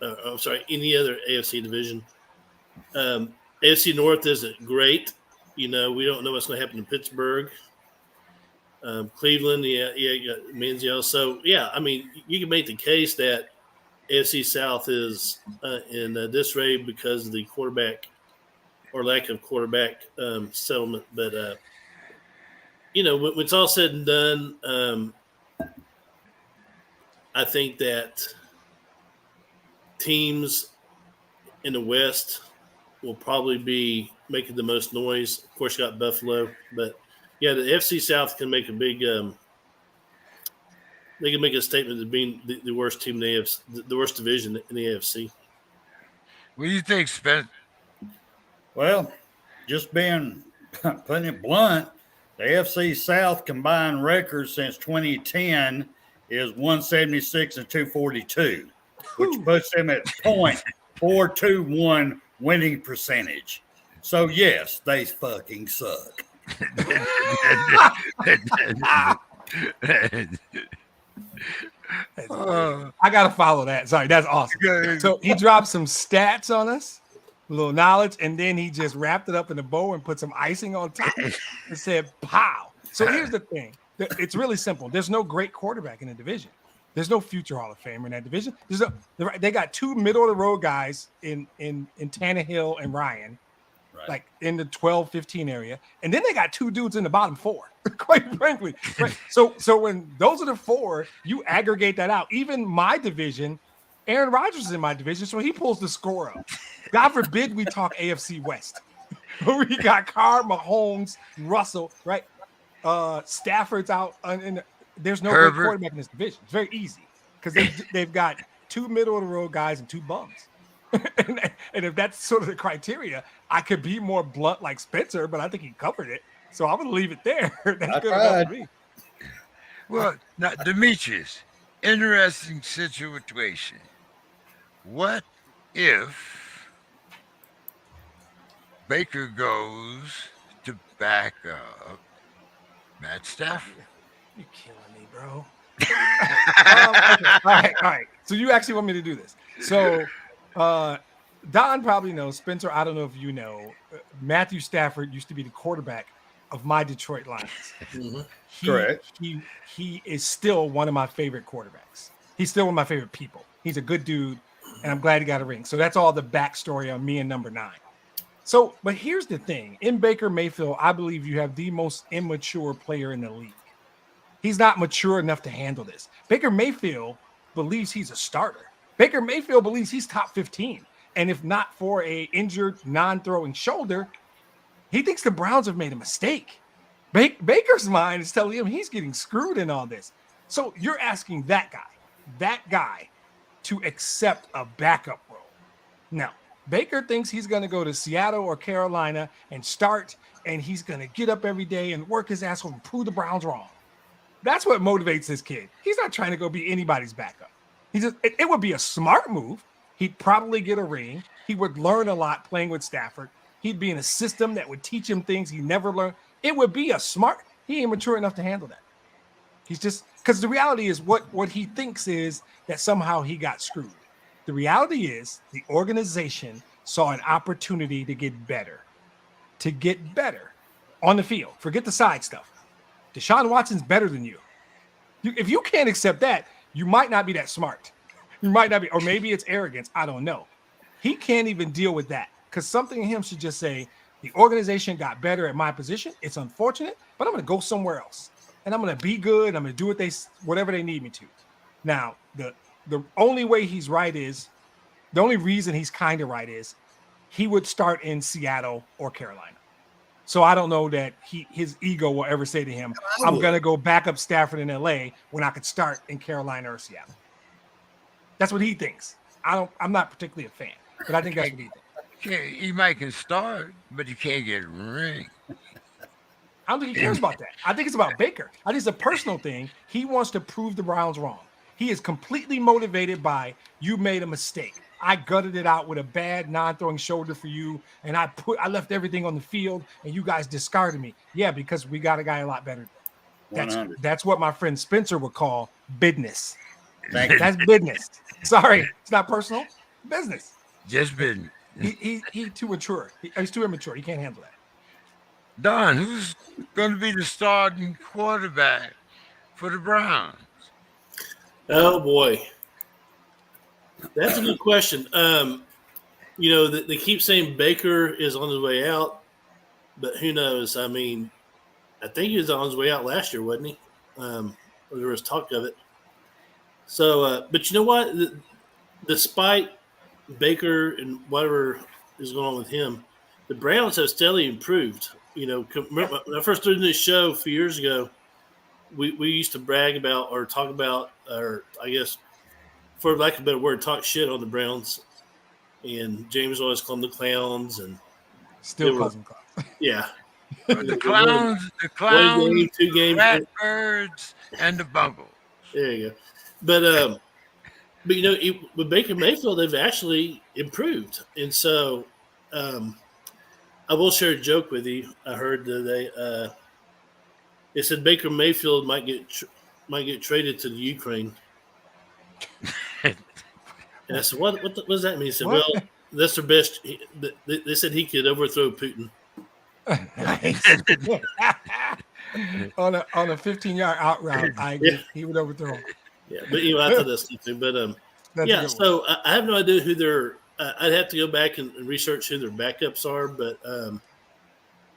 I'm sorry, any other AFC division. AFC North isn't great. We don't know what's going to happen in Pittsburgh. Cleveland, you got Manziel. So, yeah, I mean, you can make the case that AFC South is in disarray because of the quarterback or lack of quarterback settlement. But, when it's all said and done, I think that teams in the West will probably be making the most noise. Of course, you got Buffalo, but yeah, the FC South can make a big. They can make a statement of being the worst team in the AFC, the worst division in the AFC. What do you think, Spence? Well, just putting it blunt, the AFC South combined record since 2010 is 176 and 242, which puts them at .421 winning percentage. So yes, they fucking suck. I gotta follow that. Sorry, that's awesome. So he dropped some stats on us, a little knowledge, and then he just wrapped it up in a bow and put some icing on top and said, "Pow!" So here's the thing: it's really simple. There's no great quarterback in the division. There's no future Hall of Famer in that division. They got two middle of the road guys in Tannehill and Ryan, right, like in the 12-15 area, and then they got two dudes in the bottom four. Quite frankly, right? So when those are the four, you aggregate that out. Even my division, Aaron Rodgers is in my division, so he pulls the score up. God forbid we talk AFC West. We got Carr, Mahomes, Russell, right? Stafford's out, and there's no great quarterback in this division. It's very easy because they've got two middle of the road guys and two bums. and if that's sort of the criteria, I could be more blunt like Spencer, but I think he covered it. So I'm going to leave it there. That's good enough for me. Well, now, Demetrius, interesting situation. What if Baker goes to back up Matt Stafford? You're killing me, bro. Okay. All right. So you actually want me to do this. So Don probably knows. Spencer, I don't know if you know. Matthew Stafford used to be the quarterback of my Detroit Lions. Mm-hmm. Correct. He is still one of my favorite quarterbacks. He's still one of my favorite people. He's a good dude, and I'm glad he got a ring. So that's all the backstory on me and number 9. So, but here's the thing. In Baker Mayfield, I believe you have the most immature player in the league. He's not mature enough to handle this. Baker Mayfield believes he's a starter. Baker Mayfield believes he's top 15. And if not for a injured, non-throwing shoulder, he thinks the Browns have made a mistake. Baker's mind is telling him he's getting screwed in all this. So you're asking that guy to accept a backup role. Now, Baker thinks he's going to go to Seattle or Carolina and start, and he's going to get up every day and work his ass off and prove the Browns wrong. That's what motivates this kid. He's not trying to go be anybody's backup. It would be a smart move. He'd probably get a ring. He would learn a lot playing with Stafford. He'd be in a system that would teach him things he never learned. It would be a smart. He ain't mature enough to handle that. He's just because the reality is what he thinks is that somehow he got screwed. The reality is the organization saw an opportunity to get better on the field. Forget the side stuff. Deshaun Watson's better than you. If you can't accept that, you might not be that smart. You might not be, or maybe it's arrogance. I don't know. He can't even deal with that because something in him should just say, the organization got better at my position. It's unfortunate, but I'm going to go somewhere else. and I'm going to be good. I'm going to do whatever they need me to. Now, the only way he's right is the only reason he's kind of right is he would start in Seattle or Carolina. So I don't know that his ego will ever say to him, I'm going to go back up Stafford in LA when I could start in Carolina or Seattle. That's what he thinks. I'm not particularly a fan, but I think that's what he thinks. He might can start, but he can't get a ring. I don't think he cares about that. I think it's about Baker. I think it's a personal thing. He wants to prove the Browns wrong. He is completely motivated by you made a mistake. I gutted it out with a bad non-throwing shoulder for you, and I left everything on the field, and you guys discarded me. Yeah, because we got a guy a lot better. That's what my friend Spencer would call business. That's business. Sorry, it's not personal. Business. Just business. He's too mature. He's too immature. He can't handle that. Don, who's going to be the starting quarterback for the Browns? Oh boy, that's a good question. They keep saying Baker is on his way out, but who knows? I mean, I think he was on his way out last year, wasn't he? There was talk of it. So, but you know what? Despite Baker and whatever is going on with him, the Browns have steadily improved. When I first started this show a few years ago, we used to brag about or talk about, or I guess, for lack of a better word, talk shit on the Browns. And James always called them the clowns, and still calls them clowns. Yeah, the clowns, two games, Ratbirds, and the Bungles. There you go. But with Baker Mayfield, they've actually improved, and so I will share a joke with you. I heard that they said Baker Mayfield might get traded to the Ukraine. And I said, what does that mean? He said, well, that's their best. They said he could overthrow Putin. on a 15-yard out route, I agree. He would overthrow him. Yeah, but I thought that's something. But so I have no idea who their. I'd have to go back and research who their backups are, but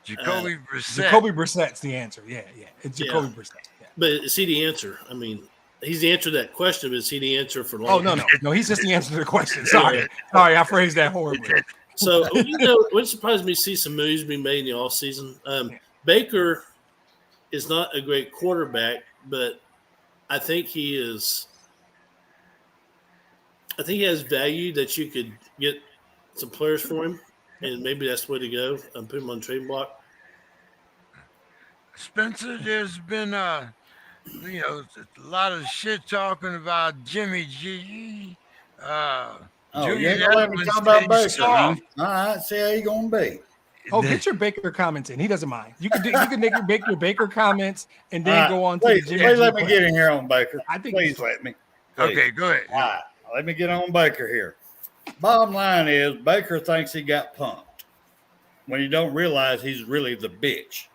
Jacoby Brissett. Jacoby Brissett's the answer. Yeah, it's Jacoby Brissett. Yeah. But is he the answer? I mean, he's the answer to that question. But is he the answer for? Oh no, he's just the answer to the question. Sorry, I phrased that horribly. So it wouldn't surprise me to see some moves being made in the offseason. Baker is not a great quarterback, but I think he is. I think he has value that you could get some players for him, and maybe that's the way to go. Put him on the trade block. Spencer, there's been a lot of shit talking about Jimmy G. You're gonna let me talk about Baker? Huh? All right, see how you gonna be. Oh, get your Baker comments in. He doesn't mind. You can make your Baker comments and then go on to please, the Jimmy please G let me get in here on Baker. Please let me. Please. Okay, go ahead. All right, let me get on Baker here. Bottom line is Baker thinks he got pumped when you don't realize he's really the bitch.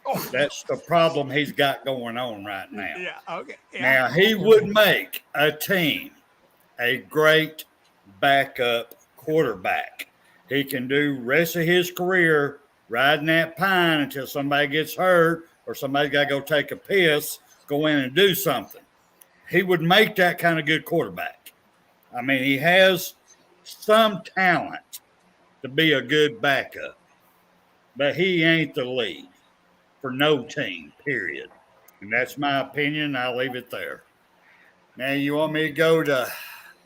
Oh. That's the problem he's got going on right now. Yeah, okay. Yeah. Now, he would make a team a great backup quarterback. He can do rest of his career riding that pine until somebody gets hurt or somebody's got to go take a piss, go in and do something. He would make that kind of good quarterback. I mean, he has some talent to be a good backup, but he ain't the lead for no team, period. And that's my opinion. I'll leave it there. Now, you want me to go to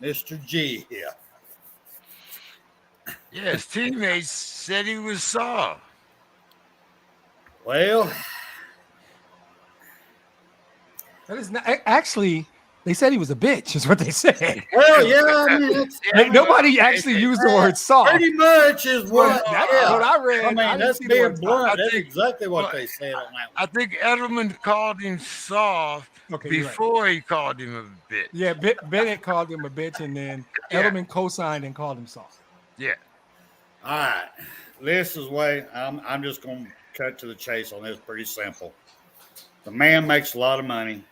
Mr. G here? Yeah, his teammates said he was soft. Well, that is not actually. They said he was a bitch, is what they said. Well, yeah, I mean, nobody actually used the word soft. Pretty much is what, that's what I read. I mean, that's being blunt. That's exactly what they said on that one. I think Edelman called him soft before he called him a bitch. Yeah, Bennett called him a bitch, and then Edelman co-signed and called him soft. Yeah. All right. This is way I'm just going to cut to the chase on this. Pretty simple. The man makes a lot of money.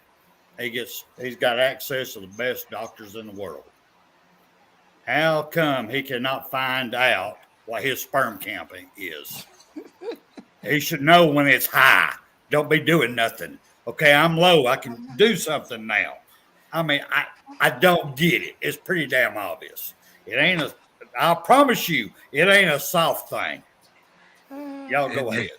He's got access to the best doctors in the world. How come he cannot find out what his sperm count is? He should know when it's high. Don't be doing nothing. Okay, I'm low. I can do something now. I mean, I don't get it. It's pretty damn obvious. It ain't a. I promise you, it ain't a soft thing. Y'all go ahead.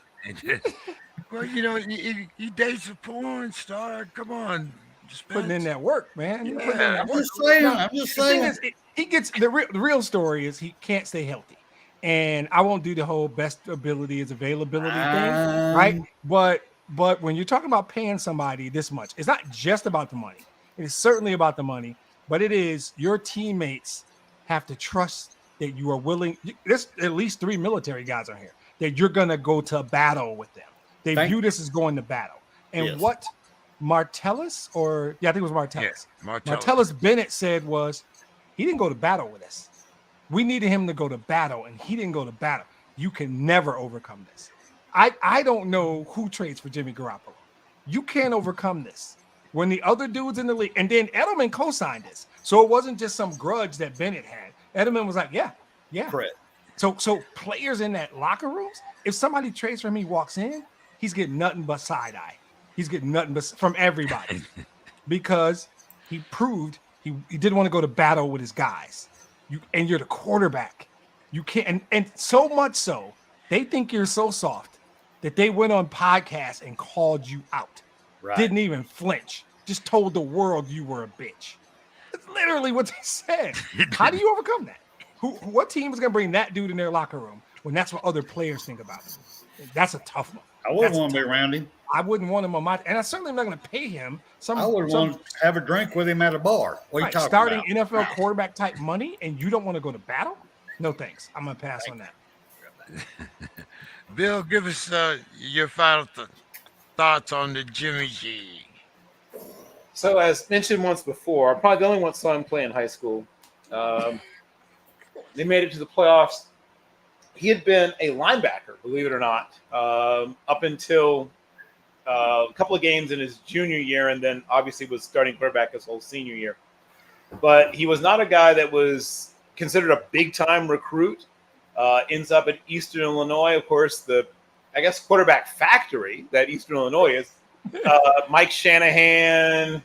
Well, he dates a porn star. Come on, Putting in Spence. that work, man. You putting in Yeah. that I'm work. just saying. Now, I'm just the thing saying. is, he gets the real story is he can't stay healthy, and I won't do the whole best ability is availability thing, right? Um, But when you're talking about paying somebody this much, it's not just about the money. It is certainly about the money, but it is your teammates have to trust that you are willing. There's at least 3 military guys on here that you're gonna go to battle with them. They thank view this as going to battle, and yes. what Martellus, or yeah, I think it was Yeah, Martellus. Martellus. Martellus Bennett said was he didn't go to battle with us. We needed him to go to battle, and he didn't go to battle. You can never overcome this. I don't know who trades for Jimmy Garoppolo. You can't overcome this. When the other dudes in the league, and then Edelman co-signed this, so it wasn't just some grudge that Bennett had. Edelman was like, yeah. Correct. So players in that locker rooms, if somebody trades for him, he walks in, he's getting nothing but side eye. He's getting nothing but from everybody because he proved he didn't want to go to battle with his guys. You're the quarterback. You can't, and so much so they think you're so soft that they went on podcasts and called you out. Right. Didn't even flinch. Just told the world you were a bitch. That's literally what they said. How do you overcome that? What team is going to bring that dude in their locker room when that's what other players think about him? That's a tough one. I wouldn't want to be around him. I wouldn't want him on my, and I certainly am not going to pay him. I would want to have a drink with him at a bar. What are you talking starting about? NFL quarterback type money, and you don't want to go to battle? No thanks. I'm going to pass on that. Bill, give us your final thoughts on the Jimmy G. So, as mentioned once before, I'm probably the only one saw him play in high school. They made it to the playoffs. He had been a linebacker, believe it or not, up until a couple of games in his junior year, and then obviously was starting quarterback his whole senior year. But he was not a guy that was considered a big-time recruit. Ends up at Eastern Illinois, of course, the quarterback factory that Eastern Illinois is. Mike Shanahan,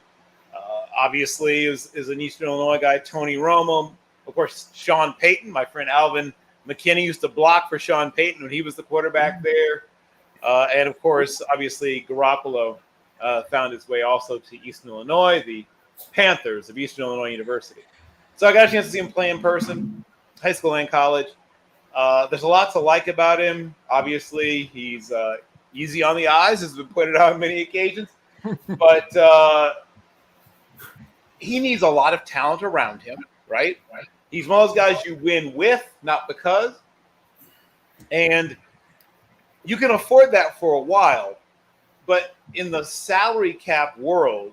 obviously, is an Eastern Illinois guy. Tony Romo, of course, Sean Payton. My friend Alvin McKinney used to block for Sean Payton when he was the quarterback there. And, of course, obviously, Garoppolo found his way also to Eastern Illinois, the Panthers of Eastern Illinois University. So I got a chance to see him play in person, high school and college. There's a lot to like about him. Obviously, he's easy on the eyes, has been pointed out on many occasions. But he needs a lot of talent around him, right? He's one of those guys you win with, not because. And you can afford that for a while. But in the salary cap world,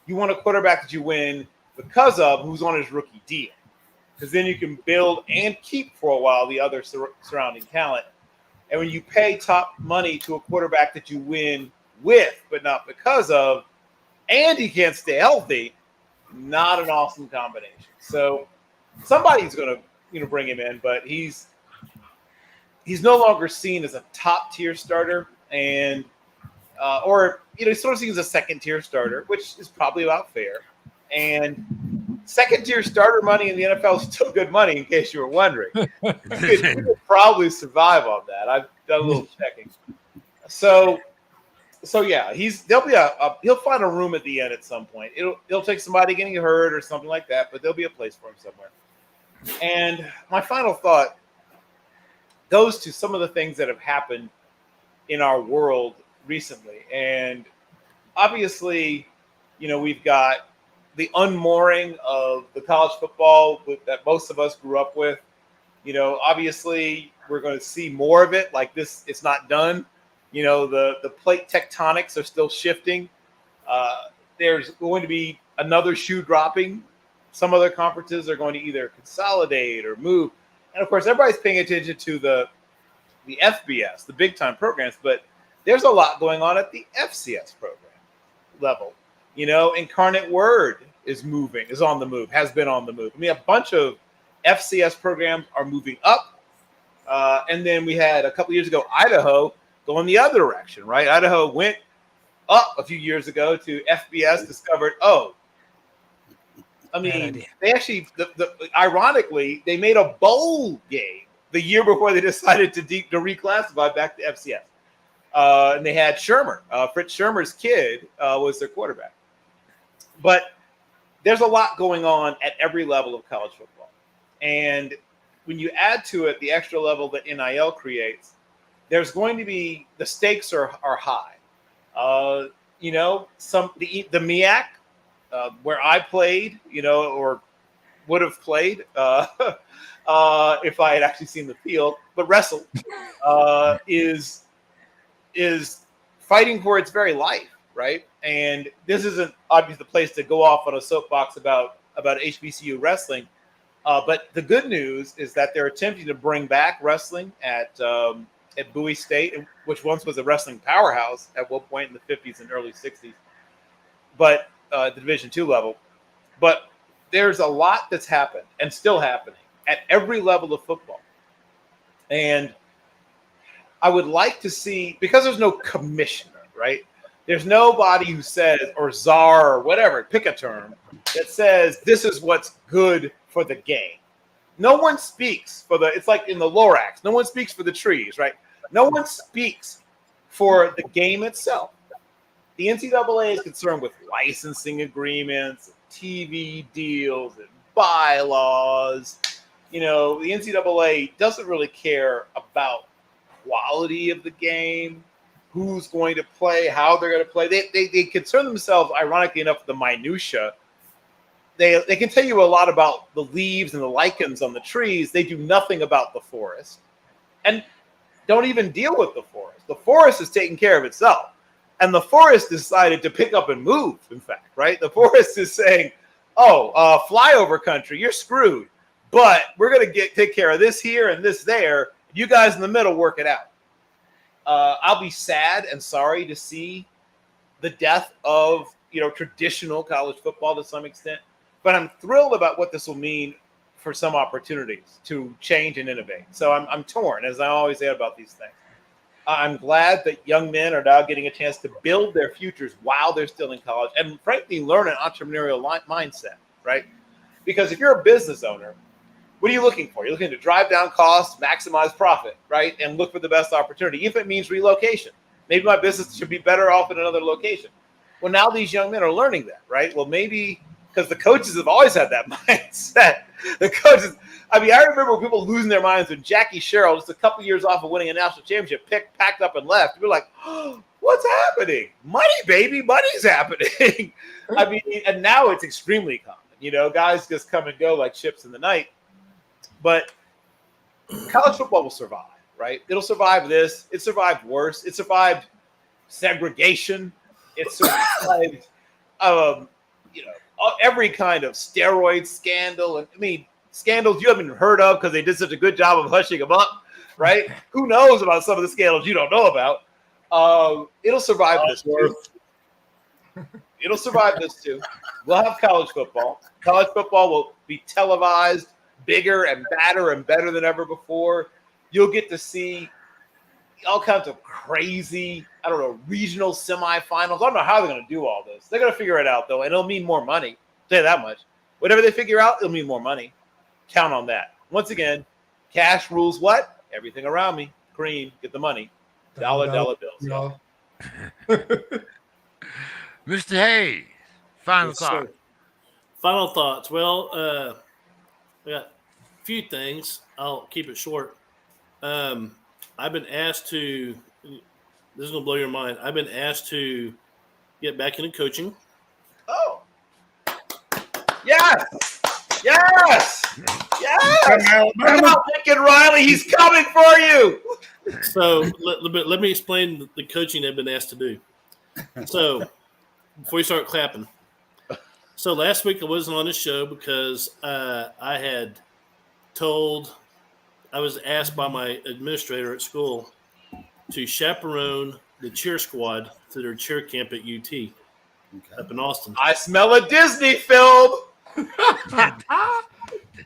you want a quarterback that you win because of who's on his rookie deal. Because then you can build and keep for a while the other surrounding talent. And when you pay top money to a quarterback that you win with, but not because of, and he can't stay healthy, not an awesome combination. So somebody's going to bring him in, but he's no longer seen as a top tier starter, and he's sort of seen as a second tier starter, which is probably about fair. And second tier starter money in the NFL is still good money, in case you were wondering. You could probably survive on that. I've done a little checking. So yeah, he'll find a room at the end at some point. It'll take somebody getting hurt or something like that, but there'll be a place for him somewhere. And my final thought goes to some of the things that have happened in our world recently. And obviously, we've got the unmooring of the college football that most of us grew up with. Obviously, we're going to see more of it. Like this, it's not done. The plate tectonics are still shifting. There's going to be another shoe dropping. Some other conferences are going to either consolidate or move. And, of course, everybody's paying attention to the FBS, the big-time programs. But there's a lot going on at the FCS program level. Incarnate Word is on the move, has been on the move. I mean, a bunch of FCS programs are moving up. And then we had a couple years ago, Idaho going the other direction, right? Idaho went up a few years ago to FBS discovered, oh, I mean, they actually, ironically, they made a bowl game the year before they decided to reclassify back to FCS. And they had Shermer. Fritz Shermer's kid was their quarterback. But there's a lot going on at every level of college football. And when you add to it the extra level that NIL creates, there's going to be, the stakes are high. The MEAC, where I played, or would have played if I had actually seen the field, but wrestled, is fighting for its very life, right? And this isn't obviously the place to go off on a soapbox about HBCU wrestling, but the good news is that they're attempting to bring back wrestling at Bowie State, which once was a wrestling powerhouse at one point in the 50s and early 60s, but the Division II level. But there's a lot that's happened and still happening at every level of football. And I would like to see, because there's no commissioner, right? There's nobody who says, or czar or whatever, pick a term, that says this is what's good for the game. No one speaks for it's like in the Lorax, no one speaks for the trees, right? No one speaks for the game itself. The NCAA is concerned with licensing agreements, TV deals, and bylaws. The NCAA doesn't really care about quality of the game, who's going to play, how they're going to play. They concern themselves, ironically enough, with the minutia. They can tell you a lot about the leaves and the lichens on the trees. They do nothing about the forest, and don't even deal with the forest. The forest is taking care of itself, and the forest decided to pick up and move. In fact, right? The forest is saying, "Oh, flyover country, you're screwed, but we're going to take care of this here and this there. You guys in the middle work it out." I'll be sad and sorry to see the death of traditional college football to some extent, but I'm thrilled about what this will mean for some opportunities to change and innovate. So I'm torn, as I always say about these things. I'm glad that young men are now getting a chance to build their futures while they're still in college and, frankly, learn an entrepreneurial mindset, right? Because if you're a business owner, what are you looking for? You're looking to drive down costs, maximize profit, right? And look for the best opportunity, if it means relocation. Maybe my business should be better off in another location. Well, now these young men are learning that, right? Well, maybe because the coaches have always had that mindset. The coaches, I remember people losing their minds when Jackie Sherrill, just a couple years off of winning a national championship, packed up and left. We're like, oh, what's happening? Money, baby, money's happening. And now it's extremely common. Guys just come and go like ships in the night. But college football will survive, right? It'll survive this. It survived worse. It survived segregation. It survived, every kind of steroid scandal. And scandals you haven't heard of because they did such a good job of hushing them up, right? Who knows about some of the scandals you don't know about? It'll survive this too. It'll survive this too. We'll have college football. College football will be televised, bigger and badder and better than ever before. You'll get to see all kinds of crazy, regional semifinals. I don't know how they're going to do all this. They're going to figure it out, though, and it'll mean more money. I'll tell you that much. Whatever they figure out, it'll mean more money. Count on that. Once again, cash rules what? Everything around me. Cream, get the money. Dollar bills. No. Mr. Hayes, final thought. Final thoughts. Well, I got a few things. I'll keep it short. I've been asked to, this is going to blow your mind. I've been asked to get back into coaching. Oh. Yes. Yes. Yes. Come out, Lincoln Riley. He's coming for you. So let me explain the coaching I've been asked to do. So before you start clapping. So last week I wasn't on the show because I was asked by my administrator at school to chaperone the cheer squad to their cheer camp at UT up in Austin. I smell a Disney film.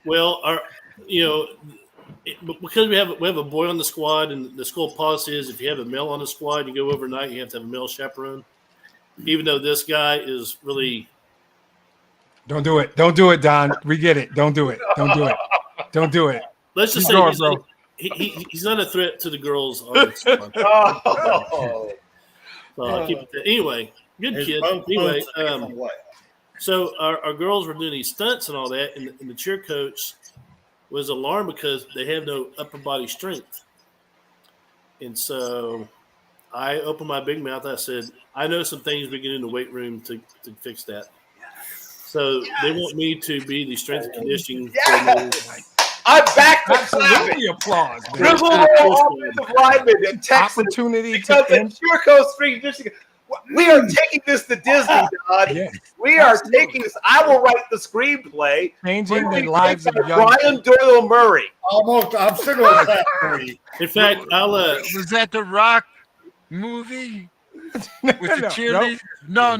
Well, because we have a boy on the squad, and the school policy is if you have a male on the squad, you go overnight, you have to have a male chaperone. even though this guy is really. Don't do it. Don't do it, Don. We get it. Don't do it. Don't do it. Don't do it. Let's just Keep say going, he's not a threat to the girls on this one. Oh. So I'll keep it there. Anyway, good It's kid. both Anyway, a different way. so our girls were doing these stunts and all that, and the cheer coach was alarmed because they have no upper body strength. And so I opened my big mouth. I said, I know some things we can do in the weight room to fix that. So they want me to be the strength and conditioning. Yes! I back the Absolutely applause. Man. Dribble offensive lineman in Texas. Opportunity Because to the cheer coach street, we are taking this to Disney, Don. Yes, We are absolutely. taking this. I will write the screenplay. Changing the lives of young Brian Doyle Murray. Almost, I'm still going to that for you. In fact, I'll Was that the Rock movie with the cheerleaders? No.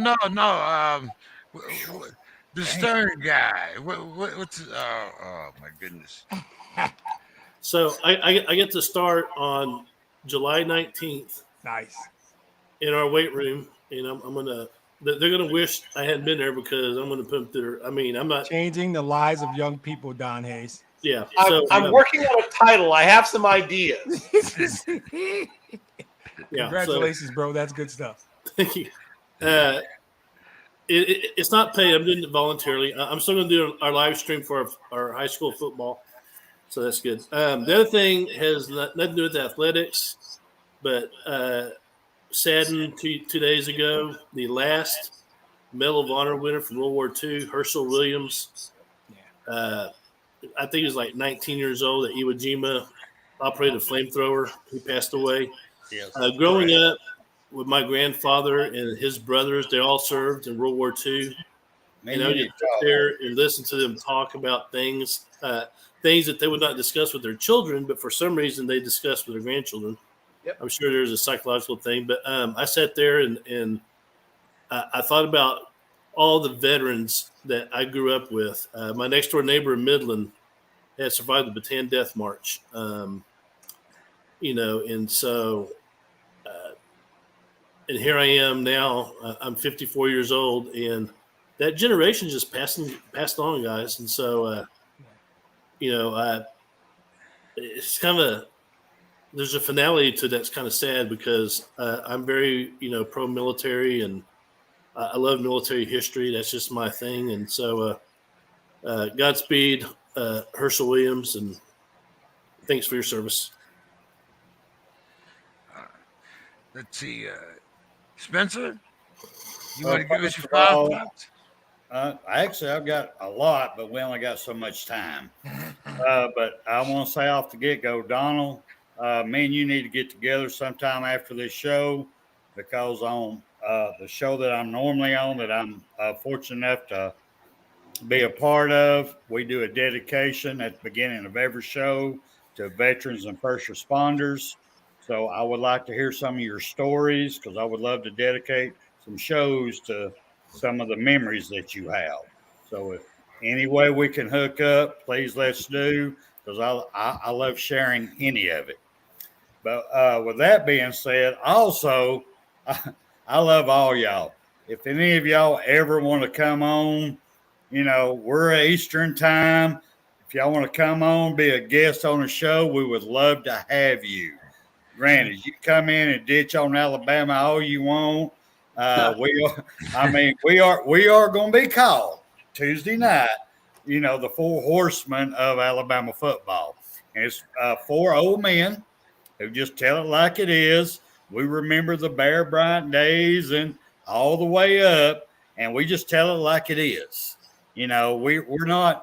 The Stern guy. What's? Oh my goodness. So I get to start on July 19th Nice. in our weight room, and I'm gonna. They're gonna wish I hadn't been there because I'm gonna put them through. I mean, I'm not. Changing the lives of young people, Don Hayes. Yeah. I'm working on a title. I have some ideas. Yeah. Congratulations, bro. That's good stuff. Thank you. It's not paid. I'm doing it voluntarily. I'm still going to do our live stream for our high school football. So that's good. The other thing has nothing to do with athletics, but saddened 2 days ago, the last Medal of Honor winner from World War II, Herschel Williams. I think he was like 19 years old at Iwo Jima, operated a flamethrower. He passed away. Yes. Growing up with my grandfather and his brothers, they all served in World War II. Man, And I would you just sit there and listen to them talk about things that they would not discuss with their children, but for some reason they discussed with their grandchildren. Yep. I'm sure there's a psychological thing, but I sat there and I thought about all the veterans that I grew up with. My next door neighbor in Midland had survived the Bataan Death March, and so. And here I am now. I'm 54 years old, and that generation just passed on, guys. And so, it's kind of there's a finality to that's kind of sad because I'm very pro military and I love military history. That's just my thing. And so, Godspeed, Herschel Williams, and thanks for your service. Let's see. Spencer, you want to give us your 5 thoughts? Actually, I've got a lot, but we only got so much time. But I want to say off the get-go, Donald, me and you need to get together sometime after this show because on the show that I'm normally on, that I'm fortunate enough to be a part of, we do a dedication at the beginning of every show to veterans and first responders. So I would like to hear some of your stories because I would love to dedicate some shows to some of the memories that you have. So if any way we can hook up, please let's do because I love sharing any of it. But with that being said, also, I love all y'all. If any of y'all ever want to come on, we're at Eastern time. If y'all want to come on, be a guest on the show, we would love to have you. Granted, you come in and ditch on Alabama all you want. We are going to be called Tuesday night. The 4 horsemen of Alabama football, and it's 4 old men who just tell it like it is. We remember the Bear Bryant days and all the way up, and we just tell it like it is. We love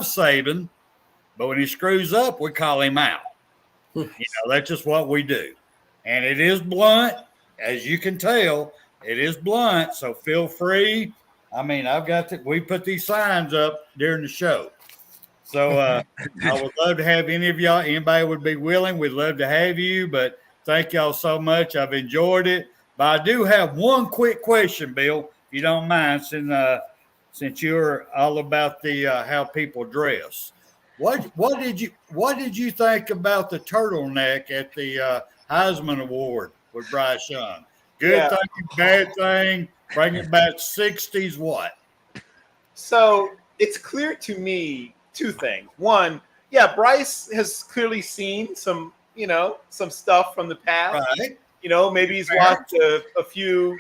Saban, but when he screws up, we call him out. That's just what we do. And it is blunt, as you can tell, it is blunt. So feel free. I mean, we put these signs up during the show. So I would love to have anybody would be willing. We'd love to have you, but thank y'all so much. I've enjoyed it. But I do have one quick question, Bill, if you don't mind, since you're all about the how people dress. What did you think about the turtleneck at the Heisman Award with Bryce Young? Good thing, bad thing. Bring it back 60s what? So it's clear to me two things. One, yeah, Bryce has clearly seen some, some stuff from the past. Right. Maybe he's watched a few,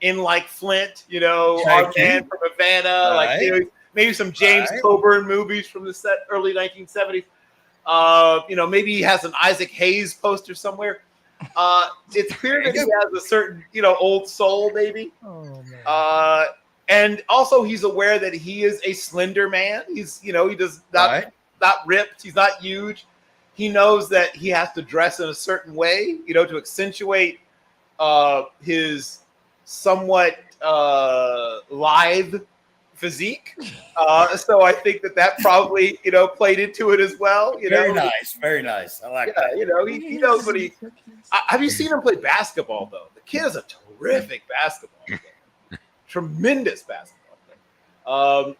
In Like Flint, Our Man from Havana, Right. maybe some James Right. Coburn movies from the early 1970s. Maybe he has an Isaac Hayes poster somewhere. It's clear that he has a certain, old soul, maybe. Oh, man. And also he's aware that he is a slender man. He's, he does not ripped. He's not huge. He knows that he has to dress in a certain way, to accentuate his somewhat lithe physique. So I think that probably, played into it as well. Very nice. Very nice. I like that. He knows what he. Have you seen him play basketball though? The kid is a terrific basketball player. Tremendous basketball player.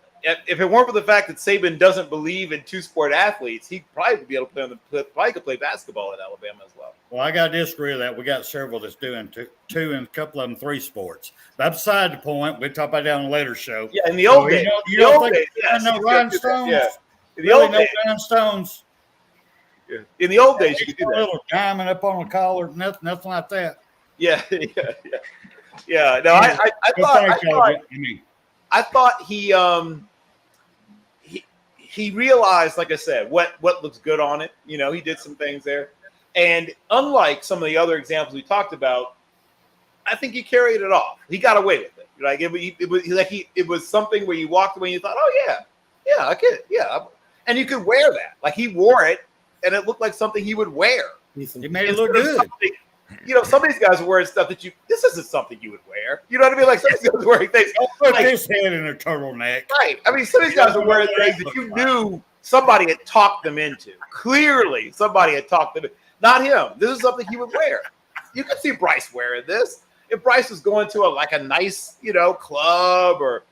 If it weren't for the fact that Saban doesn't believe in two-sport athletes, he'd probably be able to probably could play basketball at Alabama as well. Well, I got to disagree with that. We got several that's doing two and a couple of them 3 sports. That's beside the point. We'll talk about that on a later show. Yeah, in the old days. You don't think I know rhinestones? Yeah. In the Really old days. Rhinestones. Yeah. In the old days, you could do A that. little diamond up on the collar, nothing like that. Yeah. No, I thought he realized, like I said, what looks good on it. He did some things there. And unlike some of the other examples we talked about, I think he carried it off. He got away with it. Like it was something where you walked away and you thought, oh yeah, I could, yeah. And you could wear that. Like he wore it and it looked like something he would wear. It made it look good. Some of these guys are wearing stuff that this isn't something you would wear. You know what I mean? Like some of these guys are wearing things. Don't put his head in a turtleneck. Right. I mean, some of these guys are wearing things that you knew somebody had talked them into. Clearly, somebody had talked them into. Not him. This is something he would wear. You could see Bryce wearing this. If Bryce was going to a nice, club or,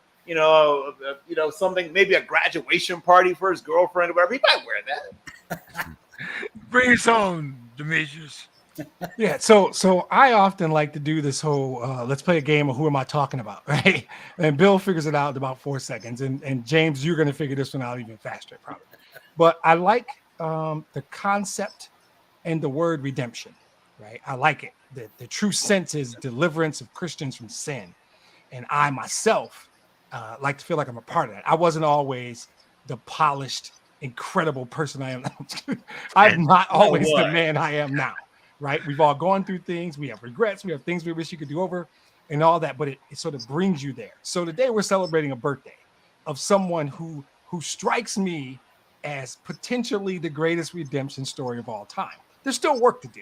something, maybe a graduation party for his girlfriend or whatever, he might wear that. Bring us on, Demetrius. Yeah, so I often like to do this whole let's play a game of who am I talking about, right? And Bill figures it out in about 4 seconds, and James, you're going to figure this one out even faster, probably. But I like the concept and the word redemption, right? I like it. The true sense is deliverance of Christians from sin, and I myself like to feel like I'm a part of that. I wasn't always the polished, incredible person I am now. I'm not always the man I am now. Right? We've all gone through things. We have regrets. We have things we wish you could do over and all that, but it sort of brings you there. So today we're celebrating a birthday of someone who strikes me as potentially the greatest redemption story of all time. There's still work to do.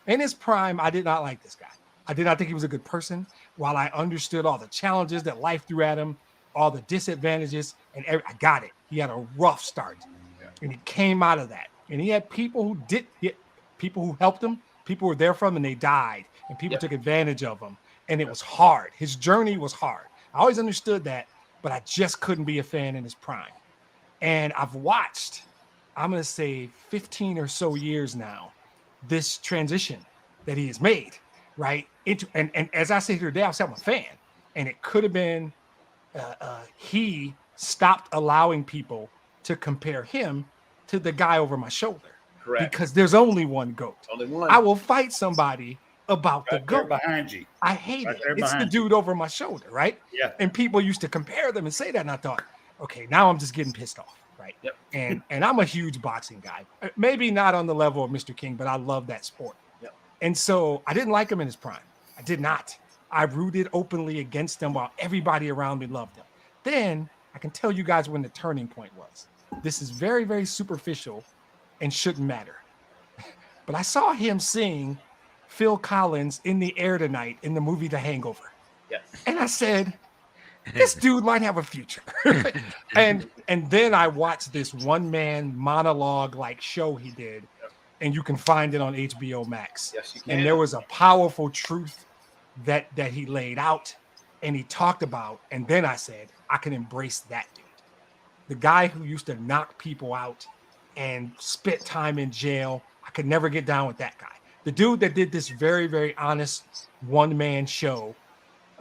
In his prime, I did not like this guy. I did not think he was a good person. While I understood all the challenges that life threw at him, all the disadvantages, and I got it. He had a rough start, and he came out of that. And he had people who helped him. People were there for him and they died, and people took advantage of him. And it was hard. His journey was hard. I always understood that, but I just couldn't be a fan in his prime. And I've watched, I'm going to say 15 or so years now, this transition that he has made, right? And as I say here today, I say I'm a fan. And it could have been he stopped allowing people to compare him to the guy over my shoulder. Correct. Because there's only one GOAT. Only one. I will fight somebody about the GOAT. Behind you. I hate it. It's the dude over my shoulder, right? Yeah. And people used to compare them and say that, and I thought, okay, now I'm just getting pissed off, right? Yep. And I'm a huge boxing guy. Maybe not on the level of Mr. King, but I love that sport. Yep. And so I didn't like him in his prime. I did not. I rooted openly against him while everybody around me loved him. Then I can tell you guys when the turning point was. This is very, very superficial and shouldn't matter. But I saw him sing Phil Collins in the air tonight in the movie The Hangover. Yes. And I said, this dude might have a future. and then I watched this one-man monologue like show he did, and you can find it on HBO Max. Yes, you can. And there was a powerful truth that he laid out and he talked about. And then I said, I can embrace that dude. The guy who used to knock people out and spent time in jail. I could never get down with that guy. The dude that did this very, very honest one-man show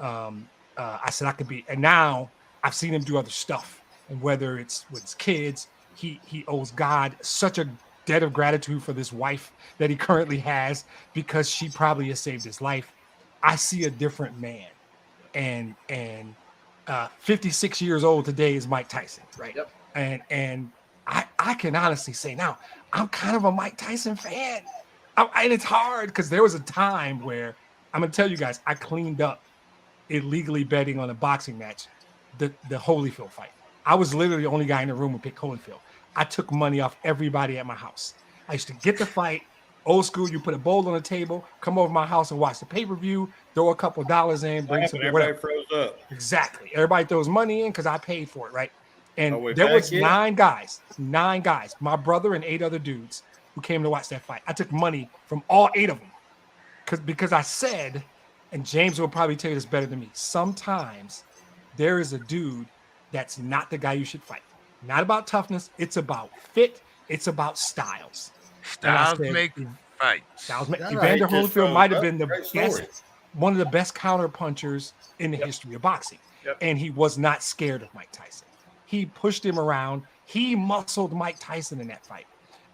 I said I could be, and now I've seen him do other stuff. And whether it's with his kids, he owes God such a debt of gratitude for this wife that he currently has because she probably has saved his life. I see a different man, and 56 years old today is Mike Tyson, right? Yep. And I can honestly say now I'm kind of a Mike Tyson fan, and it's hard because there was a time where I'm gonna tell you guys I cleaned up illegally betting on a boxing match, the Holyfield fight. I was literally the only guy in the room who picked Holyfield. I took money off everybody at my house. I used to get the fight, old school. You put a bowl on the table, come over my house and watch the pay-per-view, throw a couple of dollars in, bring some everybody froze up. Exactly. Everybody throws money in because I paid for it, right? And we there was back yet? nine guys, my brother and 8 other dudes who came to watch that fight. I took money from all 8 of them because I said, and James will probably tell you this better than me, sometimes there is a dude that's not the guy you should fight. Not about toughness. It's about fit. It's about styles. Styles make fights. Evander Holyfield might have been the best, one of the best counter punchers in the history of boxing. Yep. And he was not scared of Mike Tyson. He pushed him around. He muscled Mike Tyson in that fight.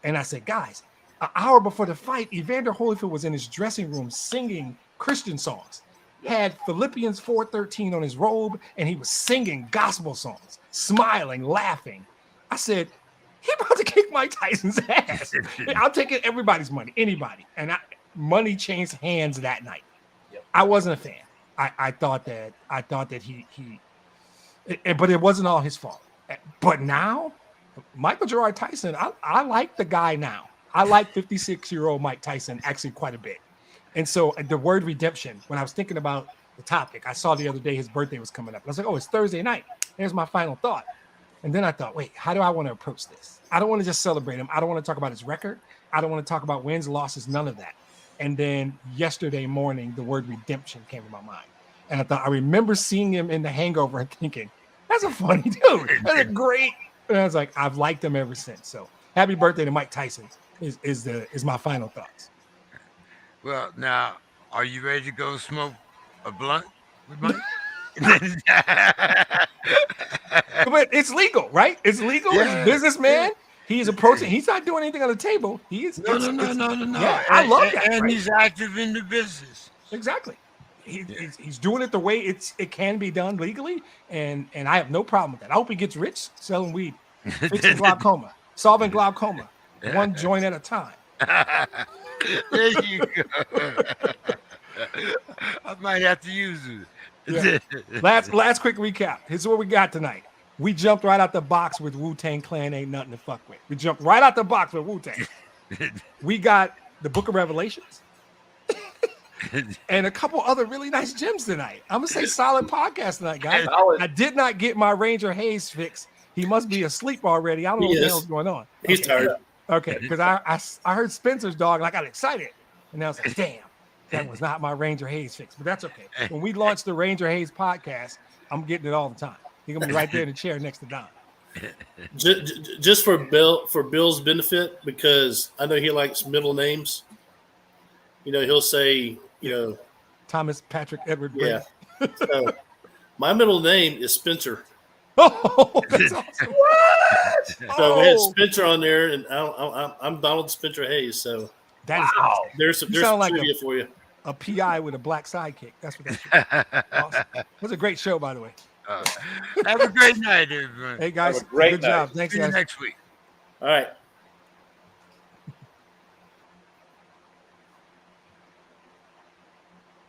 And I said, guys, an hour before the fight, Evander Holyfield was in his dressing room singing Christian songs. Had Philippians 4:13 on his robe, and he was singing gospel songs, smiling, laughing. I said, he about to kick Mike Tyson's ass. I'll take it, everybody's money, anybody. And money changed hands that night. Yep. I wasn't a fan. I thought that but it wasn't all his fault. But now, Michael Gerard Tyson, I like the guy now. I like 56-year-old Mike Tyson actually quite a bit. And so the word redemption, when I was thinking about the topic, I saw the other day his birthday was coming up. I was like, oh, it's Thursday night. Here's my final thought. And then I thought, wait, how do I want to approach this? I don't want to just celebrate him. I don't want to talk about his record. I don't want to talk about wins, losses, none of that. And then yesterday morning, the word redemption came to my mind. And I thought, I remember seeing him in The Hangover and thinking, that's a funny dude. That's a great. And I was like, I've liked him ever since. So happy birthday to Mike Tyson is my final thoughts. Well, now, are you ready to go smoke a blunt with Mike? But it's legal, right? It's legal. Yeah, He's a businessman. He's approaching. He's not doing anything on the table. No. Yeah, I love that. And right? he's active in the business. Exactly. He's doing it the way it can be done legally, and I have no problem with that. I hope he gets rich selling weed, fixing glaucoma, solving glaucoma, one joint at a time. There you go. I might have to use it. Yeah. Last quick recap. Here's what we got tonight. We jumped right out the box with Wu-Tang Clan ain't nothing to fuck with. We jumped right out the box with Wu-Tang. We got the Book of Revelations and a couple other really nice gems tonight. I'm gonna say solid podcast tonight, guys. I did not get my Ranger Hayes fix. He must be asleep already. I don't know what the hell's going on. He's tired. Okay, because I heard Spencer's dog and I got excited. And I was like, damn, that was not my Ranger Hayes fix. But that's okay. When we launch the Ranger Hayes podcast, I'm getting it all the time. He's gonna be right there in the chair next to Don. Just for Bill's benefit, because I know he likes middle names. You know, he'll say, Thomas Patrick Edward. Yeah. So, my middle name is Spencer. Oh, that's awesome. What? So we had Spencer on there, and I'm Donald Spencer Hayes. So that is awesome. There's some trivia for you. A PI with a black sidekick. That's what that's. Awesome. It was a great show, by the way. Have a great night, everyone. Hey guys, great good night. job. Thanks, See you guys. next week. All right.